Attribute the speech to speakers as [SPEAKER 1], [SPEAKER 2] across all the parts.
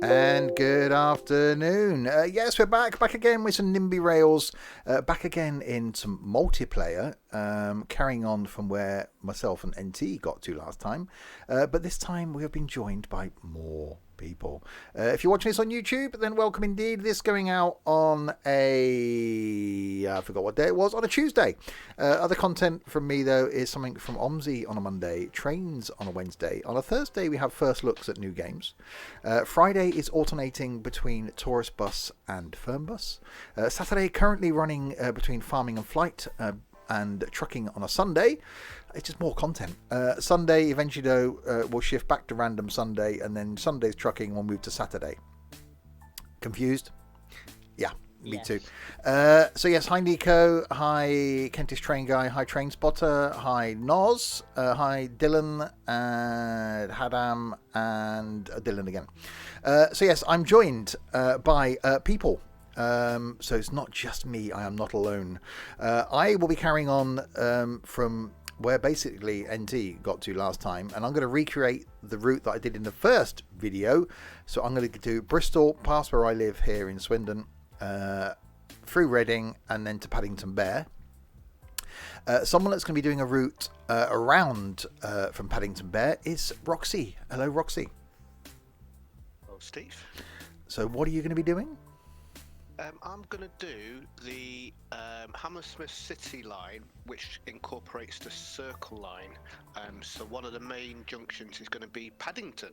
[SPEAKER 1] And good afternoon. Yes, we're back again with some Nimby Rails, back again in some multiplayer, carrying on from where myself and NT got to last time. But this time we have been joined by more people. If you're watching this on YouTube, then welcome indeed. This going out on I forgot what day it was, on a Tuesday. Other content from me, though, is something from OMSI on a Monday, Trains on a Wednesday. On a Thursday, we have first looks at new games. Friday is alternating between Tourist Bus and Firm Bus. Saturday, currently running between Farming and Flight and Trucking on a Sunday. It's just more content. Sunday, eventually, though, we'll shift back to Random Sunday, and then Sunday's Trucking will move to Saturday. Confused? Yeah, me too. So yes, hi Nico, hi Kentish Train Guy, hi Train Spotter, hi Noz, hi Dylan, and Hadam, and Dylan again. So yes, I'm joined by people. So it's not just me, I am not alone. I will be carrying on from where basically NT got to last time, and I'm going to recreate the route that I did in the first video. So I'm going to do Bristol, past where I live here in Swindon, through Reading, and then to Paddington Bear. Someone that's going to be doing a route around from Paddington Bear is Roxy. Hello, Roxy.
[SPEAKER 2] Hello, Steve.
[SPEAKER 1] So what are you going to be doing?
[SPEAKER 2] I'm going to do the Hammersmith City line, which incorporates the Circle line. So one of the main junctions is going to be Paddington.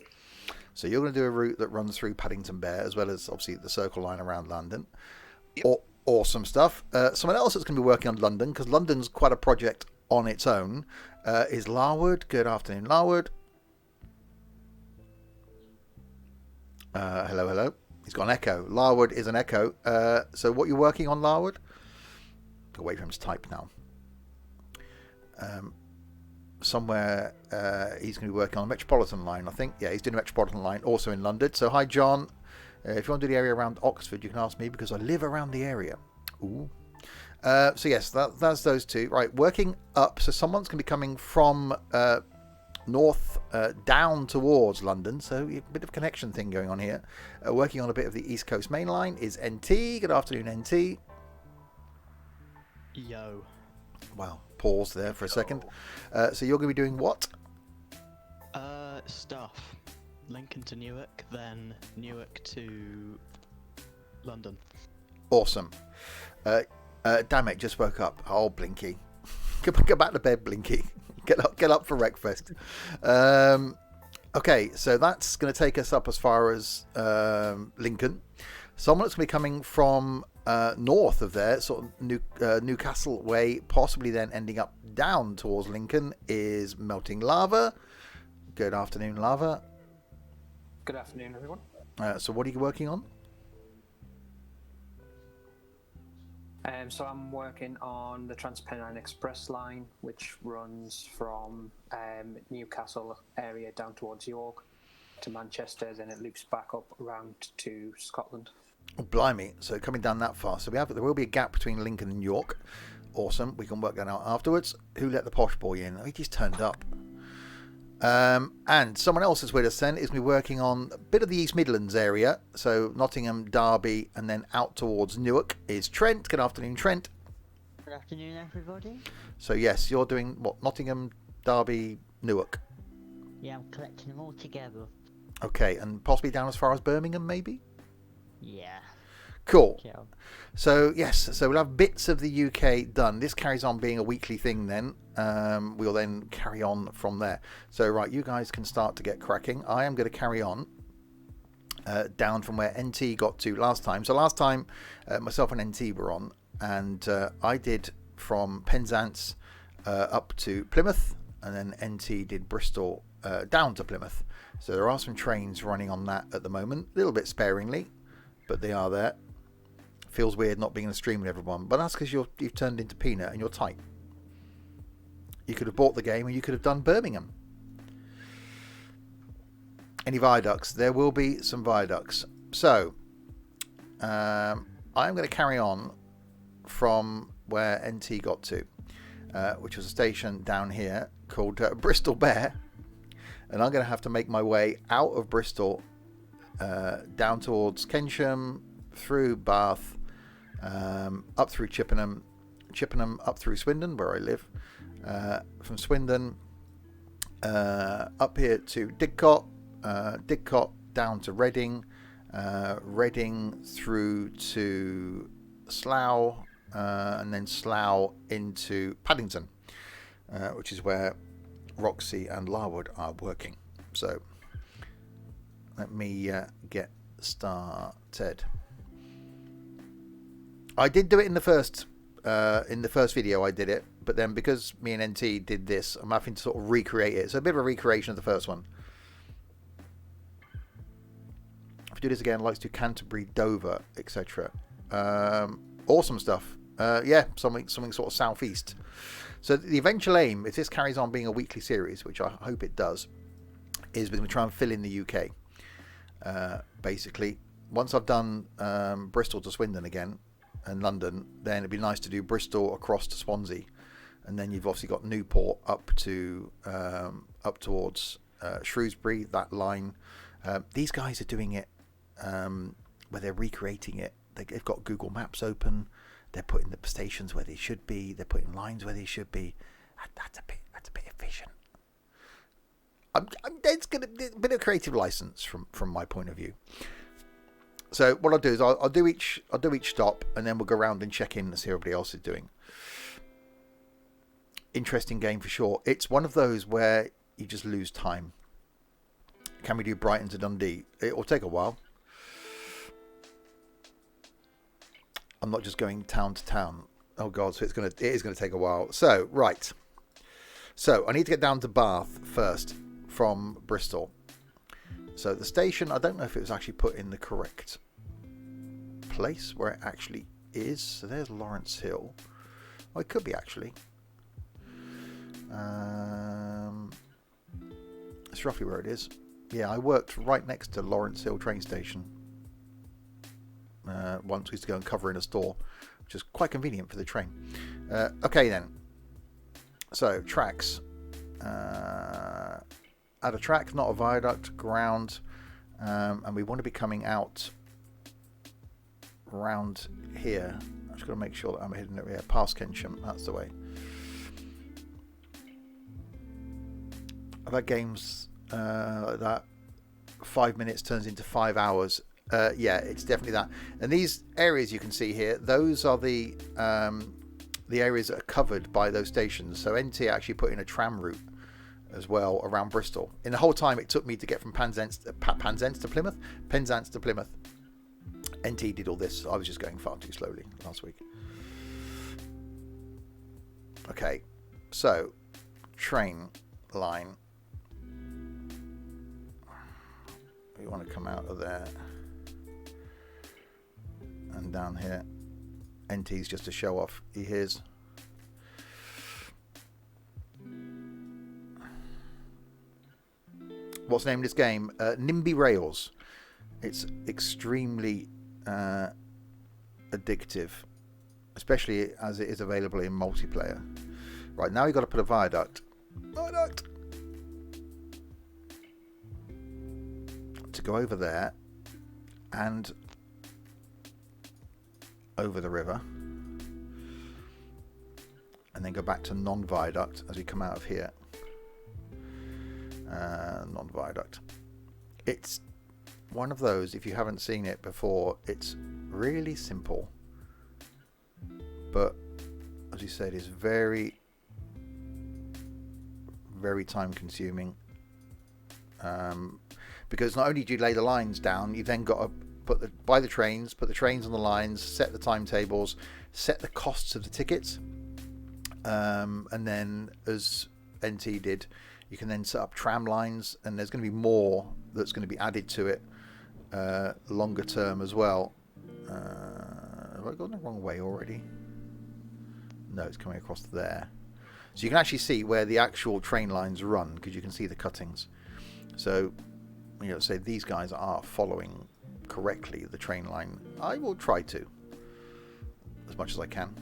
[SPEAKER 1] So you're going to do a route that runs through Paddington Bear, as well as obviously the Circle line around London. Yep. Awesome stuff. Someone else that's going to be working on London, because London's quite a project on its own, is Larwood. Good afternoon, Larwood. Hello. He's got an echo. Larwood is an echo. So what you're working on, Larwood? I'll wait for him to type now. Somewhere he's going to be working on the Metropolitan line, I think. Yeah, he's doing the Metropolitan line, also in London. So hi, John. If you want to do the area around Oxford, you can ask me, because I live around the area. Ooh. So yes, that's those two. Right, working up. So someone's going to be coming from north down towards London, so a bit of connection thing going on here. Working on a bit of the East Coast Main Line is NT. Good afternoon, NT.
[SPEAKER 3] Yo.
[SPEAKER 1] Wow, pause there for a second. So you're going to be doing what?
[SPEAKER 3] Stuff. Lincoln to Newark, then Newark to London.
[SPEAKER 1] Awesome. Damn it, just woke up. Oh, Blinky. Go back to bed, Blinky. Get up for breakfast. Okay, so that's going to take us up as far as Lincoln. Someone that's going to be coming from north of there, sort of Newcastle way, possibly then ending up down towards Lincoln, is Melting Lava. Good afternoon, Lava.
[SPEAKER 4] Good afternoon, everyone.
[SPEAKER 1] So what are you working on?
[SPEAKER 4] So I'm working on the Transpennine Express line, which runs from Newcastle area down towards York to Manchester, then it loops back up around to Scotland.
[SPEAKER 1] Oh, blimey, so coming down that far. So there will be a gap between Lincoln and York. Awesome, we can work that out afterwards. Who let the posh boy in? Oh, he just turned up. And someone else that's with us then is going to be working on a bit of the East Midlands area. So Nottingham, Derby, and then out towards Newark is Trent. Good afternoon, Trent.
[SPEAKER 5] Good afternoon, everybody.
[SPEAKER 1] So yes, you're doing what? Nottingham, Derby, Newark.
[SPEAKER 5] Yeah, I'm collecting them all together.
[SPEAKER 1] Okay, and possibly down as far as Birmingham, maybe?
[SPEAKER 5] Yeah.
[SPEAKER 1] Cool.
[SPEAKER 5] Yeah.
[SPEAKER 1] So yes, so we'll have bits of the UK done. This carries on being a weekly thing then. We'll then carry on from there. So right, you guys can start to get cracking. I am going to carry on down from where NT got to last time. So last time myself and NT were on, and I did from Penzance up to Plymouth, and then NT did Bristol down to Plymouth. So there are some trains running on that at the moment, a little bit sparingly, but they are there. Feels weird not being in a stream with everyone, but that's because you've turned into Peanut and you're tight. You could have bought the game and you could have done Birmingham. Any viaducts? There will be some viaducts. So I'm going to carry on from where NT got to, which was a station down here called Bristol Bear, and I'm going to have to make my way out of Bristol down towards Kensham, through Bath, up through Chippenham up through Swindon, where I live, from Swindon up here to Didcot, Didcot down to Reading, Reading through to Slough, and then Slough into Paddington, which is where Roxy and Larwood are working. So let me get started. I did do it in the first video. I did it, but then because me and NT did this, I'm having to sort of recreate it. So a bit of a recreation of the first one. If we do this again, I'd like to do Canterbury, Dover, etc. Awesome stuff. Yeah, something sort of southeast. So the eventual aim, if this carries on being a weekly series, which I hope it does, is we're going to try and fill in the UK. Basically, once I've done Bristol to Swindon again and London, then it'd be nice to do Bristol across to Swansea, and then you've obviously got Newport up to up towards Shrewsbury. That line. These guys are doing it where they're recreating it. They've got Google Maps open. They're putting the stations where they should be. They're putting lines where they should be. That's a bit efficient. It's going to be a bit of creative license from my point of view. So what I'll do is I'll do each stop, and then we'll go around and check in and see how everybody else is doing. Interesting game for sure. It's one of those where you just lose time. Can we do Brighton to Dundee? It will take a while. I'm not just going town to town. Oh god, so it is gonna take a while. So right. So I need to get down to Bath first from Bristol. So the station, I don't know if it was actually put in the correct place where it actually is. So there's Lawrence Hill. Well, it could be actually. It's roughly where it is. Yeah, I worked right next to Lawrence Hill train station. Once we used to go and cover in a store, which is quite convenient for the train. Okay then. So tracks. At a track, not a viaduct, ground, and we want to be coming out round here. I'm just going to make sure that I'm hitting it here, past Kensham. That's the way. I've had games like that. 5 minutes turns into 5 hours. Yeah, it's definitely that. And these areas you can see here, those are the areas that are covered by those stations. So NT actually put in a tram route as well around Bristol. In the whole time it took me to get from Penzance to Plymouth, NT did all this. I was just going far too slowly last week. Okay, so train line. We want to come out of there and down here. NT's just to show off. He hears. What's the name of this game? Nimby Rails. It's extremely addictive, especially as it is available in multiplayer. Right, now you've got to put a viaduct. To go over there and over the river. and then go back to non-viaduct as we come out of here. Non-viaduct. It's one of those, if you haven't seen it before, it's really simple, but as you said, it's very, very time consuming, because not only do you lay the lines down, you've then got to put the trains on the lines, set the timetables, set the costs of the tickets, and then, as NT did, you can then set up tram lines, and there's going to be more that's going to be added to it longer term as well. Have I gone the wrong way already? No, it's coming across there. So you can actually see where the actual train lines run, because you can see the cuttings. So, say these guys are following correctly the train line. I will try to, as much as I can.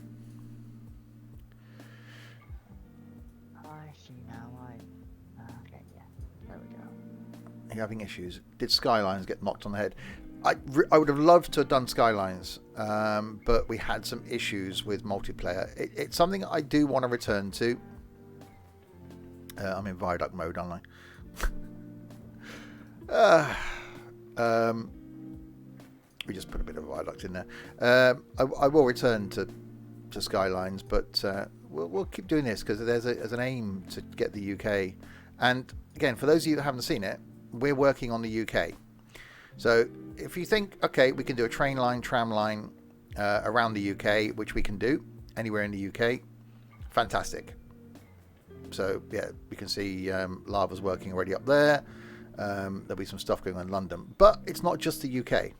[SPEAKER 5] I see now. Okay, yeah. There we go.
[SPEAKER 1] You're having issues. Did Skylines get knocked on the head? I would have loved to have done Skylines, but we had some issues with multiplayer. It's something I do want to return to. I'm in viaduct mode, aren't I? We just put a bit of viaduct in there. I will return to Skylines, but we'll keep doing this because there's an aim to get the UK. And again, for those of you that haven't seen it, we're working on the UK. So if you think, okay, we can do a train line, tram line around the UK, which we can do anywhere in the UK, fantastic. So yeah, we can see Lava's working already up there. There'll be some stuff going on in London, but it's not just the UK.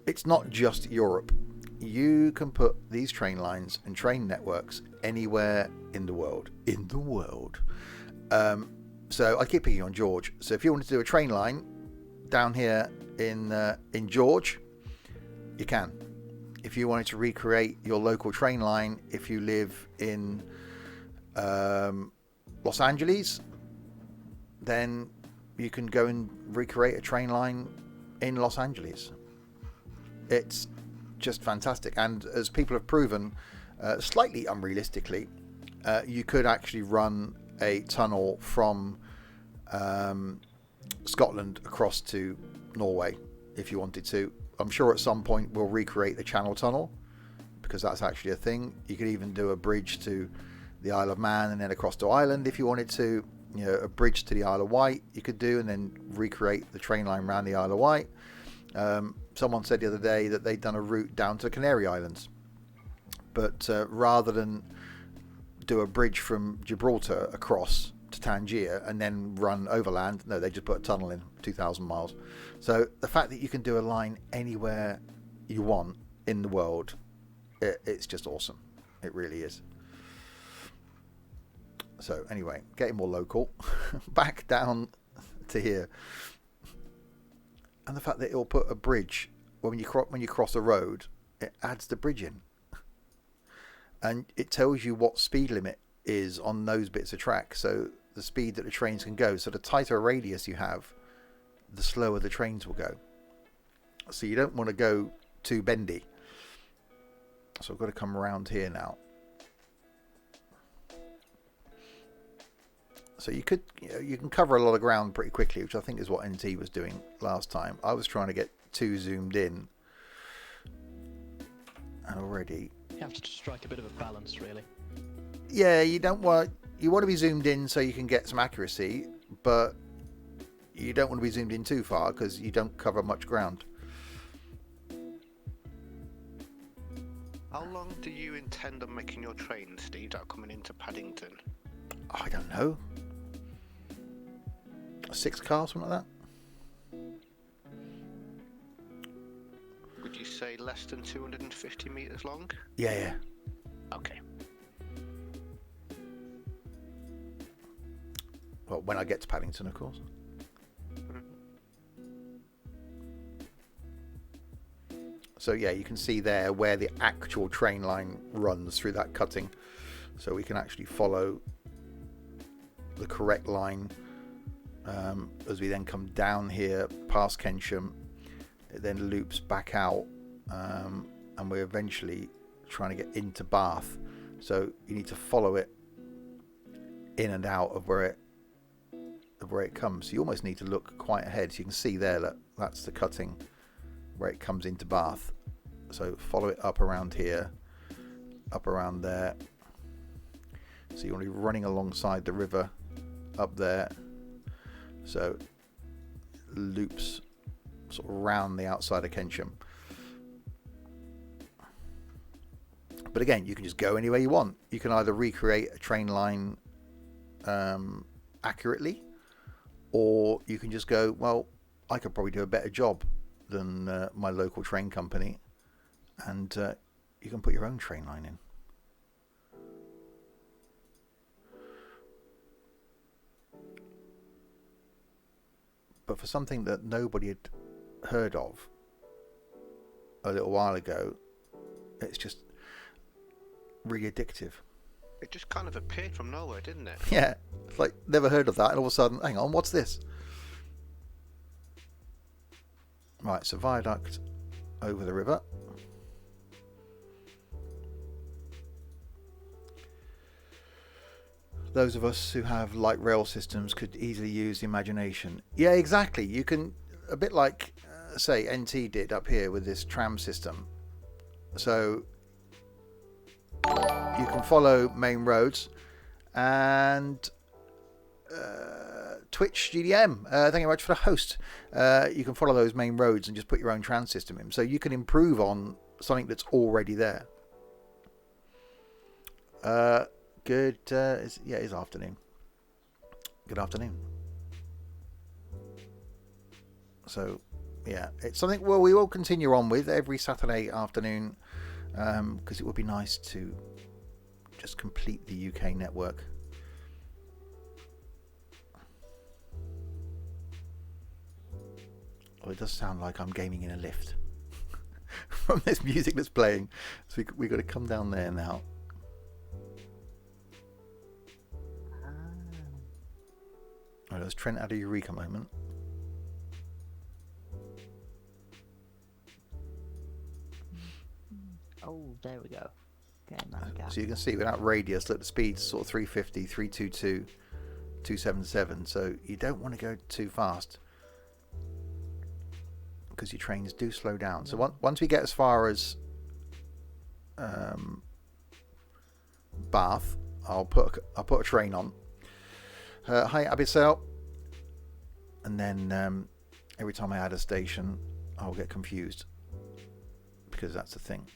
[SPEAKER 1] It's not just Europe. You can put these train lines and train networks anywhere in the world. So I keep picking on George. So if you want to do a train line down here in George, you can. If you wanted to recreate your local train line, if you live in Los Angeles, then you can go and recreate a train line in Los Angeles. It's just fantastic. And as people have proven, slightly unrealistically, you could actually run a tunnel from Scotland across to Norway if you wanted to. I'm sure at some point we'll recreate the Channel Tunnel, because that's actually a thing. You could even do a bridge to the Isle of Man and then across to Ireland if you wanted to. A bridge to the Isle of Wight you could do, and then recreate the train line around the Isle of Wight. Someone said the other day that they'd done a route down to Canary Islands, but rather than do a bridge from Gibraltar across to Tangier and then run overland, no, they just put a tunnel in 2,000 miles. So the fact that you can do a line anywhere you want in the world, it's just awesome. It really is. So anyway, getting more local, back down to here, and the fact that it'll put a bridge when you cross a road, it adds the bridge in, and it tells you what speed limit is on those bits of track, so the speed that the trains can go. So the tighter radius you have, the slower the trains will go. So you don't want to go too bendy. So I've got to come around here now. So you can cover a lot of ground pretty quickly, which I think is what NT was doing last time. I was trying to get too zoomed in, and already
[SPEAKER 3] You have to strike a bit of a balance, really.
[SPEAKER 1] Yeah, you want to be zoomed in so you can get some accuracy, but you don't want to be zoomed in too far because you don't cover much ground.
[SPEAKER 2] How long do you intend on making your train, Steve, that are coming into Paddington?
[SPEAKER 1] I don't know. 6 cars, something like that.
[SPEAKER 2] Would you say less than 250 metres long?
[SPEAKER 1] Yeah.
[SPEAKER 2] Okay.
[SPEAKER 1] Well, when I get to Paddington, of course. So yeah, you can see there where the actual train line runs through that cutting. So we can actually follow the correct line as we then come down here past Kensham. It then loops back out, and we're eventually trying to get into Bath. So you need to follow it in and out of where it comes. So you almost need to look quite ahead. So you can see there that that's the cutting where it comes into Bath. So follow it up around here, up around there. So you want to be running alongside the river up there. So loops sort of around the outside of Kensham. But again, you can just go anywhere you want. You can either recreate a train line accurately, or you can just go, well, I could probably do a better job than my local train company, and you can put your own train line in. But for something that nobody had heard of a little while ago, it's just really addictive.
[SPEAKER 2] It just kind of appeared from nowhere, didn't it?
[SPEAKER 1] Yeah, it's like never heard of that, and all of a sudden, hang on, what's this? Right, so viaduct over the river. Those of us who have light rail systems could easily use the imagination. Yeah, exactly. You can, a bit like, say, NT did up here with this tram system. So you can follow main roads and Twitch GDM. Thank you very much for the host. You can follow those main roads and just put your own tram system in. So you can improve on something that's already there. Good. It is afternoon. Good afternoon. So, yeah, it's something we will continue on with every Saturday afternoon, because it would be nice to just complete the UK network. Well, it does sound like I'm gaming in a lift from this music that's playing. So we've got to come down there now. Oh, there's Trent had a eureka moment.
[SPEAKER 5] Oh, there we go. Getting that gap.
[SPEAKER 1] So you can see without radius that the speed's sort of 350, 322, 277. So you don't want to go too fast because your trains do slow down. So once we get as far as Bath, I'll put a train on. Hi Abyssal. And then every time I add a station, I'll get confused because that's the thing.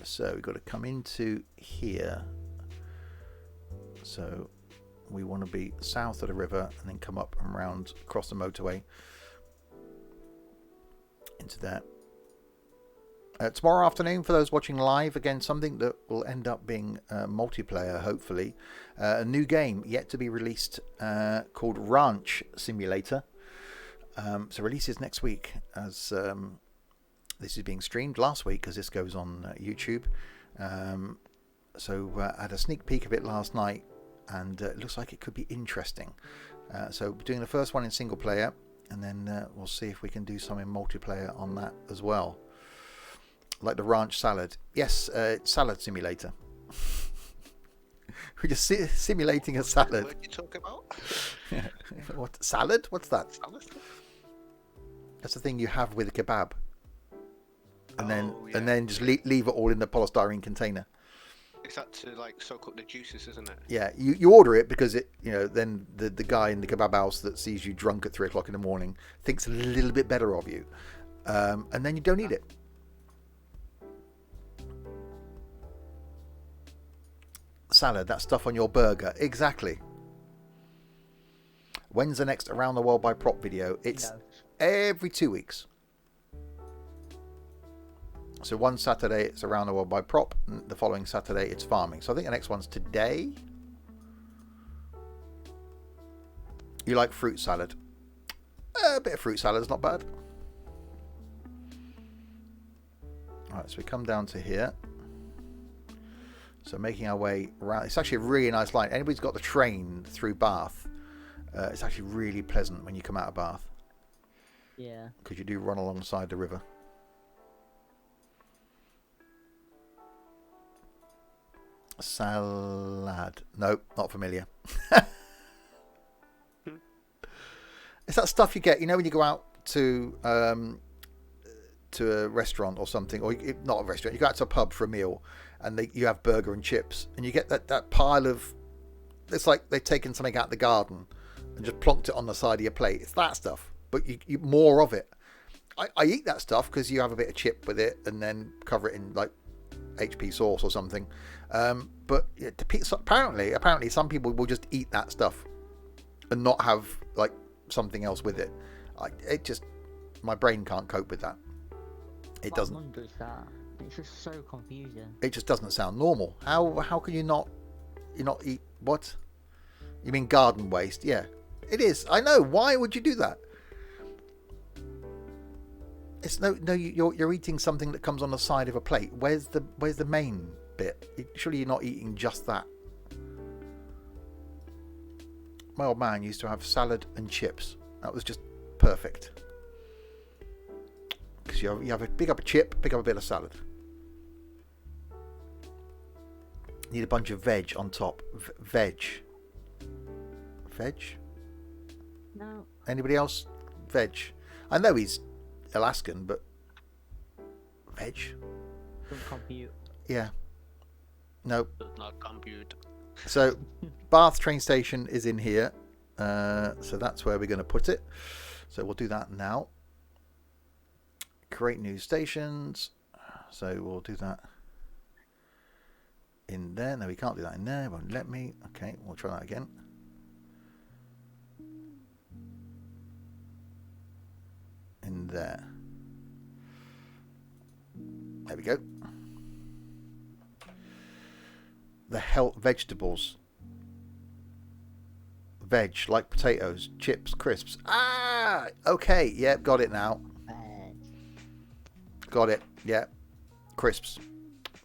[SPEAKER 1] So we've got to come into here. So we want to be south of the river and then come up and round across the motorway into there. Tomorrow afternoon, for those watching live, again, something that will end up being multiplayer, hopefully. A new game yet to be released called Ranch Simulator. So releases next week, as this is being streamed last week because this goes on YouTube. So I had a sneak peek of it last night, and it looks like it could be interesting. So we're doing the first one in single player, and then we'll see if we can do some in multiplayer on that as well. Like the ranch salad. Yes, salad simulator. We're just simulating a salad.
[SPEAKER 2] What are you talking about?
[SPEAKER 1] Yeah. What salad? What's that?
[SPEAKER 2] Salad?
[SPEAKER 1] That's the thing you have with a kebab. And
[SPEAKER 2] yeah.
[SPEAKER 1] then just leave it all in the polystyrene container.
[SPEAKER 2] It's that to like soak up the juices, isn't it?
[SPEAKER 1] Yeah, you order it because it, then the guy in the kebab house that sees you drunk at 3 o'clock in the morning thinks a little bit better of you, and then you don't eat it. Salad, that stuff on your burger, exactly. When's the next Around the World by Prop video? It's every 2 weeks. So one Saturday it's Around the World by Prop, and the following Saturday it's farming. So I think the next one's today. You like fruit salad? A bit of fruit salad is not bad. Alright, so we come down to here. So making our way around. It's actually a really nice line. Anybody's got the train through Bath, it's actually really pleasant when you come out of Bath.
[SPEAKER 5] Yeah.
[SPEAKER 1] Because you do run alongside the river. Salad. No, not familiar. It's that stuff you get, when you go out to a restaurant or something, or not a restaurant, you go out to a pub for a meal, and you have burger and chips, and you get that pile of. It's like they've taken something out of the garden and just plonked it on the side of your plate. It's that stuff, but you more of it. I eat that stuff because you have a bit of chip with it, and then cover it in like HP sauce or something. But apparently, some people will just eat that stuff and not have like something else with it. My brain can't cope with that. It doesn't.
[SPEAKER 5] What wonder is that? It's just so confusing.
[SPEAKER 1] It just doesn't sound normal. How can you not eat what? You mean garden waste? Yeah, it is. I know. Why would you do that? It's no. You're eating something that comes on the side of a plate. Where's the main bit? Surely you're not eating just that. My old man used to have salad and chips. That was just perfect. Because you pick up a chip, pick up a bit of salad. Need a bunch of veg on top. Veg?
[SPEAKER 5] No.
[SPEAKER 1] Anybody else? Veg. I know he's Alaskan, but veg?
[SPEAKER 5] Don't compute.
[SPEAKER 1] Yeah. No.
[SPEAKER 2] Does not compute.
[SPEAKER 1] So, Bath train station is in here. So that's where we're going to put it. So we'll do that now. Create new stations. So we'll do that in there. No, we can't do that in there. It won't let me. Okay, we'll try that again. In there. There we go. The vegetables. Veg, like potatoes, chips, crisps. Ah! Okay, yep, got it now. Got it, yeah. Crisps.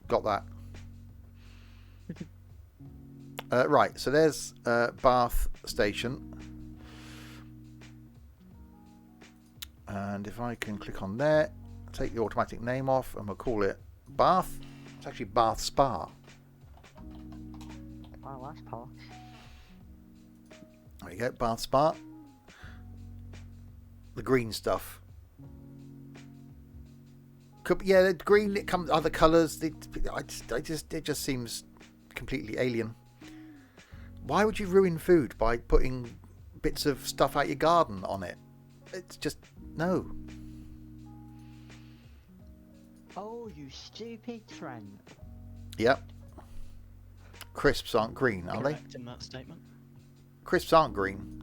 [SPEAKER 1] Got that. Right, so there's Bath Station. And if I can click on there, take the automatic name off, and we'll call it Bath. It's actually Bath Spa.
[SPEAKER 5] Wow, that's posh.
[SPEAKER 1] There you go, Bath Spa. The green stuff. The green. It comes other colours. It just seems completely alien. Why would you ruin food by putting bits of stuff out your garden on it? It's just no.
[SPEAKER 5] Oh, you stupid Trent.
[SPEAKER 1] Yep. Crisps aren't green, are
[SPEAKER 3] Correct in that statement.
[SPEAKER 1] Crisps aren't green.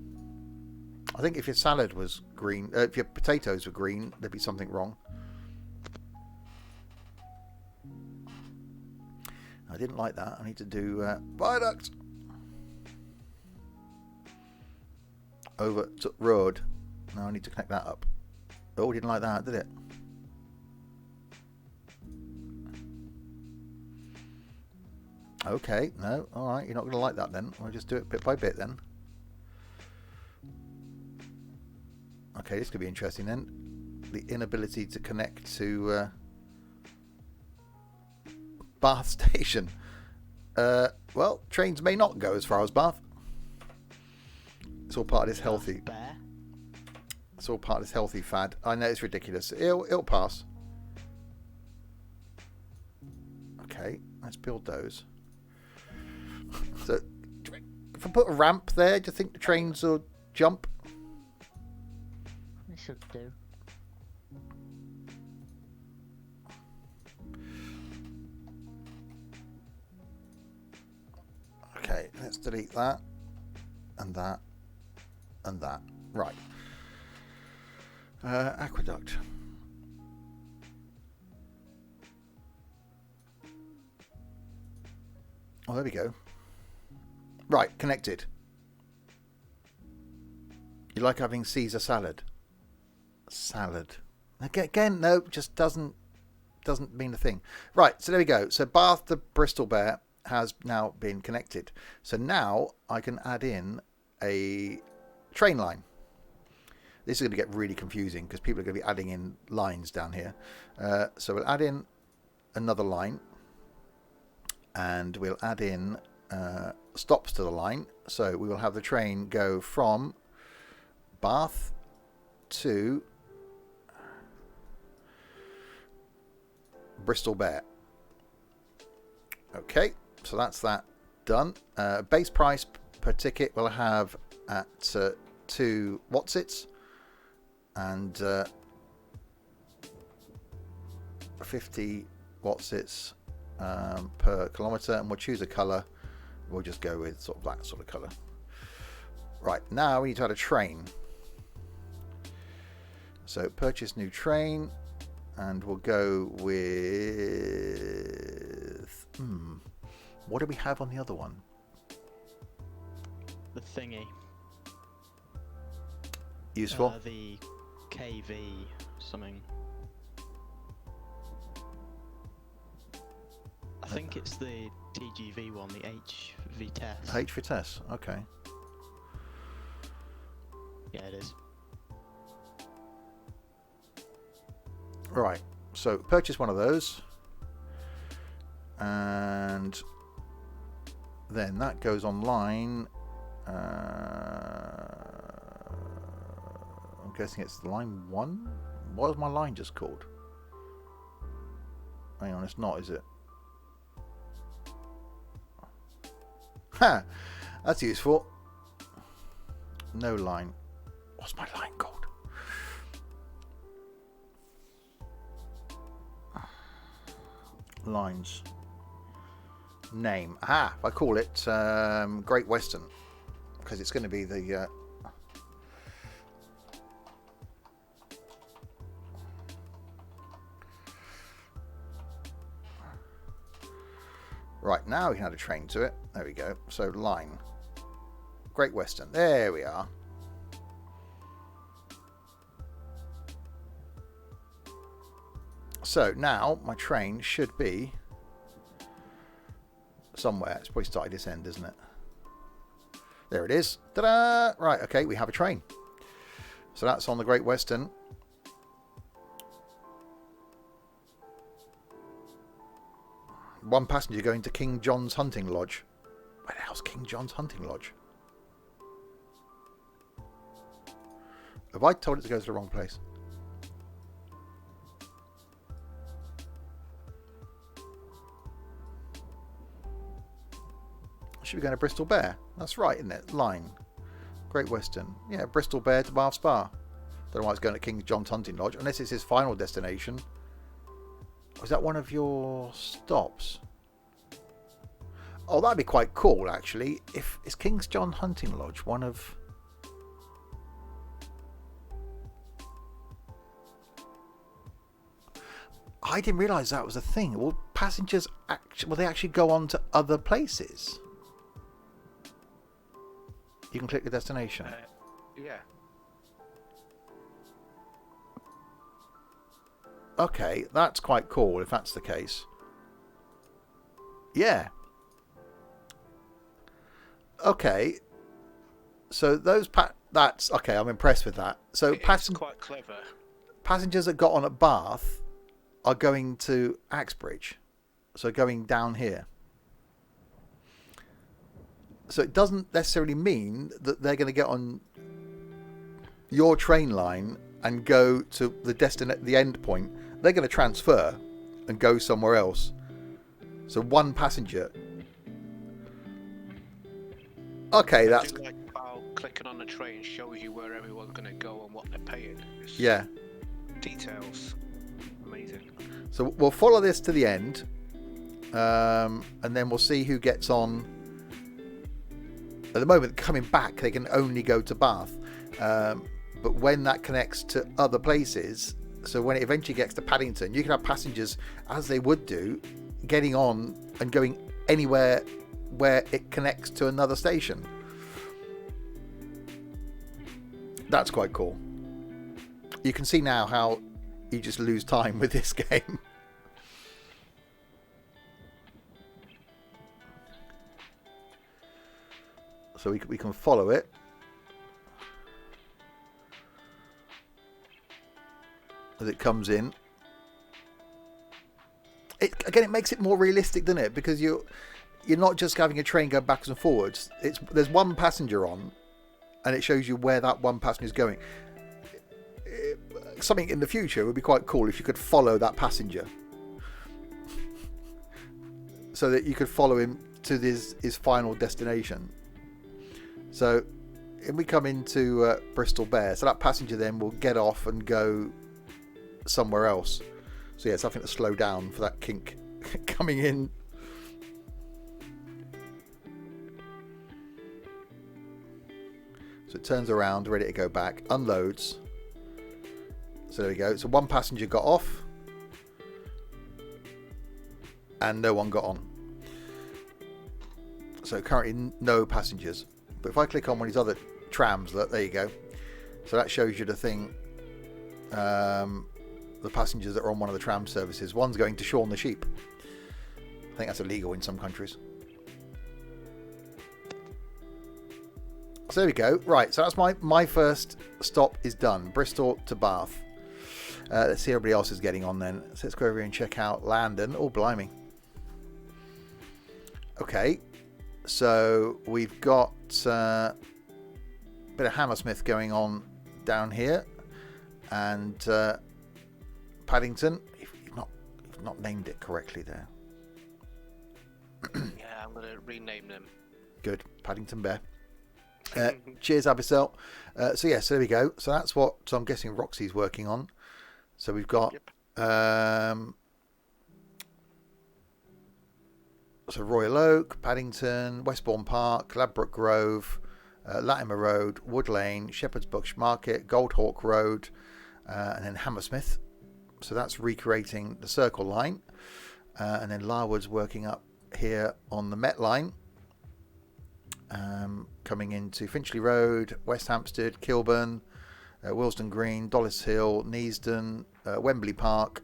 [SPEAKER 1] I think if your salad was green, if your potatoes were green, there'd be something wrong. I didn't like that. I need to do viaduct over to road. Now I need to connect that up. Oh, didn't like that, did it? Okay, no, all right. You're not going to like that then. We'll just do it bit by bit then. Okay, this could be interesting then. The inability to connect to Bath Station. Well, trains may not go as far as Bath. It's all part of this healthy.
[SPEAKER 3] Bear.
[SPEAKER 1] It's all part of this healthy fad. I know it's ridiculous. It'll pass. Okay, let's build those. So, if I put a ramp there, do you think the trains will jump?
[SPEAKER 5] It should do.
[SPEAKER 1] Okay, let's delete that, and that, and that. Right. Aqueduct. Oh, there we go. Right, connected. You like having Caesar salad? Salad. Again, no, just doesn't mean a thing. Right, so there we go. So Bath to Bristol Bear has now been connected. So now I can add in a train line. This is going to get really confusing because people are going to be adding in lines down here. So we'll add in another line. and we'll add in stops to the line. So we will have the train go from Bath to Bristol Bear. Okay, so that's that done. Base price per ticket we'll have at 2 Watsits and 50 Watsits per kilometre, and we'll choose a colour. We'll just go with sort of that sort of colour. Right, now we need to add a train. So purchase new train, and we'll go with... what do we have on the other one?
[SPEAKER 3] The thingy.
[SPEAKER 1] Useful?
[SPEAKER 3] The KV something. I think it's the TGV one, the H Vitesse.
[SPEAKER 1] H Vitesse, okay.
[SPEAKER 3] Yeah, it is.
[SPEAKER 1] Right, so purchase one of those, and then that goes online. I'm guessing it's line 1. What is my line just called? Hang on, it's not, is it? Ha! That's useful. No line. What's my line called? Lines. Name. Aha! If I call it Great Western, because it's going to be the... Right, now we can add a train to it. There we go. So line. Great Western. There we are. So now my train should be somewhere. It's probably started this end, isn't it? There it is. Ta-da! Right, okay, we have a train. So that's on the Great Western. One passenger going to King John's Hunting Lodge. Where the hell's King John's Hunting Lodge? Have I told it to go to the wrong place? Should be going to Bristol Bear. That's right, isn't it? Line. Great Western. Yeah, Bristol Bear to Bath Spa. Don't know why it's going to King John's Hunting Lodge, unless it's his final destination. Was that one of your stops? Oh, that'd be quite cool, actually. If is King John Hunting Lodge one of... I didn't realise that was a thing. Will passengers actually... Will they actually go on to other places? You can click the destination.
[SPEAKER 2] Yeah.
[SPEAKER 1] Okay, that's quite cool if that's the case. Yeah. Okay. So those that's okay, I'm impressed with that. So
[SPEAKER 2] It's quite clever.
[SPEAKER 1] Passengers that got on at Bath are going to Axbridge. So going down here. So it doesn't necessarily mean that they're going to get on your train line and go to the end point. They're going to transfer and go somewhere else. So one passenger. Okay, that's...
[SPEAKER 2] I do like how clicking on the train shows you where everyone's going to go and what they're paying. It's
[SPEAKER 1] Yeah.
[SPEAKER 2] Details. Amazing.
[SPEAKER 1] So we'll follow this to the end. And then we'll see who gets on. At the moment, coming back, they can only go to Bath. But when that connects to other places, so when it eventually gets to Paddington, you can have passengers, as they would do, getting on and going anywhere where it connects to another station. That's quite cool. You can see now how you just lose time with this game. So we can follow it. As it comes in. again, it makes it more realistic, doesn't it? Because you're not just having a train go backwards and forwards. There's one passenger on, and it shows you where that one passenger is going. Something in the future would be quite cool if you could follow that passenger, so that you could follow him to his final destination. So, if we come into Bristol Bear, so that passenger then will get off and go somewhere else. So yeah, something to slow down for that kink coming in. So it turns around, ready to go back, unloads. So there we go. So one passenger got off and no one got on. So currently no passengers. But if I click on one of these other trams, look, there you go. So that shows you the thing, the passengers that are on one of the tram services. One's going to Shaun the Sheep. I think that's illegal in some countries. So there we go. Right, so that's my first stop is done. Bristol to Bath. Let's see how everybody else is getting on then. So let's go over here and check out Landon. Oh, blimey. Okay, so we've got a bit of Hammersmith going on down here. And Paddington, you've not named it correctly there.
[SPEAKER 2] Yeah, I'm going to rename them.
[SPEAKER 1] Good, Paddington Bear. Cheers, Abyssal. So there we go. So that's what I'm guessing Roxy's working on. So we've got so Royal Oak, Paddington, Westbourne Park, Ladbroke Grove, Latimer Road, Wood Lane, Shepherd's Bush Market, Goldhawk Road, and then Hammersmith. So that's recreating the Circle line. And then Larwood's working up here on the Met line. Coming into Finchley Road, West Hampstead, Kilburn, Willesden Green, Dollis Hill, Neasden, Wembley Park,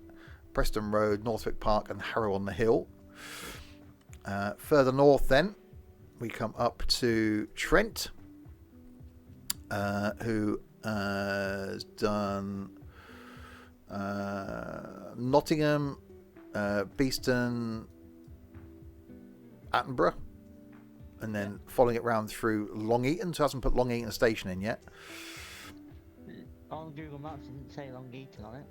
[SPEAKER 1] Preston Road, Northwick Park and Harrow on the Hill. Further north then, we come up to Trent, who has done Nottingham, Beeston, Attenborough, and then following it round through Long Eaton. So hasn't put Long Eaton station in yet.
[SPEAKER 5] On Google Maps, it didn't say Long Eaton on it.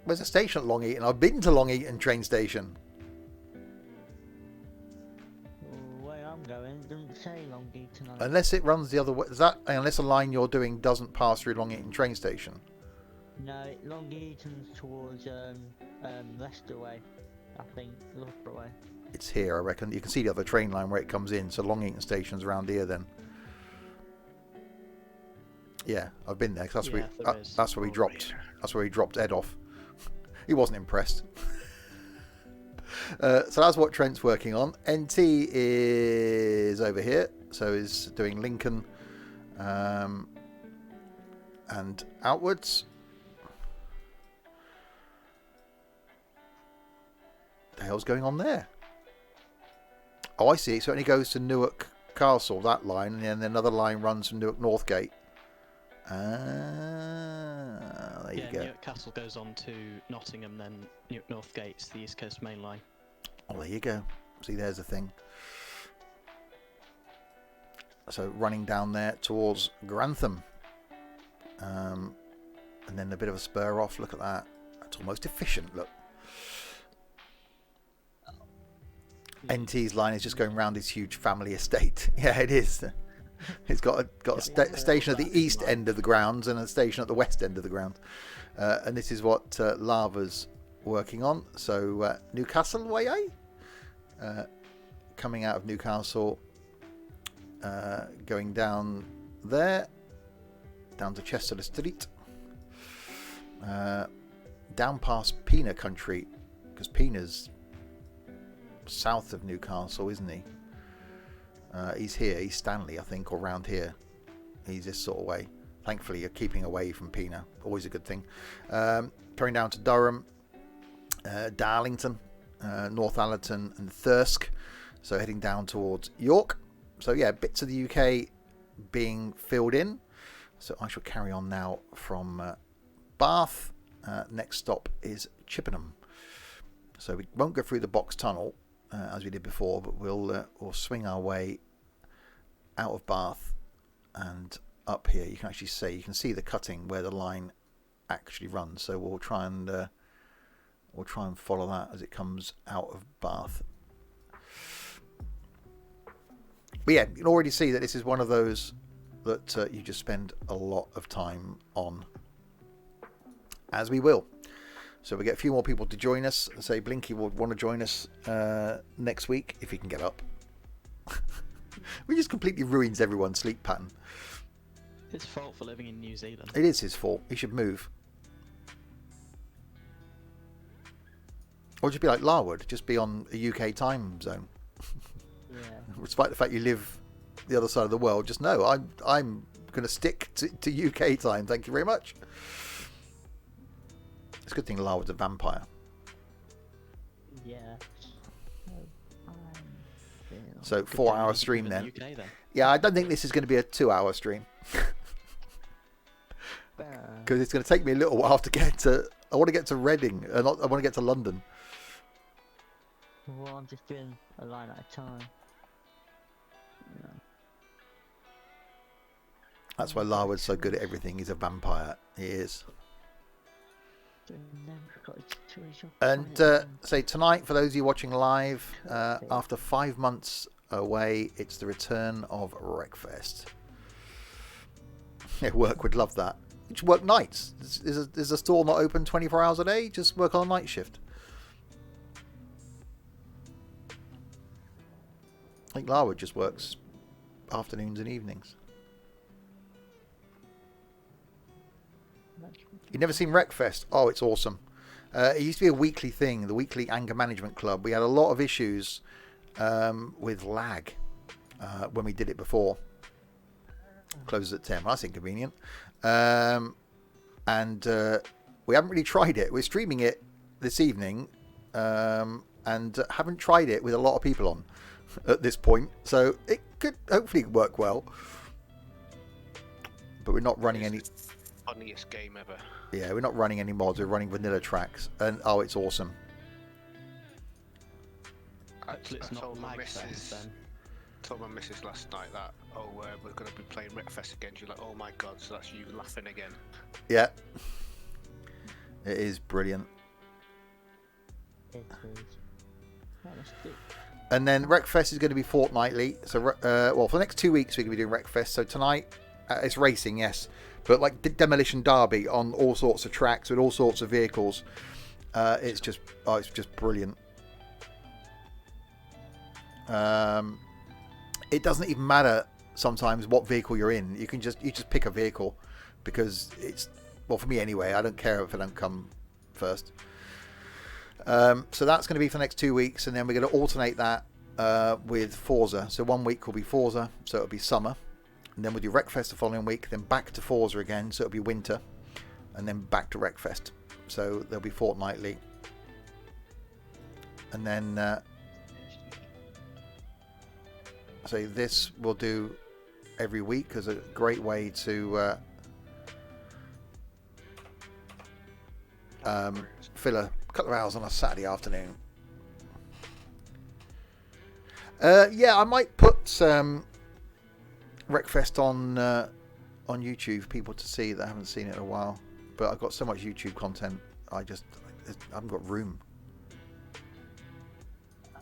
[SPEAKER 1] Where's a station at Long Eaton? I've been to Long Eaton train station.
[SPEAKER 5] Where I'm going, it doesn't say Long Eaton on it.
[SPEAKER 1] Unless it runs the other way. Is that unless the line you're doing doesn't pass through Long Eaton train station?
[SPEAKER 5] No, Long Eaton's towards Leicester way, I think, Loughborough way.
[SPEAKER 1] It's here, I reckon. You can see the other train line where it comes in. So Long Eaton station's around here then. Yeah, I've been there. Cause that's where we dropped. That's where we dropped Ed off. He wasn't impressed. So that's what Trent's working on. NT is over here, so he's doing Lincoln and outwards. The hell's going on there? Oh, I see. So it only goes to Newark Castle, that line, and then another line runs from Newark Northgate. There you go.
[SPEAKER 3] Newark Castle goes on to Nottingham, then Newark Northgate's the East Coast Main Line.
[SPEAKER 1] Oh, there you go. See, there's the thing. So running down there towards Grantham. And then a bit of a spur off. Look at that. That's almost efficient, look. NT's line is just going round his huge family estate. Yeah, it is. It's got a station at the east end of the grounds and a station at the west end of the grounds. And this is what Lava's working on. So Newcastle way, coming out of Newcastle, going down there, down to Chester Street, down past Pena country, because Pena's south of Newcastle, isn't he? He's here. He's Stanley, I think, or round here. He's this sort of way. Thankfully, you're keeping away from Pena. Always a good thing. Coming down to Durham, Darlington, Northallerton and Thirsk. So heading down towards York. So yeah, bits of the UK being filled in. So I shall carry on now from Bath next stop is Chippenham. So we won't go through the box tunnel as we did before, but we'll swing our way out of Bath and up here. You can see the cutting where the line actually runs. So we'll try and follow that as it comes out of Bath. But yeah, you can already see that this is one of those that you just spend a lot of time on, as we will. So we get a few more people to join us. Say Blinky will want to join us next week if he can get up. We just completely ruins everyone's sleep pattern.
[SPEAKER 3] His fault for living in New Zealand.
[SPEAKER 1] It is his fault. He should move. Or just be like Larwood, just be on a UK time zone.
[SPEAKER 5] Yeah.
[SPEAKER 1] Despite the fact you live the other side of the world, just know I'm going to stick to UK time. Thank you very much. It's a good thing Larwood's a vampire.
[SPEAKER 5] Yeah.
[SPEAKER 1] So
[SPEAKER 3] Good
[SPEAKER 1] 4-hour
[SPEAKER 3] thing
[SPEAKER 1] stream
[SPEAKER 3] you live in
[SPEAKER 1] then.
[SPEAKER 3] the UK then.
[SPEAKER 1] Yeah, I don't think this is going to be a 2-hour stream. Because it's going to take me a little while to get to... I want to get to Reading. I want to get to London.
[SPEAKER 5] Well, I'm just doing a line at a time. Yeah.
[SPEAKER 1] That's why Larwood's so good at everything. He's a vampire. He is. And say tonight, for those of you watching live, after 5 months away, it's the return of Wreckfest. Yeah, work would love that. You should work nights. Is the store not open 24 hours a day? Just work on a night shift. I think Larwood just works afternoons and evenings. You've never seen Wreckfest? Oh, it's awesome. It used to be a weekly thing, the weekly anger management club. We had a lot of issues with lag when we did it before. Closes at 10. Well, that's inconvenient. And we haven't really tried it. We're streaming it this evening and haven't tried it with a lot of people on at this point. So it could hopefully work well. But we're not running any...
[SPEAKER 2] Funniest game ever.
[SPEAKER 1] Yeah, we're not running any mods. We're running vanilla tracks. And oh, it's awesome.
[SPEAKER 3] Actually, it's not lag fest then.
[SPEAKER 2] Told my missus last night that we're going to be playing Wreckfest again. She's like, oh my god, so that's you laughing again.
[SPEAKER 1] Yeah, it is brilliant.
[SPEAKER 5] It is. That was good.
[SPEAKER 1] And then Wreckfest is going to be fortnightly. So well, for the next 2 weeks we're going to be doing Wreckfest. So tonight it's racing, yes, but like Demolition Derby on all sorts of tracks with all sorts of vehicles. It's just brilliant. It doesn't even matter sometimes what vehicle you're in. You just pick a vehicle because it's, well, for me anyway, I don't care if I don't come first. So that's going to be for the next 2 weeks, and then we're going to alternate that with Forza. So 1 week will be Forza, so it'll be summer, and then we'll do Wreckfest the following week, then back to Forza again, so it'll be winter, and then back to Wreckfest. So they'll be fortnightly, and then so this we'll do every week as a great way to fill a couple of hours on a Saturday afternoon. Yeah, I might put Wreckfest on YouTube for people to see that haven't seen it in a while. But I've got so much YouTube content, I haven't got room.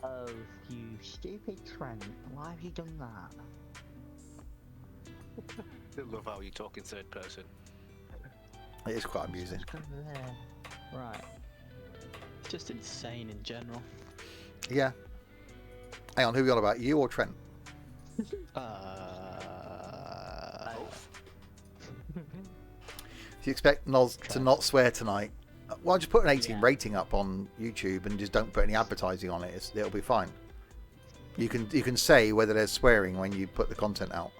[SPEAKER 5] Oh, you stupid Trent! Why have you done that?
[SPEAKER 2] I love how you talk in third person.
[SPEAKER 1] It is quite amusing.
[SPEAKER 5] Just over there. Right.
[SPEAKER 3] Just insane in general.
[SPEAKER 1] Yeah. Hang on, who are we on about? You or Trent?
[SPEAKER 3] Both.
[SPEAKER 1] Do you expect Noz to not swear tonight? Well, just put an 18 rating up on YouTube and just don't put any advertising on it. It'll be fine. You can say whether there's swearing when you put the content out.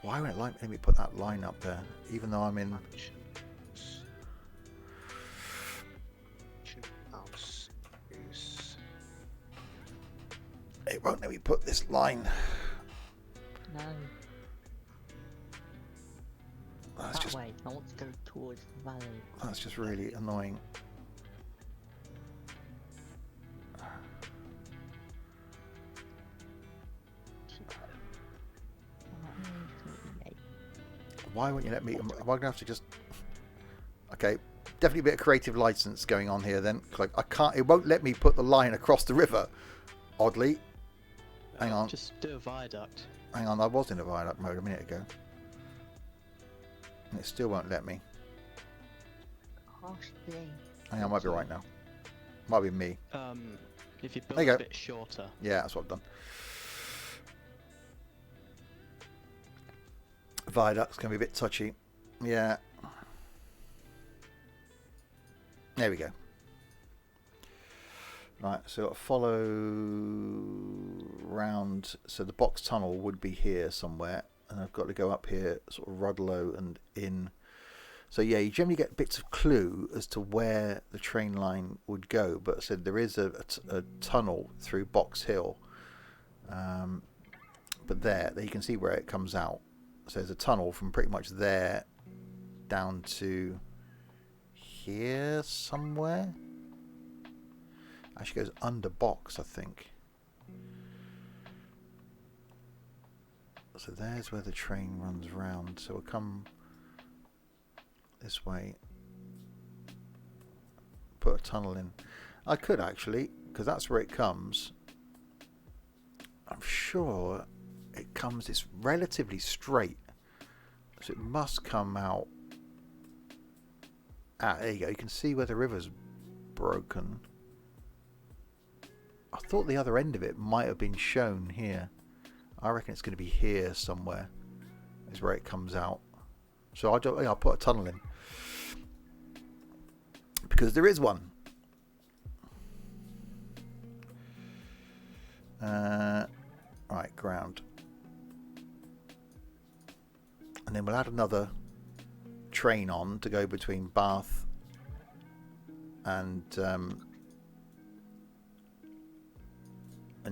[SPEAKER 1] Why won't it let me put that line up there, even though I'm in... It won't let me put this line.
[SPEAKER 5] No.
[SPEAKER 1] That's
[SPEAKER 5] That
[SPEAKER 1] just...
[SPEAKER 5] way. I want to go towards the valley.
[SPEAKER 1] That's just really annoying. Why won't you let me? Am I going to have to just... Okay, definitely a bit of creative license going on here then. Like, I can't... It won't let me put the line across the river, oddly. Hang on.
[SPEAKER 3] Just do a viaduct.
[SPEAKER 1] Hang on, I was in a viaduct mode a minute ago. And it still won't let me. Hang on, I might be right now. Might be me.
[SPEAKER 3] If you build
[SPEAKER 1] There you
[SPEAKER 3] it a
[SPEAKER 1] go.
[SPEAKER 3] bit shorter.
[SPEAKER 1] Yeah, that's what I've done. Viaduct's going to be a bit touchy. Yeah. There we go. Right, so follow round. So the box tunnel would be here somewhere. And I've got to go up here, sort of Rudlow and in. So yeah, you generally get bits of clue as to where the train line would go. But I said there is a tunnel through Box Hill. But there you can see where it comes out. So there's a tunnel from pretty much there down to here somewhere. Actually goes under Box, I think. So there's where the train runs round. So we'll come this way. Put a tunnel in. I could actually, because that's where it comes. I'm sure it comes, it's relatively straight. So it must come out. There you go. You can see where the river's broken. I thought the other end of it might have been shown here. I reckon it's going to be here somewhere. Is where it comes out. So I'll put a tunnel in. Because there is one. Right, ground. And then we'll add another train on to go between Bath and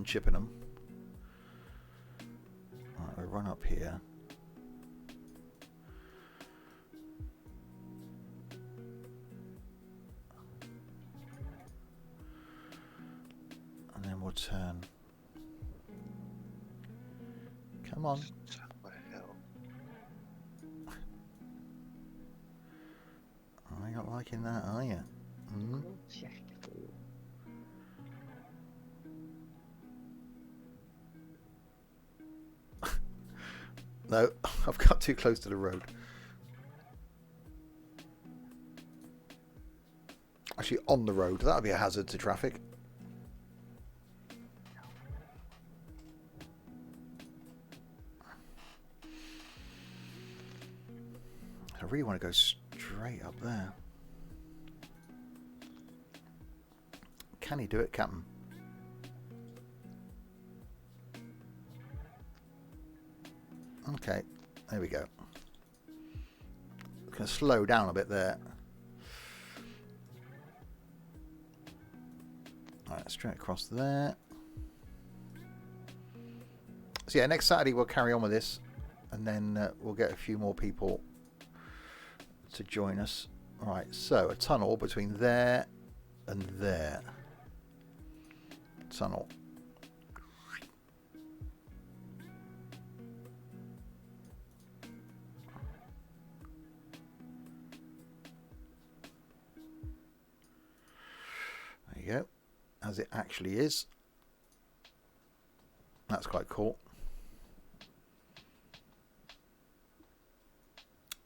[SPEAKER 1] Chippenham. Right, we'll run up here. And then we'll turn. Come on. You're not liking that, are you? Mm? No, I've got too close to the road. Actually, on the road. That would be a hazard to traffic. I really want to go straight up there. Can he do it, Captain? Okay, there we go. Going to slow down a bit there. Alright, straight across there. So yeah, next Saturday we'll carry on with this, and then we'll get a few more people to join us. Alright, so a tunnel between there and there. Tunnel. There you go. As it actually is. That's quite cool.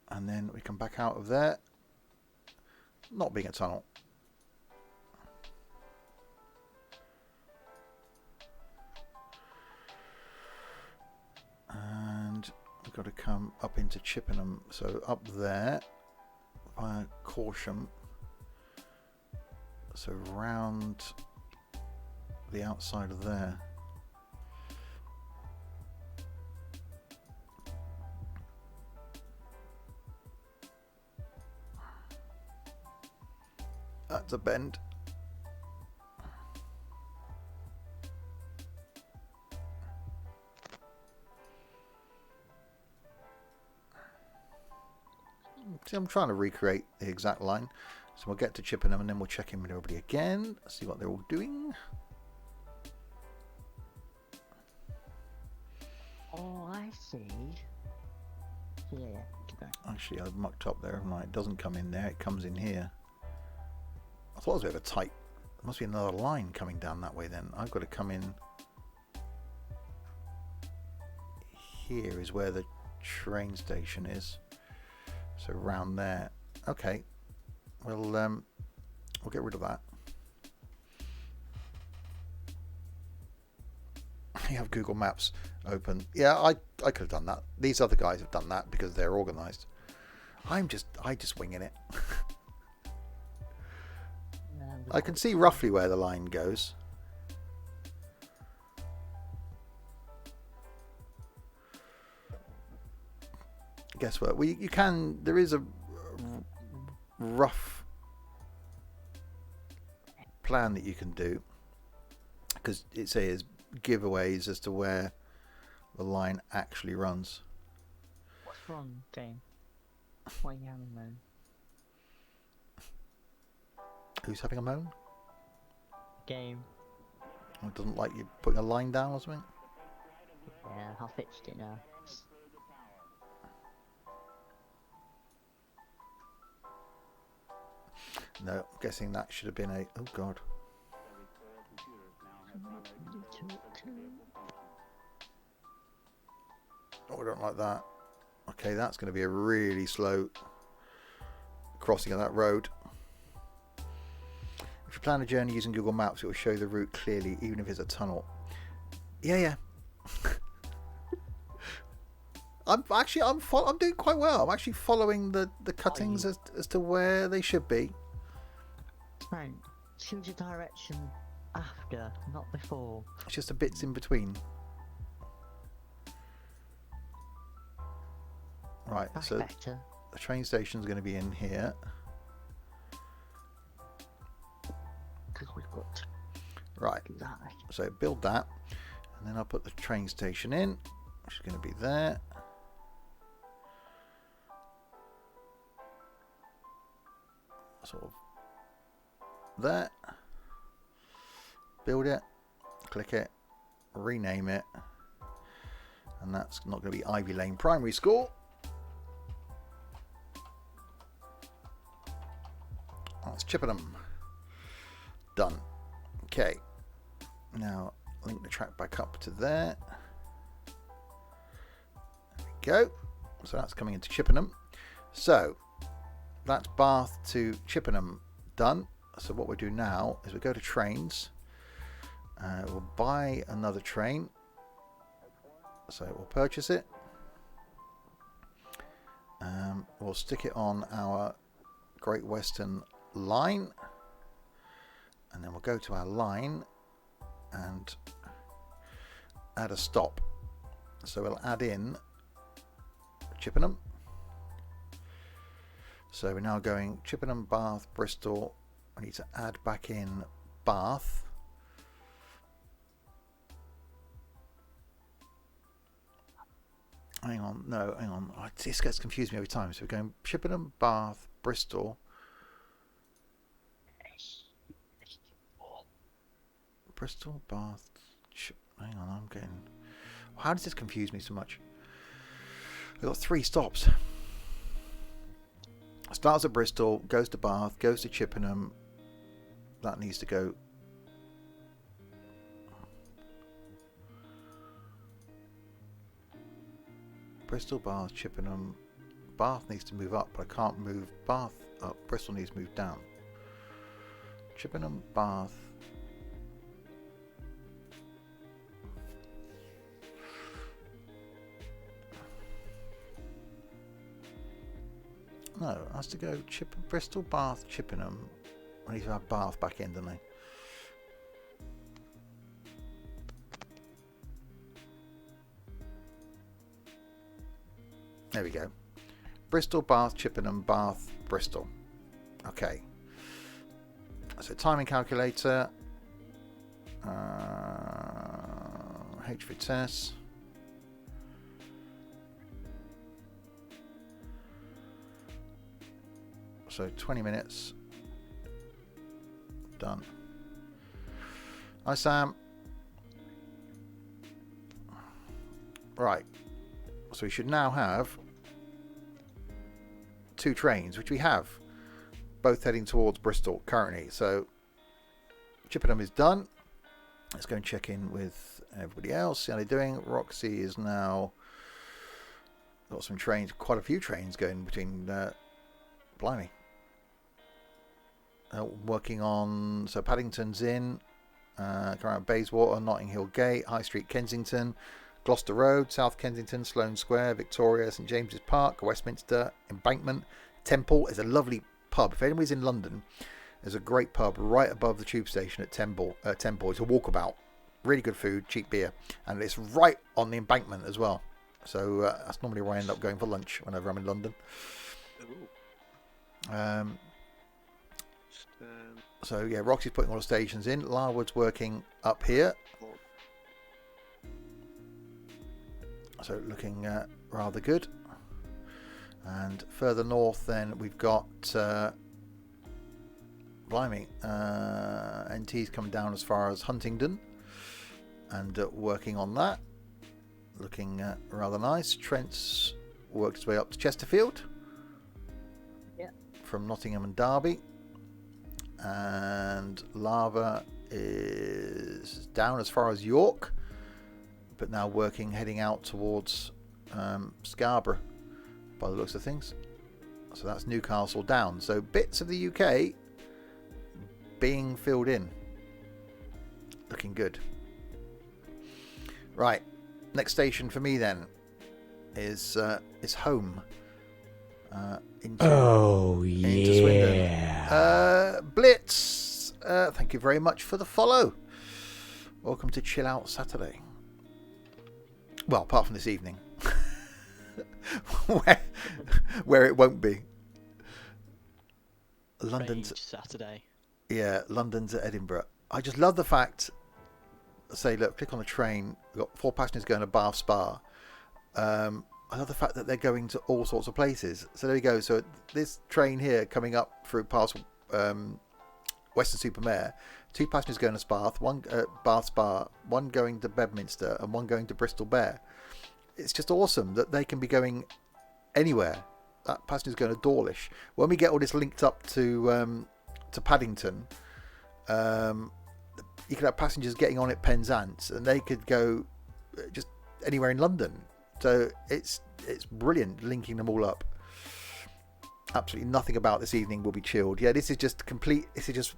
[SPEAKER 1] And then we come back out of there. Not being a tunnel. And we've got to come up into Chippenham. So up there via Corsham. So round the outside of there. That's a bend. See, I'm trying to recreate the exact line. So we'll get to Chippenham and then we'll check in with everybody again, see what they're all doing.
[SPEAKER 5] Oh, I see. Yeah, keep going.
[SPEAKER 1] Actually, I've mucked up there, haven't I? It doesn't come in there, it comes in here. I thought it was a bit of a tight... There must be another line coming down that way then. I've got to come in... Here is where the train station is. So round there. Okay. We'll get rid of that. You have Google Maps open. Yeah, I could have done that. These other guys have done that because they're organised. I just winging it. I can see roughly where the line goes. Guess what? You can. There is a rough plan that you can do because it says giveaways as to where the line actually runs.
[SPEAKER 5] What's wrong, game? Why are you having a moan?
[SPEAKER 1] Who's having a moan?
[SPEAKER 5] Game.
[SPEAKER 1] It doesn't like you putting a line down or something?
[SPEAKER 5] Yeah, I fixed it now.
[SPEAKER 1] No, I'm guessing that should have been a... Oh, God. Oh, I don't like that. Okay, that's going to be a really slow crossing of that road. If you plan a journey using Google Maps, it will show the route clearly, even if it's a tunnel. Yeah. I'm doing quite well. I'm actually following the cuttings as to where they should be.
[SPEAKER 5] Right, choose a direction after, not before.
[SPEAKER 1] It's just the bits in between. Right,
[SPEAKER 5] That's
[SPEAKER 1] so
[SPEAKER 5] better.
[SPEAKER 1] the train station is going to be in here.
[SPEAKER 5] Because we've got to
[SPEAKER 1] Right,
[SPEAKER 5] do that.
[SPEAKER 1] so build that. And then I'll put the train station in, which is going to be there. Sort of there. Build it, click it, rename it, and that's not going to be Ivy Lane Primary School. That's Chippenham. Done. Okay. Now link the track back up to there. There we go. So that's coming into Chippenham. So that's Bath to Chippenham done. So what we'll do now is we'll go to trains. We'll buy another train. So we'll purchase it. We'll stick it on our Great Western line. And then we'll go to our line and add a stop. So we'll add in Chippenham. So we're now going Chippenham, Bath, Bristol. I need to add back in Bath. Hang on, no, hang on. Oh, this gets confused me every time. So we're going Chippenham, Bath, Bristol. Bristol, Bath. Hang on, I'm getting... How does this confuse me so much? We've got 3 stops. Starts at Bristol, goes to Bath, goes to Chippenham. That needs to go... Bristol, Bath, Chippenham. Bath needs to move up, but I can't move Bath up. Bristol needs to move down. Chippenham, Bath. No, it has to go Bristol, Bath, Chippenham. I need to have Bath back in, don't I? There we go. Bristol, Bath, Chippenham, Bath, Bristol. Okay. So timing calculator. H Vitesse. So 20 minutes. Done. Hi, Sam. Right. So we should now have 2 trains, which we have. Both heading towards Bristol currently. So Chippenham is done. Let's go and check in with everybody else. See how they're doing. Roxy is now got some trains, quite a few trains going between. Blimey. Working on, so Paddington's in, coming out Bayswater, Notting Hill Gate, High Street, Kensington, Gloucester Road, South Kensington, Sloane Square, Victoria, St James's Park, Westminster, Embankment, Temple. Is a lovely pub. If anybody's in London, there's a great pub right above the tube station at Temple. It's a walkabout, really good food, cheap beer, and it's right on the Embankment as well. So that's normally where I end up going for lunch whenever I'm in London. So yeah, Roxy's putting all the stations in. Larwood's working up here. So looking rather good. And further north then we've got blimey, NT's coming down as far as Huntingdon and working on that. Looking rather nice. Trent's worked his way up to Chesterfield.
[SPEAKER 5] Yeah.
[SPEAKER 1] From Nottingham and Derby. And Lava is down as far as York, but now heading out towards Scarborough by the looks of things. So that's Newcastle down. So bits of the UK being filled in. Looking good. Right. Next station for me then is home. Into Swindon. Blitz, thank you very much for the follow. Welcome to Chill Out Saturday. Well, apart from this evening, where it won't be. London's
[SPEAKER 3] Saturday.
[SPEAKER 1] Yeah, London to Edinburgh. I just love the fact. Say, look, click on a train. We've got 4 passengers going to Bath Spa. I love the fact that they're going to all sorts of places. So there we go. So this train here coming up through past Weston-super-Mare, 2 passengers going to Bath, Bath Spa, 1 going to Bedminster, and 1 going to Bristol Bear. It's just awesome that they can be going anywhere. That passenger's going to Dawlish. When we get all this linked up to Paddington, you could have passengers getting on at Penzance, and they could go just anywhere in London. So it's brilliant linking them all up. Absolutely nothing about this evening will be chilled. Yeah, this is just complete. This is just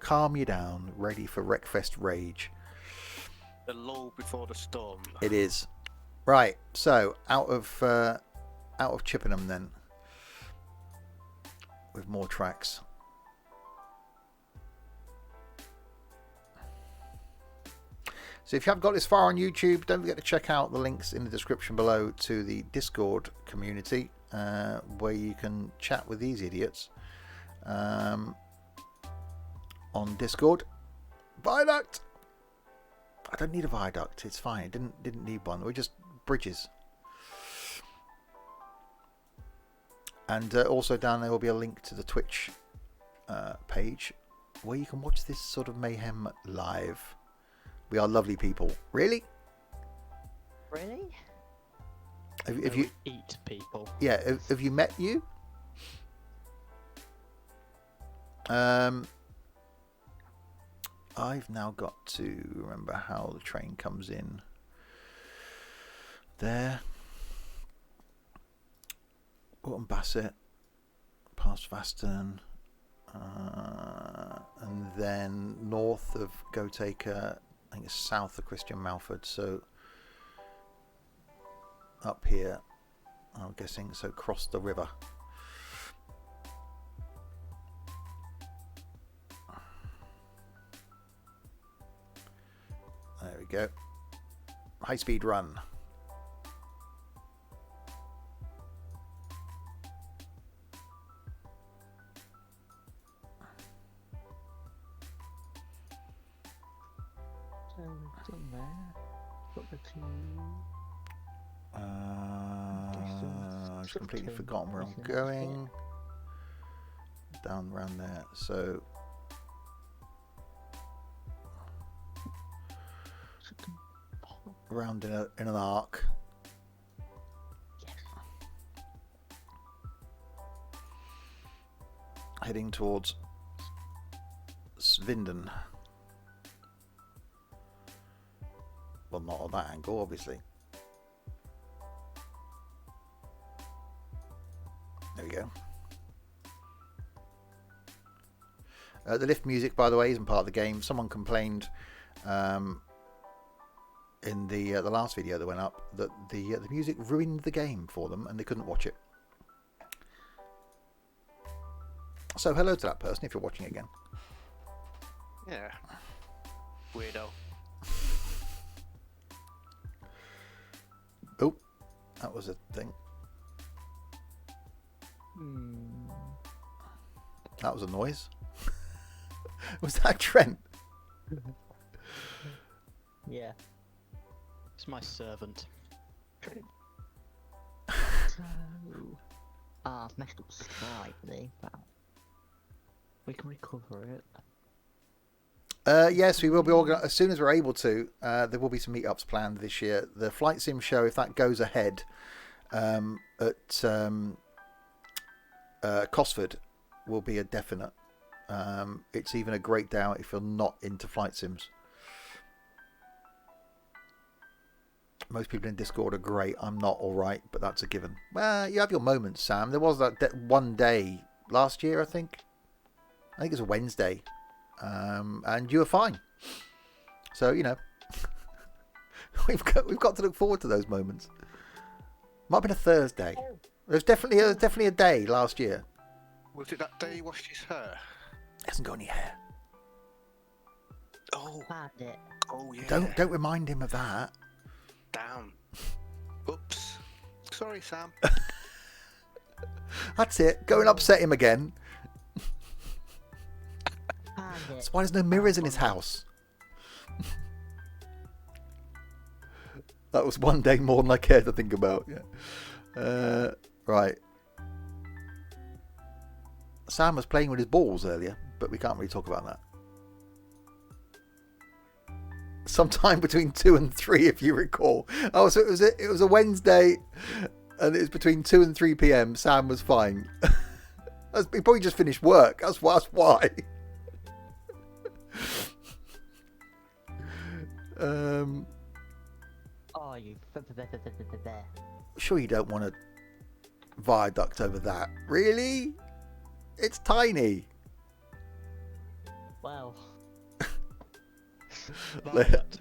[SPEAKER 1] calm you down, ready for Wreckfest rage.
[SPEAKER 2] The lull before the storm.
[SPEAKER 1] It is. Right. So out of Chippenham then, with more tracks. So if you haven't got this far on YouTube, don't forget to check out the links in the description below to the Discord community, where you can chat with these idiots on Discord. Viaduct! I don't need a viaduct. It's fine. Didn't need one. We're just bridges. And also down there will be a link to the Twitch page where you can watch this sort of mayhem live. We are lovely people. Really?
[SPEAKER 5] Really?
[SPEAKER 1] Have you
[SPEAKER 3] eat people?
[SPEAKER 1] Yeah. Have you met you? I've now got to remember how the train comes in. There. Autumn Bassett, past Vaston, and then north of Gotaker. I think it's south of Christian Malford, so up here, I'm guessing, so cross the river. There we go. High speed run.
[SPEAKER 5] So it's in there. Got the two.
[SPEAKER 1] I've completely forgotten where I'm going. down around there. So around in an arc.
[SPEAKER 5] Yes.
[SPEAKER 1] Heading towards Svinden. Well, not on that angle, obviously. There we go. The lift music, by the way, isn't part of the game. Someone complained in the last video that went up that the music ruined the game for them and they couldn't watch it. So hello to that person if you're watching again.
[SPEAKER 2] Yeah. Weirdo.
[SPEAKER 1] Oh, that was a thing. That was a noise. Was that Trent?
[SPEAKER 5] Yeah.
[SPEAKER 3] It's my servant.
[SPEAKER 5] So, I've messed up slightly, but we can recover it.
[SPEAKER 1] Yes, we will be as soon as we're able to. There will be some meetups planned this year. The Flight Sim show, if that goes ahead, at Cosford, will be a definite. It's even a great day out if you're not into flight sims. Most people in Discord are great. I'm not all right, but that's a given. Well, you have your moments, Sam. There was that one day last year, I think. I think it was a Wednesday. And you were fine. So, you know, we've got to look forward to those moments. Might have been a Thursday. There was definitely a day last year.
[SPEAKER 2] Was it that day he washed his hair?
[SPEAKER 1] He hasn't got any hair.
[SPEAKER 2] Oh,
[SPEAKER 5] Found it.
[SPEAKER 2] oh yeah.
[SPEAKER 1] Don't remind him of that.
[SPEAKER 2] Damn. Oops. Sorry, Sam.
[SPEAKER 1] That's it. Go and upset him again.
[SPEAKER 5] Found it.
[SPEAKER 1] That's why there's no mirrors in his house. That was one day more than I cared to think about. Yeah. Right. Sam was playing with his balls earlier, but we can't really talk about that. Sometime between 2 and 3, if you recall. Oh, so it was a Wednesday, and it was between 2 and 3 p.m. Sam was fine. He probably just finished work. That's why.
[SPEAKER 5] Oh, you.
[SPEAKER 1] Sure you don't want to viaduct over that. Really? It's tiny.
[SPEAKER 5] Well.
[SPEAKER 3] Violet.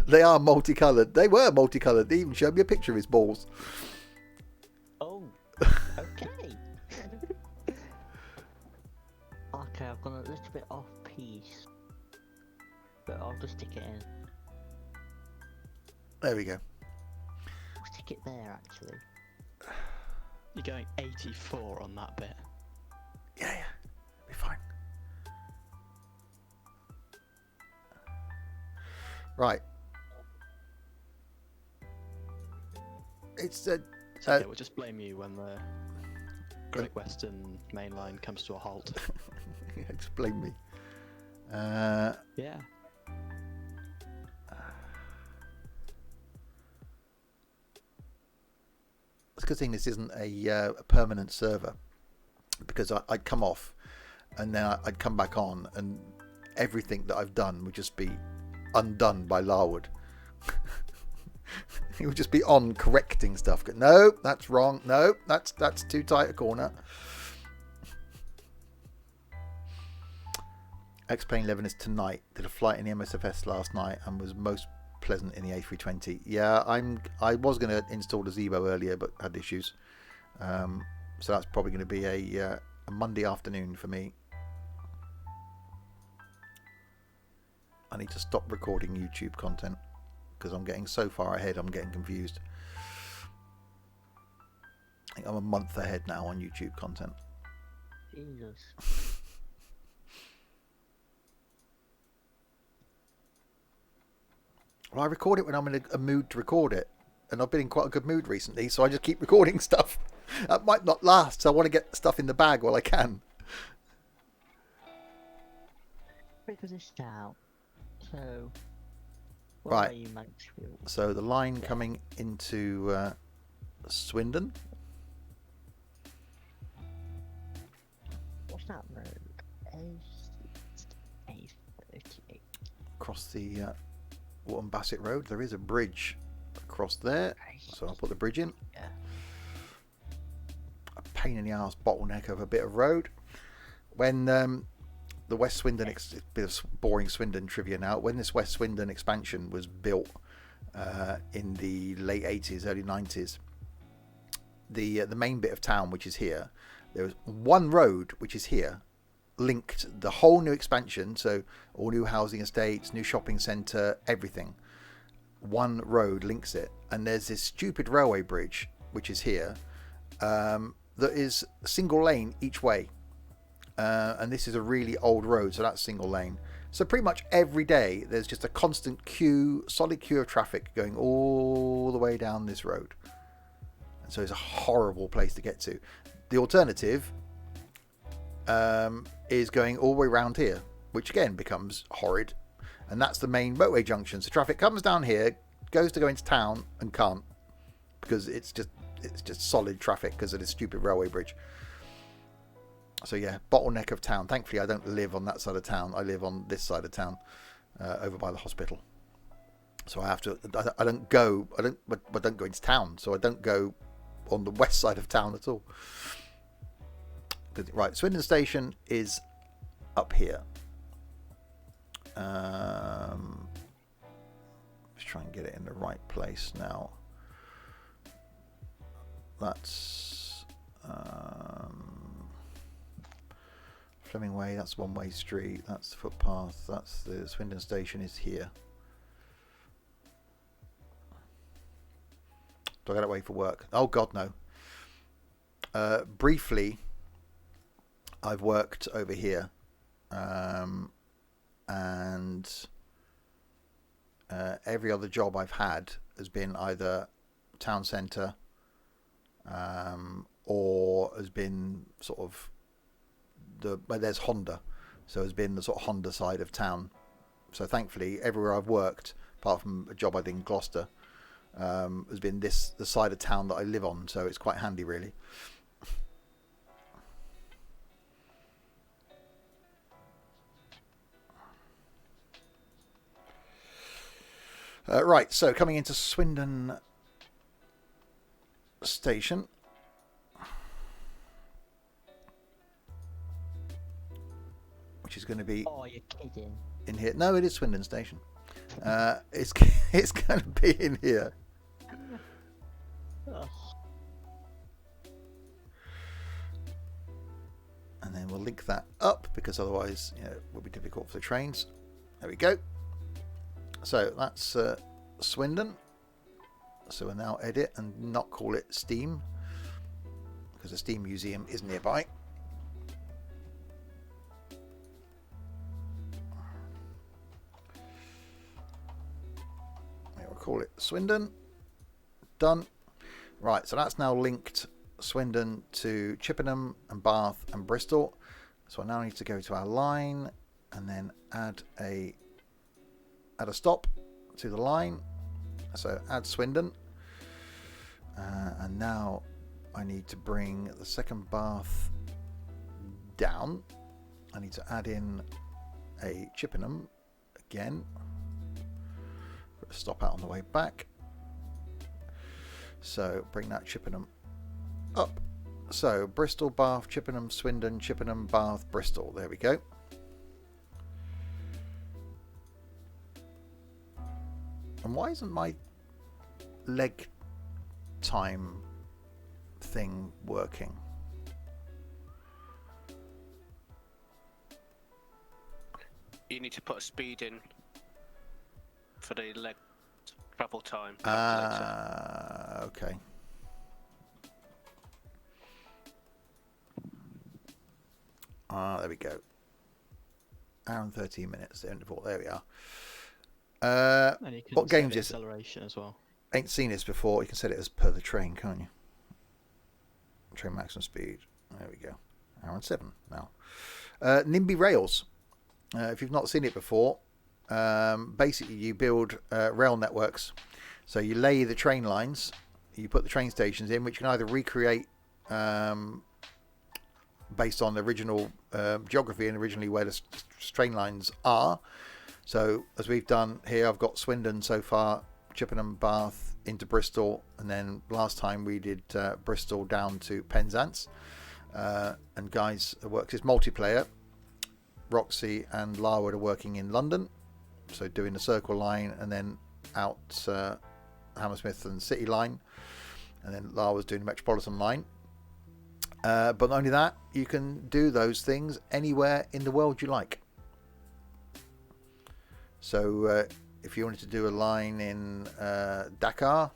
[SPEAKER 1] They are multicoloured. They were multicoloured. They even showed me a picture of his balls.
[SPEAKER 5] Oh. Okay. Okay, I've gone a little bit off piece, but I'll just stick it in.
[SPEAKER 1] There we go.
[SPEAKER 5] I'll stick it there, actually.
[SPEAKER 3] You're going 84 on that bit.
[SPEAKER 1] Yeah, it'll be fine. Right. It's
[SPEAKER 3] It's okay, we'll just blame you when the Great Western Mainline comes to a halt.
[SPEAKER 1] just blame me.
[SPEAKER 3] Yeah.
[SPEAKER 1] It's a good thing this isn't a permanent server, because I'd come off and then I'd come back on and everything that I've done would just be undone by Larwood. He would just be on correcting stuff. No, that's wrong. No, that's too tight a corner. X-Plane 11 is tonight. Did a flight in the MSFS last night and was most pleasant in the A320. Yeah, I was going to install the Zebo earlier, but had issues. So that's probably going to be a Monday afternoon for me. I need to stop recording YouTube content because I'm getting so far ahead. I'm getting confused. I think I'm a month ahead now on YouTube content.
[SPEAKER 5] Jesus.
[SPEAKER 1] Well, I record it when I'm in a mood to record it, and I've been in quite a good mood recently, so I just keep recording stuff. That might not last, so I want to get stuff in the bag while I can.
[SPEAKER 5] figure this out. So, where
[SPEAKER 1] Right.
[SPEAKER 5] are you, Mansfield?
[SPEAKER 1] So the line coming into Swindon.
[SPEAKER 5] What's that road? A38.
[SPEAKER 1] Across the Wharton Bassett Road. There is a bridge across there. So I'll put the bridge in.
[SPEAKER 5] Yeah.
[SPEAKER 1] A pain in the arse bottleneck of a bit of road. When the West Swindon, bit of boring Swindon trivia now, when this West Swindon expansion was built in the late 80s, early 90s, the main bit of town, which is here, there was one road, which is here, linked the whole new expansion, so all new housing estates, new shopping centre, everything. One road links it, and there's this stupid railway bridge, which is here, that is single lane each way. And this is a really old road, so that's single lane. So pretty much every day there's just a constant solid queue of traffic going all the way down this road. And so it's a horrible place to get to. The alternative is going all the way around here, which again becomes horrid. And that's the main motorway junction. So traffic comes down here, goes to go into town and can't, because it's just solid traffic because of this stupid railway bridge. So yeah, bottleneck of town. Thankfully, I don't live on that side of town. I live on this side of town, over by the hospital. So I have to. I don't go into town. So I don't go on the west side of town at all. Right, Swindon Station is up here. Let's try and get it in the right place now. That's Fleming Way, that's one-way street, that's the footpath, that's the Swindon Station is here. Do I get away for work? Oh God, no. Briefly, I've worked over here, and every other job I've had has been either town centre, or has been sort of where there's Honda, so has been the sort of Honda side of town. So thankfully, everywhere I've worked, apart from a job I did in Gloucester, has been the side of town that I live on. So it's quite handy, really. Right, so coming into Swindon Station. Which is going to be...
[SPEAKER 5] Oh, you're kidding.
[SPEAKER 1] In here. No, it is Swindon Station. It's going to be in here.
[SPEAKER 5] Oh.
[SPEAKER 1] And then we'll link that up, because otherwise, it will be difficult for the trains. There we go. So that's Swindon. So we'll now edit and not call it Steam, because the Steam Museum is nearby. We'll call it Swindon. Done. Right, so that's now linked Swindon to Chippenham and Bath and Bristol. So I now need to go to our line and then add a stop to the line. So add Swindon. And now I need to bring the second Bath down. I need to add in a Chippenham again. Put a stop out on the way back. So bring that Chippenham up. So Bristol, Bath, Chippenham, Swindon, Chippenham, Bath, Bristol. There we go. And why isn't my leg time thing working?
[SPEAKER 2] You need to put a speed in for the leg travel time.
[SPEAKER 1] Okay. There we go. Hour and 13 minutes. The interval. There we are.
[SPEAKER 3] And you can
[SPEAKER 1] What
[SPEAKER 3] set
[SPEAKER 1] game's
[SPEAKER 3] the
[SPEAKER 1] is it?
[SPEAKER 3] acceleration as well.
[SPEAKER 1] Ain't seen this before. You can set it as per the train, can't you? Train maximum speed. There we go. Hour and 7 now. Nimby Rails. if you've not seen it before, basically you build rail networks. So you lay the train lines, you put the train stations in, which you can either recreate based on the original geography and originally where the train lines are. So as we've done here, I've got Swindon so far, Chippenham, Bath into Bristol, and then last time we did Bristol down to Penzance. And guys, it works. It's multiplayer. Roxy and Larwood are working in London, so doing the Circle line, and then out Hammersmith and City line, and then Larwood's doing the Metropolitan line. But not only that, you can do those things anywhere in the world you like. So if you wanted to do a line in Dakar,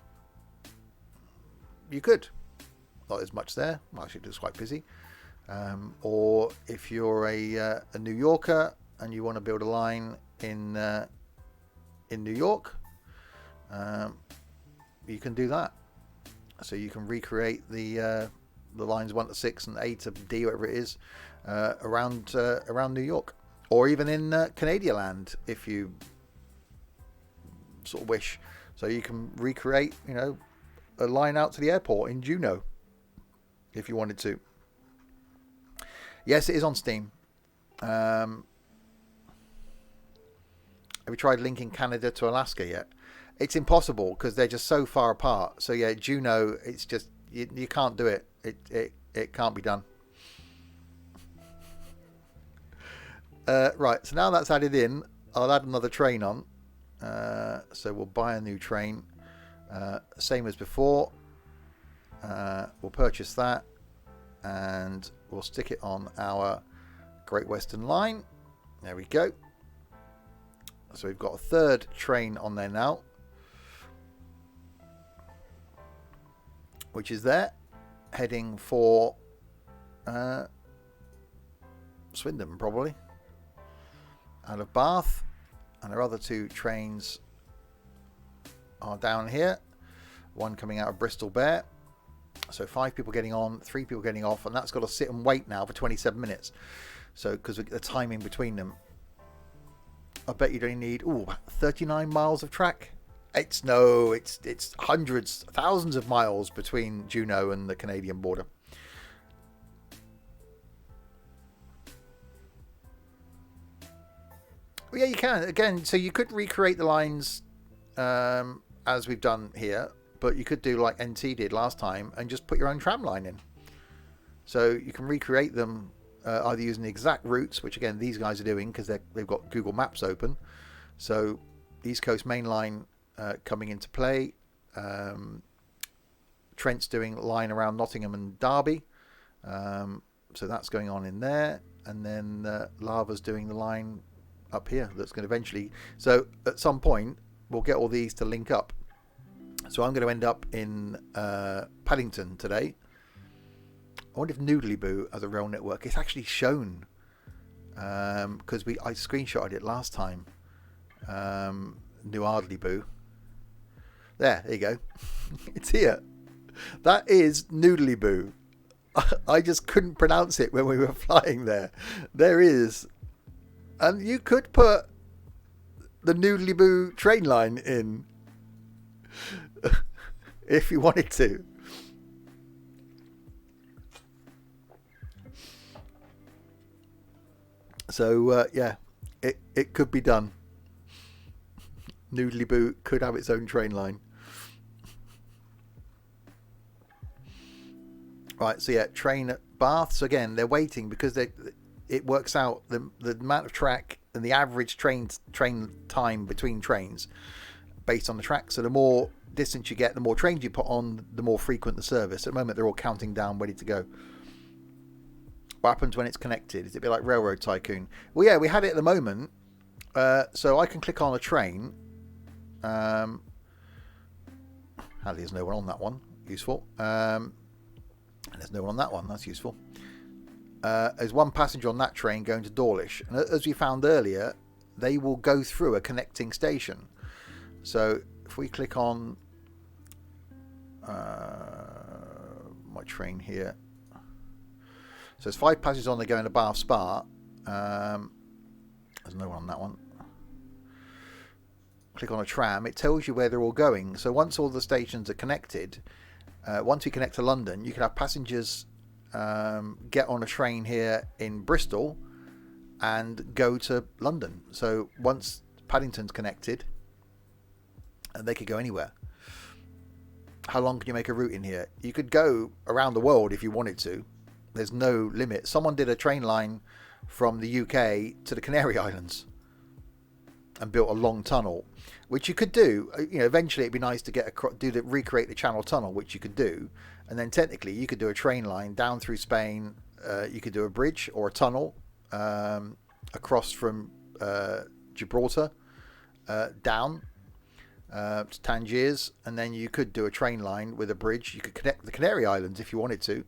[SPEAKER 1] you could. Not as much there. Well, actually, it was quite busy. Or if you're a New Yorker and you want to build a line in New York, you can do that. So you can recreate the lines 1 to 6 and A to D, whatever it is, around New York, or even in Canadian land if you sort of wish. So you can recreate, a line out to the airport in Juneau if you wanted to. Yes, it is on Steam. Have you tried linking Canada to Alaska yet? It's impossible because they're just so far apart. So yeah, Juneau, it's just you can't do it. It can't be done. Right, so now that's added in, I'll add another train on. So we'll buy a new train, same as before. We'll purchase that, and we'll stick it on our Great Western line. There we go. So we've got a third train on there now, which is there, heading for Swindon, probably, out of Bath. And our other 2 trains are down here, one coming out of Bristol Bear. So 5 people getting on, 3 people getting off, and that's got to sit and wait now for 27 minutes. So because the timing between them, I bet you'd only need 39 miles of track. It's hundreds, thousands of miles between Juneau and the Canadian border. Well, yeah, you can. Again, so you could recreate the lines as we've done here, but you could do like NT did last time and just put your own tram line in. So you can recreate them either using the exact routes, which again these guys are doing because they've got Google Maps open. So East Coast Mainline coming into play. Trent's doing line around Nottingham and Derby. So that's going on in there. And then Lava's doing the line up here that's going to eventually... So at some point, we'll get all these to link up. So I'm going to end up in Paddington today. I wonder if Noodly-Boo as a rail network, it's actually shown because I screenshotted it last time. New Ardley-Boo. There you go. It's here. That is Noodly-Boo. I just couldn't pronounce it when we were flying there. There is. And you could put the Noodly-Boo train line in if you wanted to. So, yeah, it could be done. Noodly-Boo could have its own train line. Right, so yeah, train at Bath. So again, they're waiting because it works out the amount of track and the average train time between trains based on the track. So the more distance you get, the more trains you put on, the more frequent the service. At the moment, they're all counting down, ready to go. What happens when it's connected? Is it a bit like Railroad Tycoon? Well, yeah, we had it at the moment. So I can click on a train. Hardly there's no one on that one. Useful. And there's no one on that one. That's useful. There's one passenger on that train going to Dawlish. And as we found earlier, they will go through a connecting station. So if we click on my train here. So there's 5 passengers on there going to Bath Spa. There's no one on that one. Click on a tram. It tells you where they're all going. So once all the stations are connected, once we connect to London, you can have passengers get on a train here in Bristol and go to London. So once Paddington's connected, they could go anywhere. How long can you make a route in here? You could go around the world if you wanted to. There's no limit. Someone did a train line from the UK to the Canary Islands and built a long tunnel, which you could do. You know, eventually it'd be nice to get recreate the Channel Tunnel, which you could do, and then technically you could do a train line down through Spain. You could do a bridge or a tunnel across from Gibraltar down to Tangiers, and then you could do a train line with a bridge. You could connect the Canary Islands if you wanted to.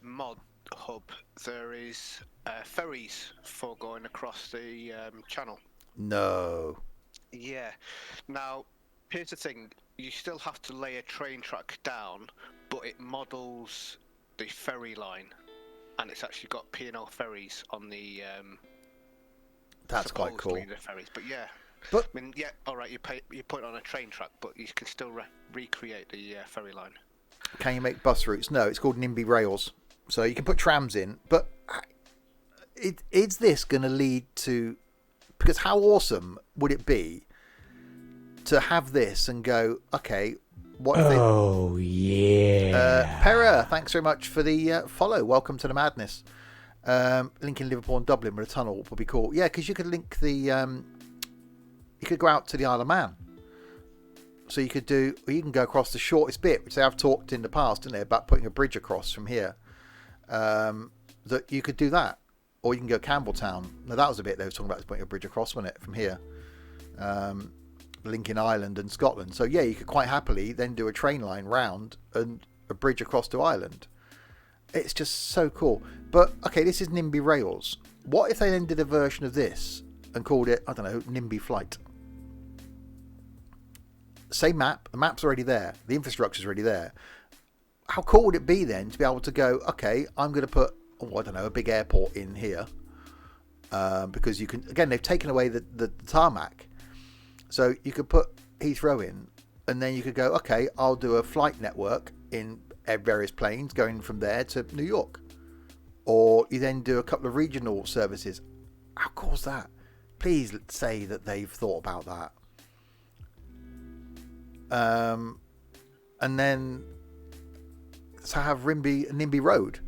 [SPEAKER 2] Mod hub, there is ferries for going across the channel.
[SPEAKER 1] No.
[SPEAKER 2] Yeah. Now, here's the thing: you still have to lay a train track down, but it models the ferry line, and it's actually got P&O ferries on the.
[SPEAKER 1] That's quite cool.
[SPEAKER 2] The ferries, but yeah.
[SPEAKER 1] But
[SPEAKER 2] I mean, yeah, all right. You put it on a train track, but you can still recreate the ferry line.
[SPEAKER 1] can you make bus routes? No, it's called Nimby rails. So you can put trams in, but is this going to lead to? Because how awesome would it be to have this and go, okay, what?
[SPEAKER 6] Oh yeah.
[SPEAKER 1] Pera, thanks very much for the follow. Welcome to the madness. Linking Liverpool and Dublin with a tunnel would be cool. Yeah, because you could link the. You could go out to the Isle of Man. So you could do, or you can go across the shortest bit, which they have talked in the past, didn't they, about putting a bridge across from here. That you could do that, or you can go Campbelltown. Now that was a bit they were talking about putting a bridge across, wasn't it, from here, linking Ireland and Scotland. So yeah, you could quite happily then do a train line round and a bridge across to Ireland. It's just so cool. But okay, this is Nimby Rails. What if they then did a version of this and called it, I don't know, Nimby Flight? Same map, the map's already there, the infrastructure's already there. How cool would it be then to be able to go, okay, I'm going to put, I don't know, a big airport in here, because you can, again, they've taken away the tarmac, so you could put Heathrow in, and then you could go, okay, I'll do a flight network in various planes going from there to New York, or you then do a couple of regional services. How cool is that? Please say that they've thought about that. And then to have Nimby Road,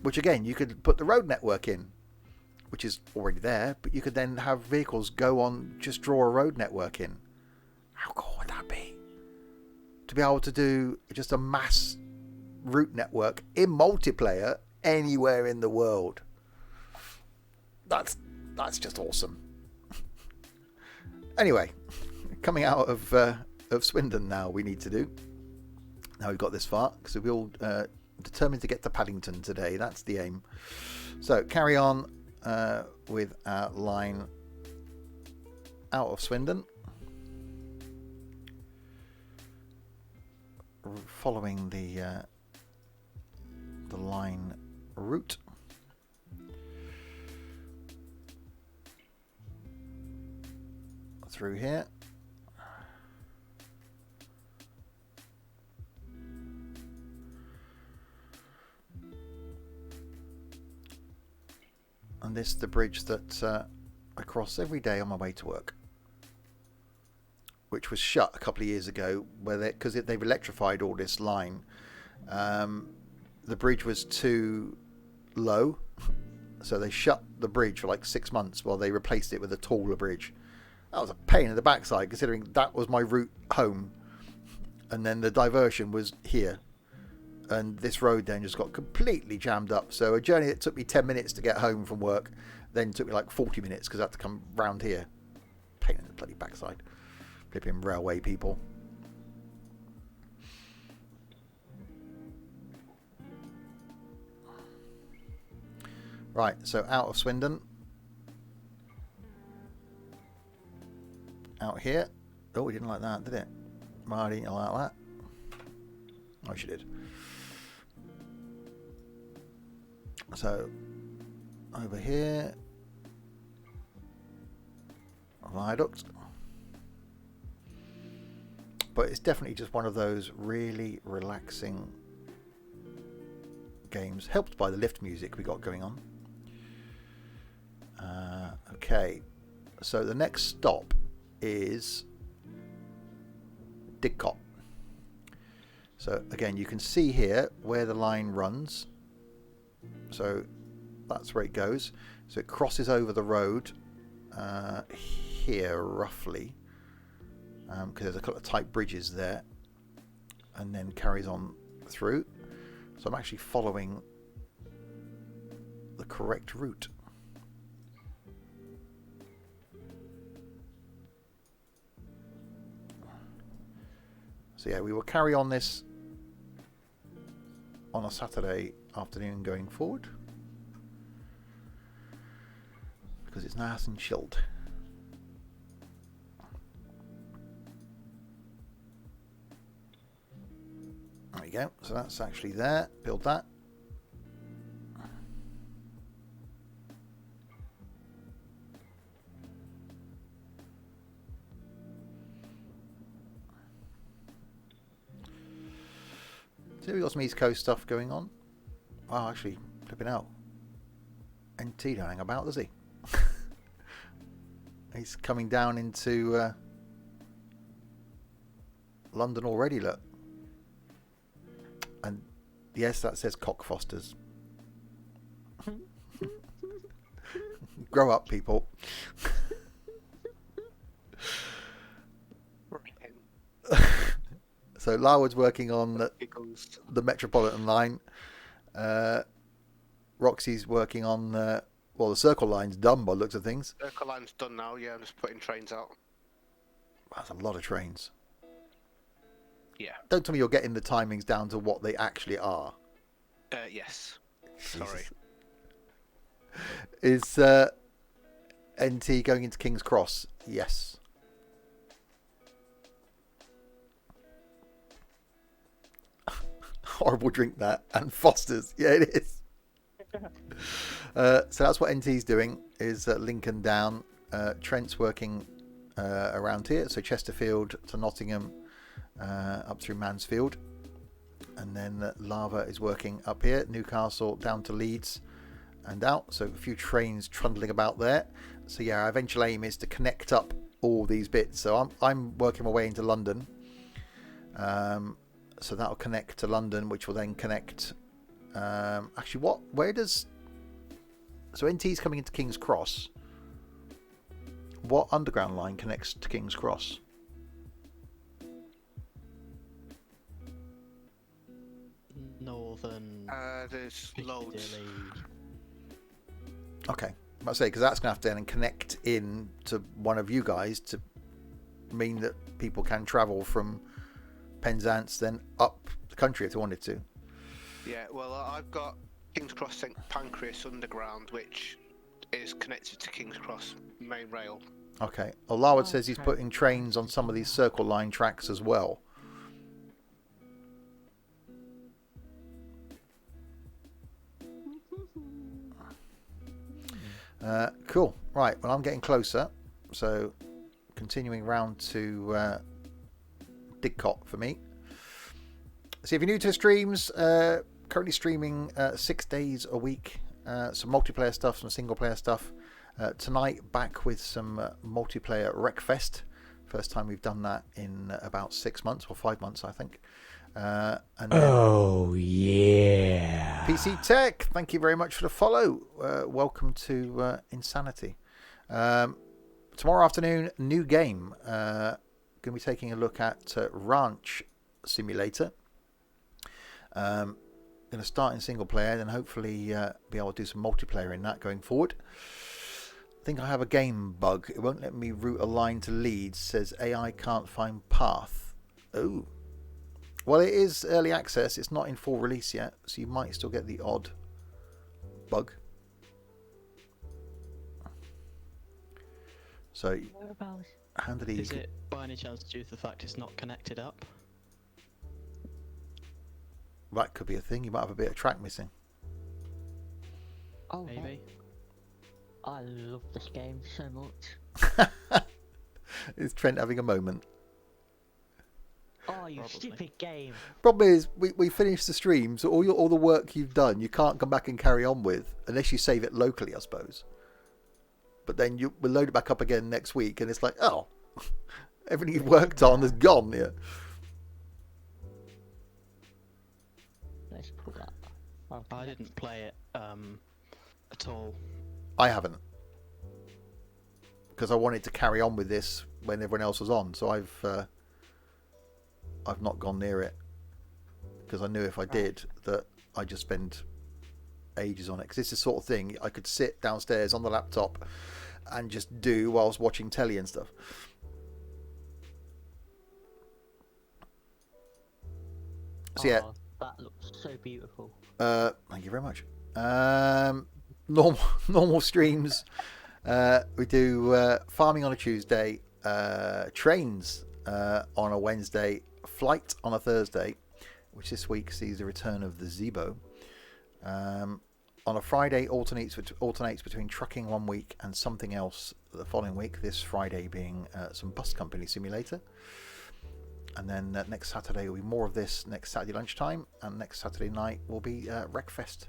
[SPEAKER 1] which again you could put the road network in, which is already there, but you could then have vehicles go on, just draw a road network in. How cool would that be? To be able to do just a mass route network in multiplayer anywhere in the world. That's just awesome. Anyway, coming out of Swindon now, we need to do. Now we've got this far, because we're all determined to get to Paddington today. That's the aim. So carry on with our line out of Swindon, following the line route. Through here. And this is the bridge that I cross every day on my way to work, which was shut a couple of years ago, because they've electrified all this line. The bridge was too low, so they shut the bridge for like 6 months while they replaced it with a taller bridge. That was a pain in the backside, considering that was my route home, and then the diversion was here. And this road then just got completely jammed up. So a journey that took me 10 minutes to get home from work then took me like 40 minutes because I had to come round here. Pain in the bloody backside. Flipping railway people. Right, so out of Swindon. Out here. Oh, we didn't like that, did it? Marty didn't like that. Oh, she did. So over here. Viaduct. But it's definitely just one of those really relaxing games, helped by the lift music we got going on. Okay, so the next stop is Didcot. So again, you can see here where the line runs. So that's where it goes. So it crosses over the road here roughly, because there's a couple of tight bridges there, and then carries on through. So I'm actually following the correct route. So yeah, we will carry on this on a Saturday afternoon going forward, because it's nice and chilled. There we go. So that's actually there. Build that. So we've got some East Coast stuff going on. Oh, actually, flipping out. NT don't hang about, does he? He's coming down into London already, look. And yes, that says Cockfosters. Grow up, people. So Larwood's working on the Metropolitan line. Roxy's working on the Circle Line's done by the looks of things.
[SPEAKER 2] Circle Line's done now. Yeah, I'm just putting trains out.
[SPEAKER 1] That's a lot of trains.
[SPEAKER 2] Yeah.
[SPEAKER 1] Don't tell me you're getting the timings down to what they actually are.
[SPEAKER 2] Yes.
[SPEAKER 1] Jesus.
[SPEAKER 2] Sorry.
[SPEAKER 1] Is NT going into King's Cross? Yes. Horrible drink that. And Foster's. Yeah, it is. So that's what NT's doing, is Lincoln down. Trent's working around here. So Chesterfield to Nottingham, up through Mansfield. And then Lava is working up here. Newcastle down to Leeds and out. So a few trains trundling about there. So yeah, our eventual aim is to connect up all these bits. So I'm working my way into London. So that'll connect to London, which will then connect. Actually, where does? So NT's coming into King's Cross. What underground line connects to King's Cross?
[SPEAKER 3] Northern.
[SPEAKER 2] There's loads.
[SPEAKER 3] Piccadilly.
[SPEAKER 1] Okay, I say, because that's going to have to then connect in to one of you guys to mean that people can travel from Penzance then up the country if they wanted to.
[SPEAKER 2] Yeah, well, I've got King's Cross St Pancras Underground, which is connected to King's Cross main rail.
[SPEAKER 1] Okay. Well, Larwood says he's putting trains on some of these Circle Line tracks as well. Cool. Right. Well, I'm getting closer. So, continuing round to Didcot for me. So, if you're new to the streams, currently streaming 6 days a week. Some multiplayer stuff, some single player stuff. Tonight, back with some multiplayer Wreckfest. First time we've done that in about 6 months or 5 months, I think. And then
[SPEAKER 6] Oh, yeah.
[SPEAKER 1] PC Tech, thank you very much for the follow. Welcome to Insanity. Tomorrow afternoon, new game. Going to be taking a look at Ranch Simulator. Going to start in single player, then hopefully be able to do some multiplayer in that going forward. I think I have a game bug. It won't let me route a line to Leeds. Says AI can't find path. Oh. Well, it is early access. It's not in full release yet, so you might still get the odd bug. So, handily.
[SPEAKER 3] Is it by any chance due to the fact it's not connected up?
[SPEAKER 1] That could be a thing. You might have a bit of track missing.
[SPEAKER 5] Oh,
[SPEAKER 3] Maybe.
[SPEAKER 5] I love this game so much.
[SPEAKER 1] Is Trent having a moment?
[SPEAKER 5] Oh, you
[SPEAKER 3] Probably.
[SPEAKER 5] stupid game.
[SPEAKER 1] Problem is, we finished the stream, so all the work you've done, you can't come back and carry on with unless you save it locally, I suppose. But then we'll load it back up again next week, and it's like, oh, everything you've worked on is gone. Yeah.
[SPEAKER 5] Let's put that.
[SPEAKER 3] I didn't play it at all.
[SPEAKER 1] I haven't, because I wanted to carry on with this when everyone else was on. So I've not gone near it because I knew if I did that I'd just spend ages on it. Because it's the sort of thing I could sit downstairs on the laptop and just do whilst watching telly and stuff. So yeah,
[SPEAKER 5] That looks so beautiful.
[SPEAKER 1] thank you very much. Normal streams. We do farming on a Tuesday, trains on a Wednesday, flight on a Thursday, which this week sees the return of the Zebo. On a Friday, alternates between trucking one week and something else the following week. This Friday being some bus company simulator. And then next Saturday will be more of this next Saturday lunchtime. And next Saturday night will be Wreckfest.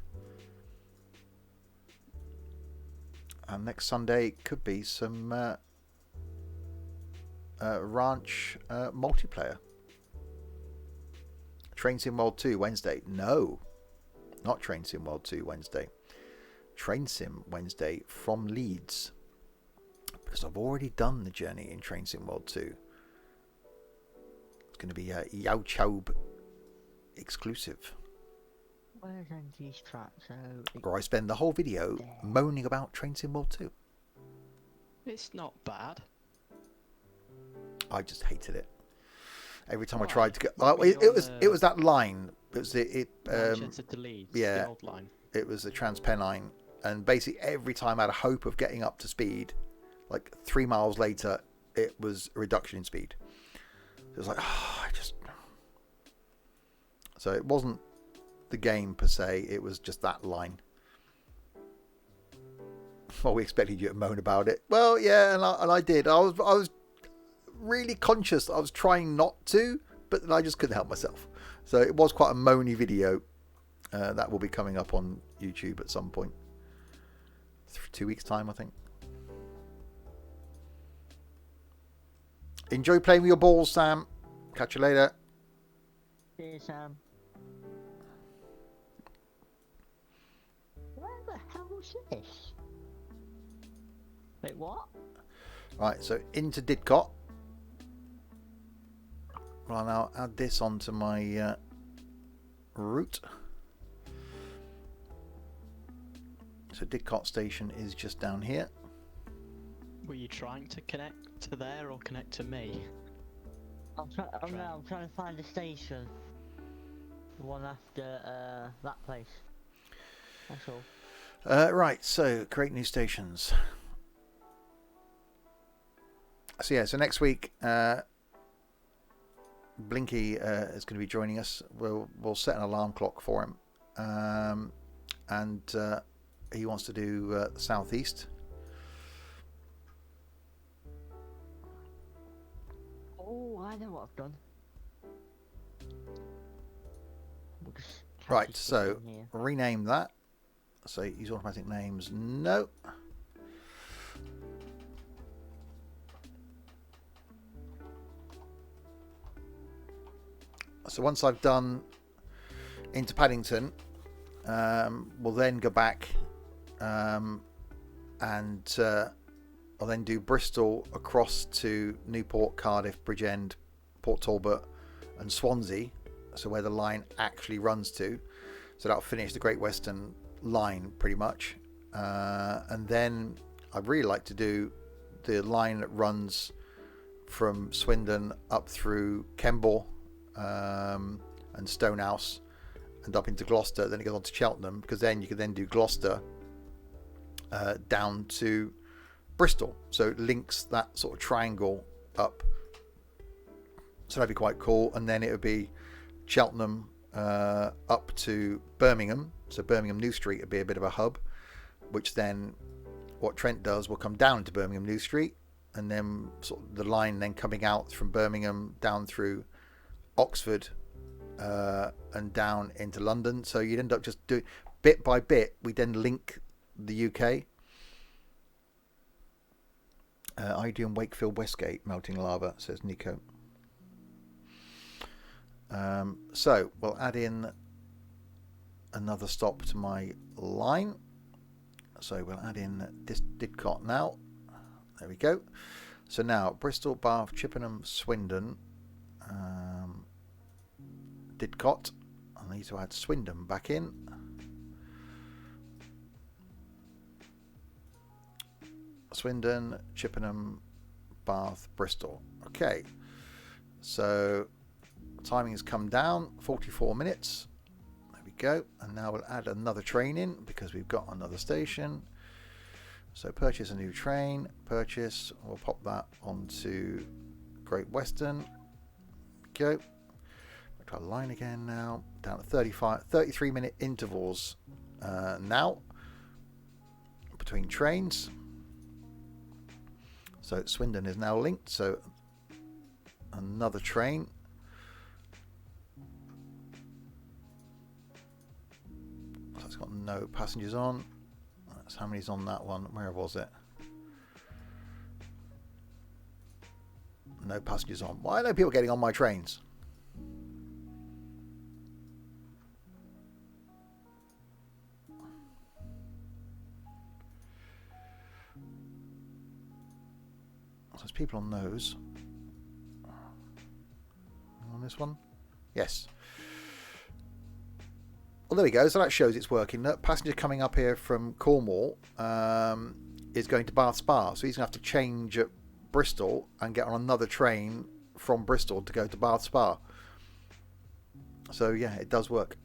[SPEAKER 1] And next Sunday could be some ranch multiplayer. Train Sim World 2 Wednesday. No, not Train Sim World 2 Wednesday. Train Sim Wednesday from Leeds. Because I've already done the journey in Train Sim World 2. It's going to be a Yao Choub exclusive.
[SPEAKER 5] Where's Angie's track? So
[SPEAKER 1] Where I spend the whole video moaning about Train Sim World 2.
[SPEAKER 3] It's not bad.
[SPEAKER 1] I just hated it. Every time I
[SPEAKER 3] Why?
[SPEAKER 1] tried to go,
[SPEAKER 3] What were you on
[SPEAKER 1] it was that line. It was
[SPEAKER 3] Manchester to Leeds,
[SPEAKER 1] yeah.
[SPEAKER 3] the old line.
[SPEAKER 1] It was the Transpennine, and basically every time I had a hope of getting up to speed, like 3 miles later, it was a reduction in speed. It was like, So it wasn't the game per se; it was just that line. Well, we expected you to moan about it. Well, yeah, and I did. I was really conscious. I was trying not to, but then I just couldn't help myself. So it was quite a moany video that will be coming up on YouTube at some point. 2 weeks' time, I think. Enjoy playing with your balls, Sam. Catch you later.
[SPEAKER 5] Cheers, Sam. Where the hell was this? Wait, what?
[SPEAKER 1] Right, so into Didcot. Well, I'll now add this onto my route. So Didcot station is just down here.
[SPEAKER 3] Were you trying to connect to there or connect to me?
[SPEAKER 5] I'm trying to find the station. The one after that place. That's all.
[SPEAKER 1] Right, so create new stations. So yeah, so next week, Blinky is going to be joining us. We'll set an alarm clock for him, and he wants to do the southeast.
[SPEAKER 5] Oh, I know what I've done. We'll just
[SPEAKER 1] Right,
[SPEAKER 5] catch
[SPEAKER 1] so
[SPEAKER 5] it in here.
[SPEAKER 1] rename that. So use automatic names. No. So once I've done into Paddington, we'll then go back and I'll then do Bristol across to Newport, Cardiff, Bridgend, Port Talbot and Swansea, so where the line actually runs to. So that'll finish the Great Western line pretty much. And then I'd really like to do the line that runs from Swindon up through Kemble and Stonehouse and up into Gloucester. Then it goes on to Cheltenham, because then you can then do Gloucester down to Bristol. So it links that sort of triangle up. So that'd be quite cool. And then it would be Cheltenham up to Birmingham. So Birmingham New Street would be a bit of a hub, which then what Trent does will come down to Birmingham New Street, and then sort of the line then coming out from Birmingham down through Oxford and down into London. So you'd end up just doing bit by bit. We then link the UK. Are you doing Wakefield Westgate melting lava? Says Nico. So we'll add in another stop to my line. So we'll add in this Didcot now. There we go. So now Bristol, Bath, Chippenham, Swindon, Didcot. I need to add Swindon back in. Swindon, Chippenham, Bath, Bristol. Okay. So timing has come down, 44 minutes. There we go. And now we'll add another train in because we've got another station. So purchase a new train, purchase, we'll pop that onto Great Western. Go. Back to our line again now, down to 33 minute intervals now between trains. So Swindon is now linked, so another train. So it's got no passengers on. That's how many's on that one. Where was it? No passengers on. Why are no people getting on my trains? So there's people on those. On this one? Yes. Well, there we go. So that shows it's working. That passenger coming up here from Cornwall is going to Bath Spa. So he's going to have to change at Bristol and get on another train from Bristol to go to Bath Spa. So yeah, it does work.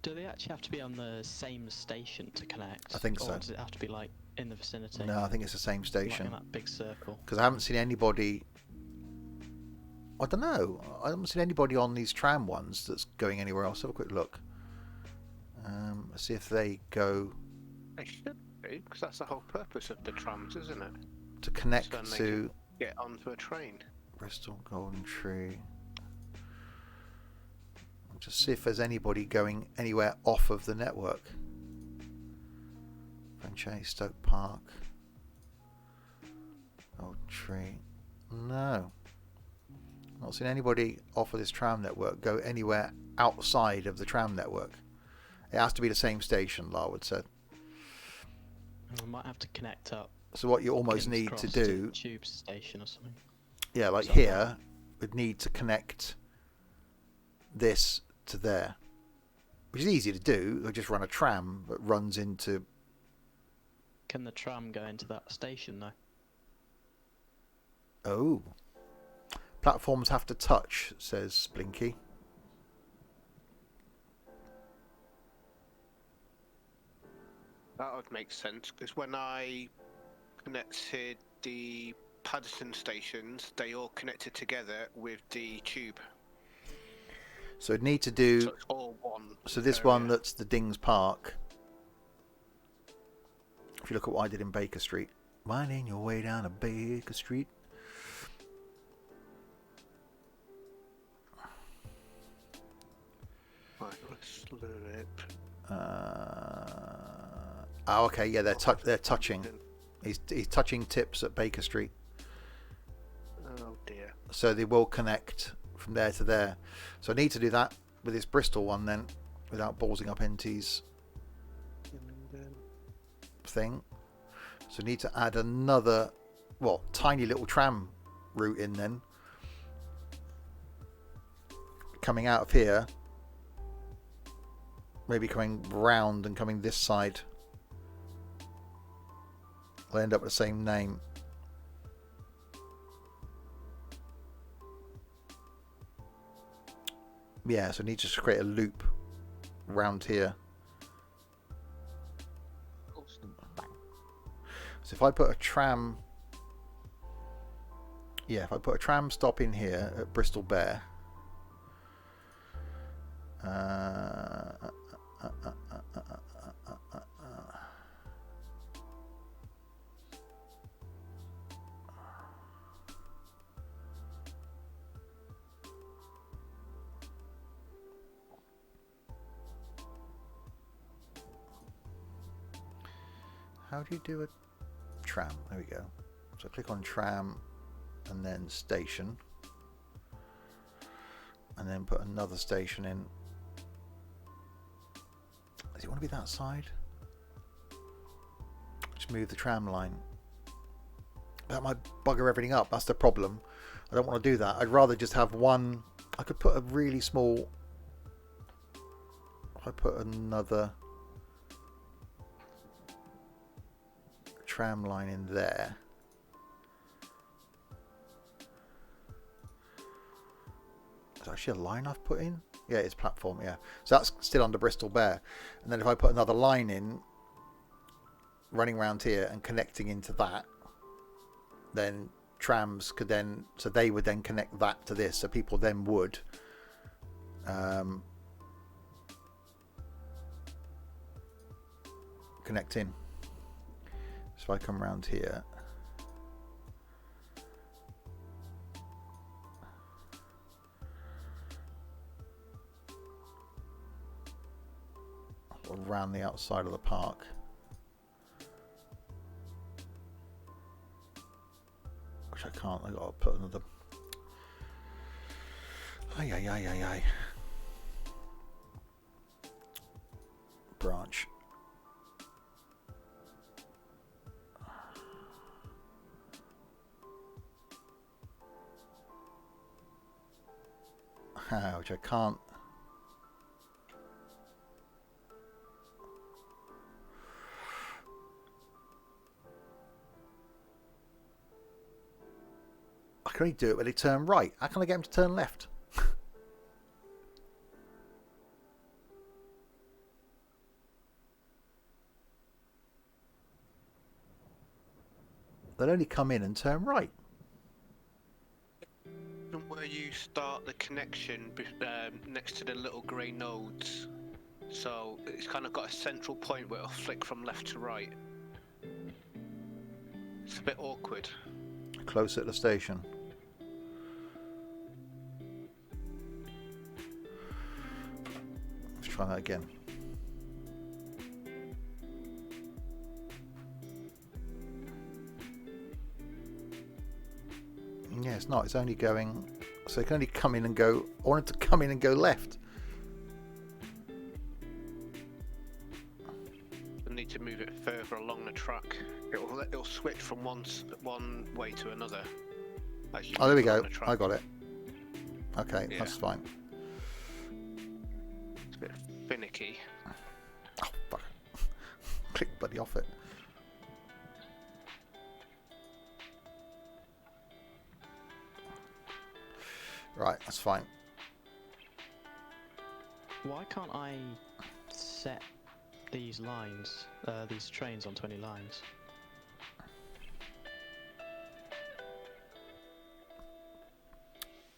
[SPEAKER 3] Do they actually have to be on the same station to connect?
[SPEAKER 1] I think so.
[SPEAKER 3] Or does it have to be like in the vicinity?
[SPEAKER 1] No, I think it's the same station.
[SPEAKER 3] Like in that big circle.
[SPEAKER 1] Because I haven't seen anybody. I don't know. I haven't seen anybody on these tram ones that's going anywhere else. Have a quick look. Let's see if they go.
[SPEAKER 2] They should be, because that's the whole purpose of the trams, isn't it?
[SPEAKER 1] To connect
[SPEAKER 2] So they
[SPEAKER 1] to
[SPEAKER 2] can get onto a train.
[SPEAKER 1] Bristol Golden Tree. Just see if there's anybody going anywhere off of the network. Franchise, Stoke Park, Golden Tree. No. Not seen anybody off of this tram network go anywhere outside of the tram network. It has to be the same station, Larwood said.
[SPEAKER 3] We might have to connect up.
[SPEAKER 1] So what you almost
[SPEAKER 3] King's
[SPEAKER 1] need
[SPEAKER 3] Cross
[SPEAKER 1] to
[SPEAKER 3] the
[SPEAKER 1] do,
[SPEAKER 3] tube station or something.
[SPEAKER 1] yeah, like
[SPEAKER 3] Somewhere.
[SPEAKER 1] here, would need to connect this to there, which is easy to do. They'll just run a tram that runs into.
[SPEAKER 3] Can the tram go into that station though?
[SPEAKER 1] Oh, platforms have to touch, says Blinky.
[SPEAKER 2] That would make sense, because when I connected the Paddington stations, they all connected together with the tube.
[SPEAKER 1] So it'd need to do.
[SPEAKER 2] So it's all one.
[SPEAKER 1] So this
[SPEAKER 2] area.
[SPEAKER 1] one that's the Dings Park. If you look at what I did in Baker Street, winding your way down to Baker Street.
[SPEAKER 2] Right, let's slip.
[SPEAKER 1] Oh, okay, yeah, they're touching. He's touching tips at Baker Street,
[SPEAKER 2] Oh dear.
[SPEAKER 1] so they will connect from there to there. So I need to do that with this Bristol one then, without ballsing up NT's thing. So I need to add another, well, tiny little tram route in then, coming out of here, maybe coming round and coming this side. I'll end up with the same name. Yeah, so I need to just create a loop round here. So if I put a tram, yeah, if I put a tram stop in here at Bristol Bear, How do you do a tram? There we go. So click on tram and then station. And then put another station in. Does it want to be that side? Just move the tram line. That might bugger everything up. That's the problem. I don't want to do that. I'd rather just have one. I could put a really small. If I put another tram line in there. Is that actually a line I've put in? Yeah, it's platform, yeah. So that's still under Bristol Bear. And then if I put another line in, running around here and connecting into that, then trams could then, so they would then connect that to this. So people then would connect in. So if I come around here, around the outside of the park. Which I can't, I gotta put another. Ay. Branch. Which I can't. I can only do it when they turn right. How can I get them to turn left? They'll only come in and turn right.
[SPEAKER 2] Where you start the connection next to the little grey nodes, so it's kind of got a central point where it'll flick from left to right. It's a bit awkward.
[SPEAKER 1] Close at the station. Let's try that again. Yeah, it's not. It's only going. So it can only come in and go. I want it to come in and go left.
[SPEAKER 2] You need to move it further along the track. It'll switch from one way to another.
[SPEAKER 1] Oh, there we go. I got it. Okay,
[SPEAKER 2] Yeah.
[SPEAKER 1] that's fine.
[SPEAKER 2] It's a bit finicky.
[SPEAKER 1] Oh, fuck. Click bloody off it. Right, that's fine.
[SPEAKER 3] Why can't I set these lines, these trains on 20 lines?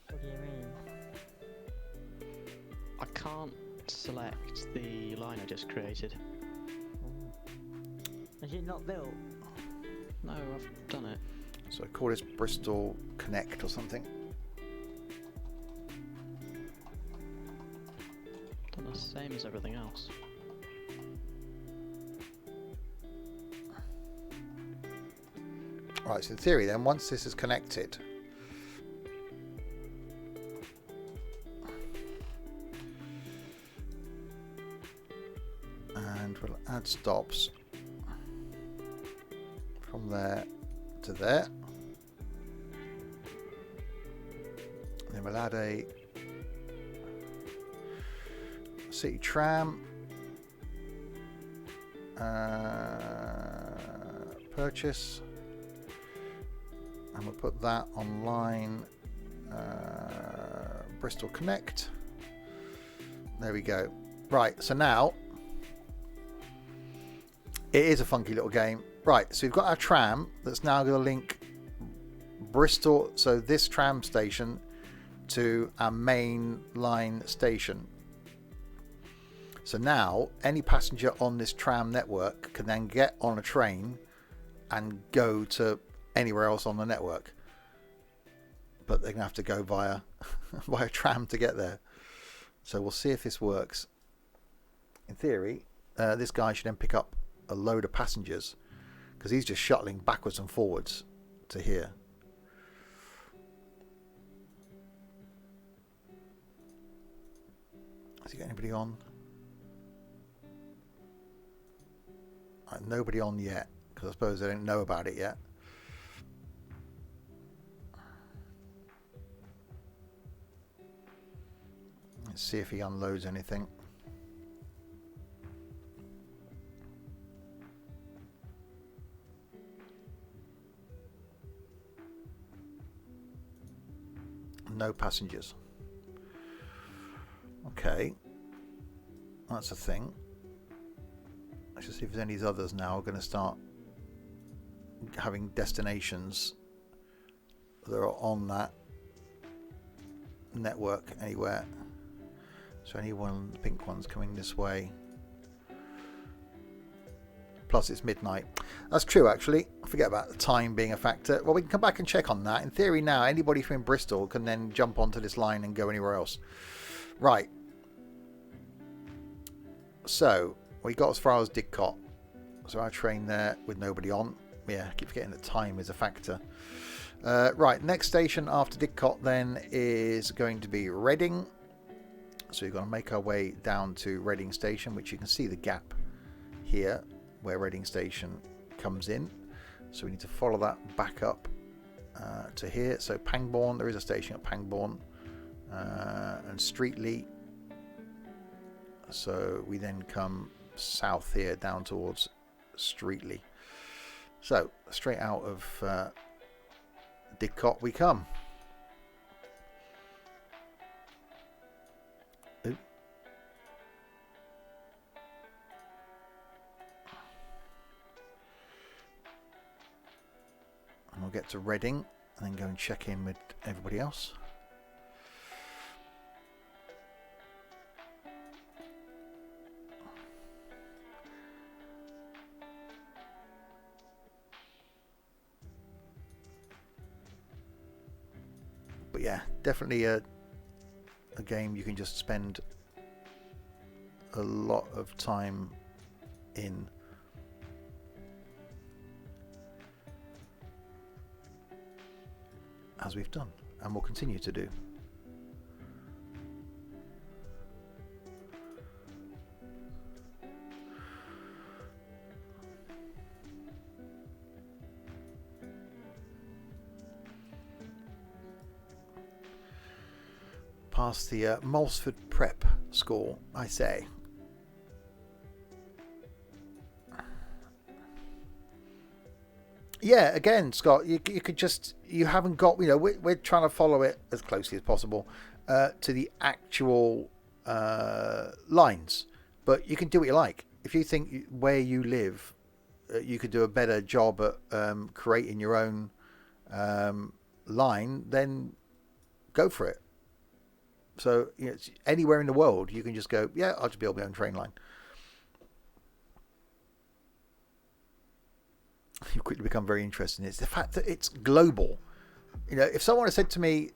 [SPEAKER 5] What do you mean?
[SPEAKER 3] I can't select the line I just created.
[SPEAKER 5] Is it not built?
[SPEAKER 3] No, I've done it.
[SPEAKER 1] So I call this Bristol Connect or something.
[SPEAKER 3] Done the same as everything else.
[SPEAKER 1] Right, so in theory then, once this is connected, and we'll add stops from there to there. And then we'll add a city tram purchase, and we'll put that on line Bristol Connect. There we go. Right, so now it is a funky little game. Right, so we've got our tram that's now going to link Bristol, so this tram station, to our main line station. So now any passenger on this tram network can then get on a train and go to anywhere else on the network, but they're gonna have to go via via tram to get there. So we'll see if this works. In theory, this guy should then pick up a load of passengers because he's just shuttling backwards and forwards to here. Has he got anybody on? Nobody on yet, because I suppose they don't know about it yet. Let's see if he unloads anything. No passengers. Okay, that's a thing. Let's just see if there's any others now are going to start having destinations that are on that network anywhere. So any one of the pink ones coming this way. Plus it's midnight. That's true, actually. I forget about the time being a factor. Well, we can come back and check on that. In theory now, anybody from Bristol can then jump onto this line and go anywhere else. Right. So we got as far as Didcot. So our train there with nobody on. Yeah, I keep forgetting that time is a factor. Right, next station after Didcot then is going to be Reading. So we're going to make our way down to Reading Station, which you can see the gap here where Reading Station comes in. So we need to follow that back up to here. So Pangbourne, there is a station at Pangbourne, and Streatley. So we then come south here down towards Streatley. So straight out of Didcot we come. And we'll get to Reading and then go and check in with everybody else. But yeah, definitely a game you can just spend a lot of time in. As we've done and will continue to do. Past the Malsford Prep School, I say. Yeah, again, Scott, you could just, you haven't got, we're trying to follow it as closely as possible to the actual lines, but you can do what you like. If you think where you live, you could do a better job at creating your own line, then go for it. So anywhere in the world, you can just go, yeah, I'll just build my own train line. You quickly become very interested in it. It's the fact that it's global. If someone had said to me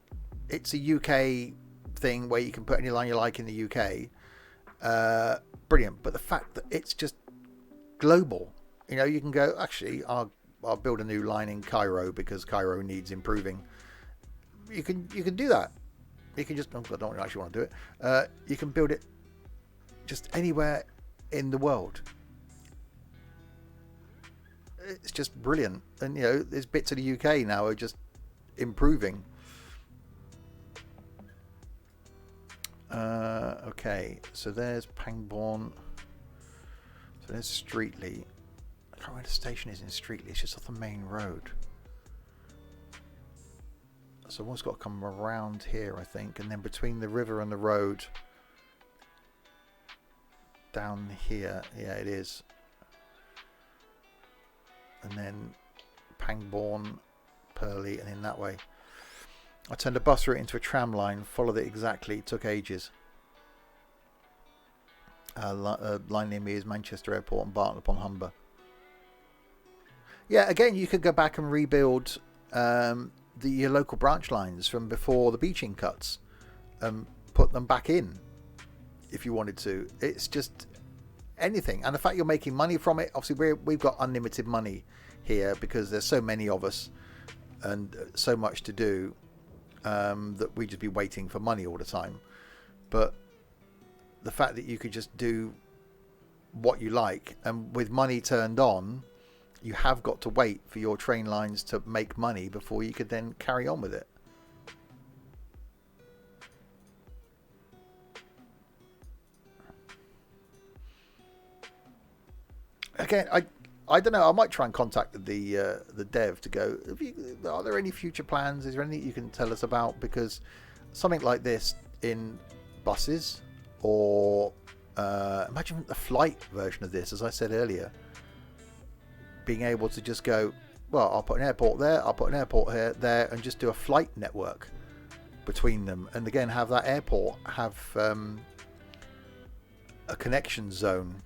[SPEAKER 1] it's a UK thing where you can put any line you like in the UK, brilliant. But the fact that it's just global, you can go, actually, I'll build a new line in Cairo because Cairo needs improving. You can do that. You can just, I don't actually want to do it. You can build it just anywhere in the world. It's just brilliant. And there's bits of the UK now are just improving. Okay, so there's Pangbourne. So there's Streatley. I can't remember where the station is in Streatley. It's just off the main road. So one's got to come around here, I think, and then between the river and the road down here. Yeah, it is. And then Pangbourne, Purley, and in that way. I turned a bus route into a tram line, followed it exactly, it took ages. Line near me is Manchester Airport and Barton upon Humber. Yeah, again, you could go back and rebuild your local branch lines from before the beaching cuts and put them back in if you wanted to. It's just anything. And the fact you're making money from it, obviously we've got unlimited money here because there's so many of us and so much to do that we'd just be waiting for money all the time. But the fact that you could just do what you like, and with money turned on, you have got to wait for your train lines to make money before you could then carry on with it. Again, I don't know. I might try and contact the dev to go, are there any future plans? Is there anything you can tell us about? Because something like this in buses, or imagine the flight version of this, as I said earlier, being able to just go, well, I'll put an airport there, I'll put an airport here, there, and just do a flight network between them. And again, have that airport have a connection zone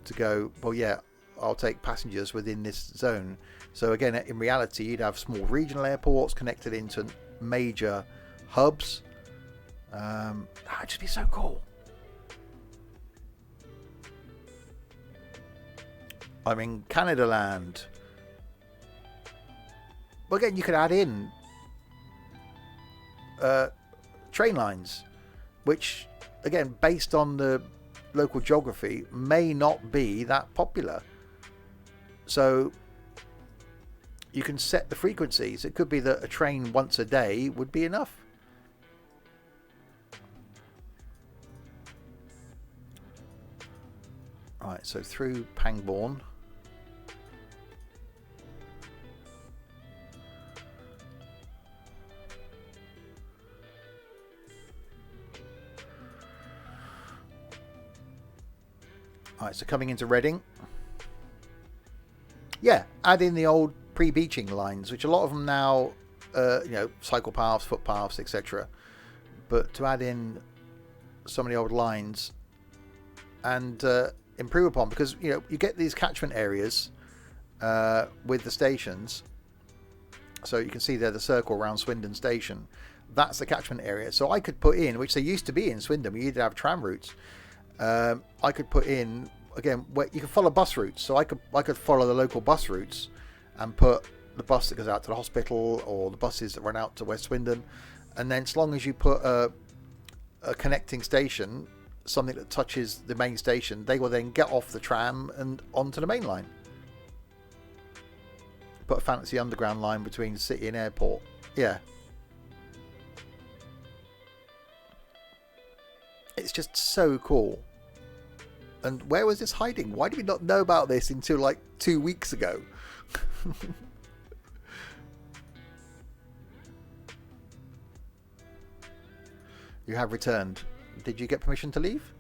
[SPEAKER 1] to go, well, yeah, I'll take passengers within this zone. So again, in reality, you'd have small regional airports connected into major hubs. That'd just be so cool. I'm in Canada land. Well, again, you could add in train lines, which, again, based on the local geography, may not be that popular. So you can set the frequencies. It could be that a train once a day would be enough. Right, so through Pangbourne. Alright, so coming into Reading. Yeah, add in the old pre-beaching lines, which a lot of them now, cycle paths, footpaths, etc. But to add in some of the old lines and improve upon, because you get these catchment areas with the stations. So you can see there the circle around Swindon Station. That's the catchment area. So I could put in, which they used to be in Swindon, we used to have tram routes. I could put in, again, where you can follow bus routes. So I could follow the local bus routes and put the bus that goes out to the hospital or the buses that run out to West Swindon. And then as long as you put a connecting station, something that touches the main station, they will then get off the tram and onto the main line. Put a fancy underground line between city and airport. Yeah. It's just so cool. And where was this hiding? Why did we not know about this until like 2 weeks ago? You have returned. Did you get permission to leave?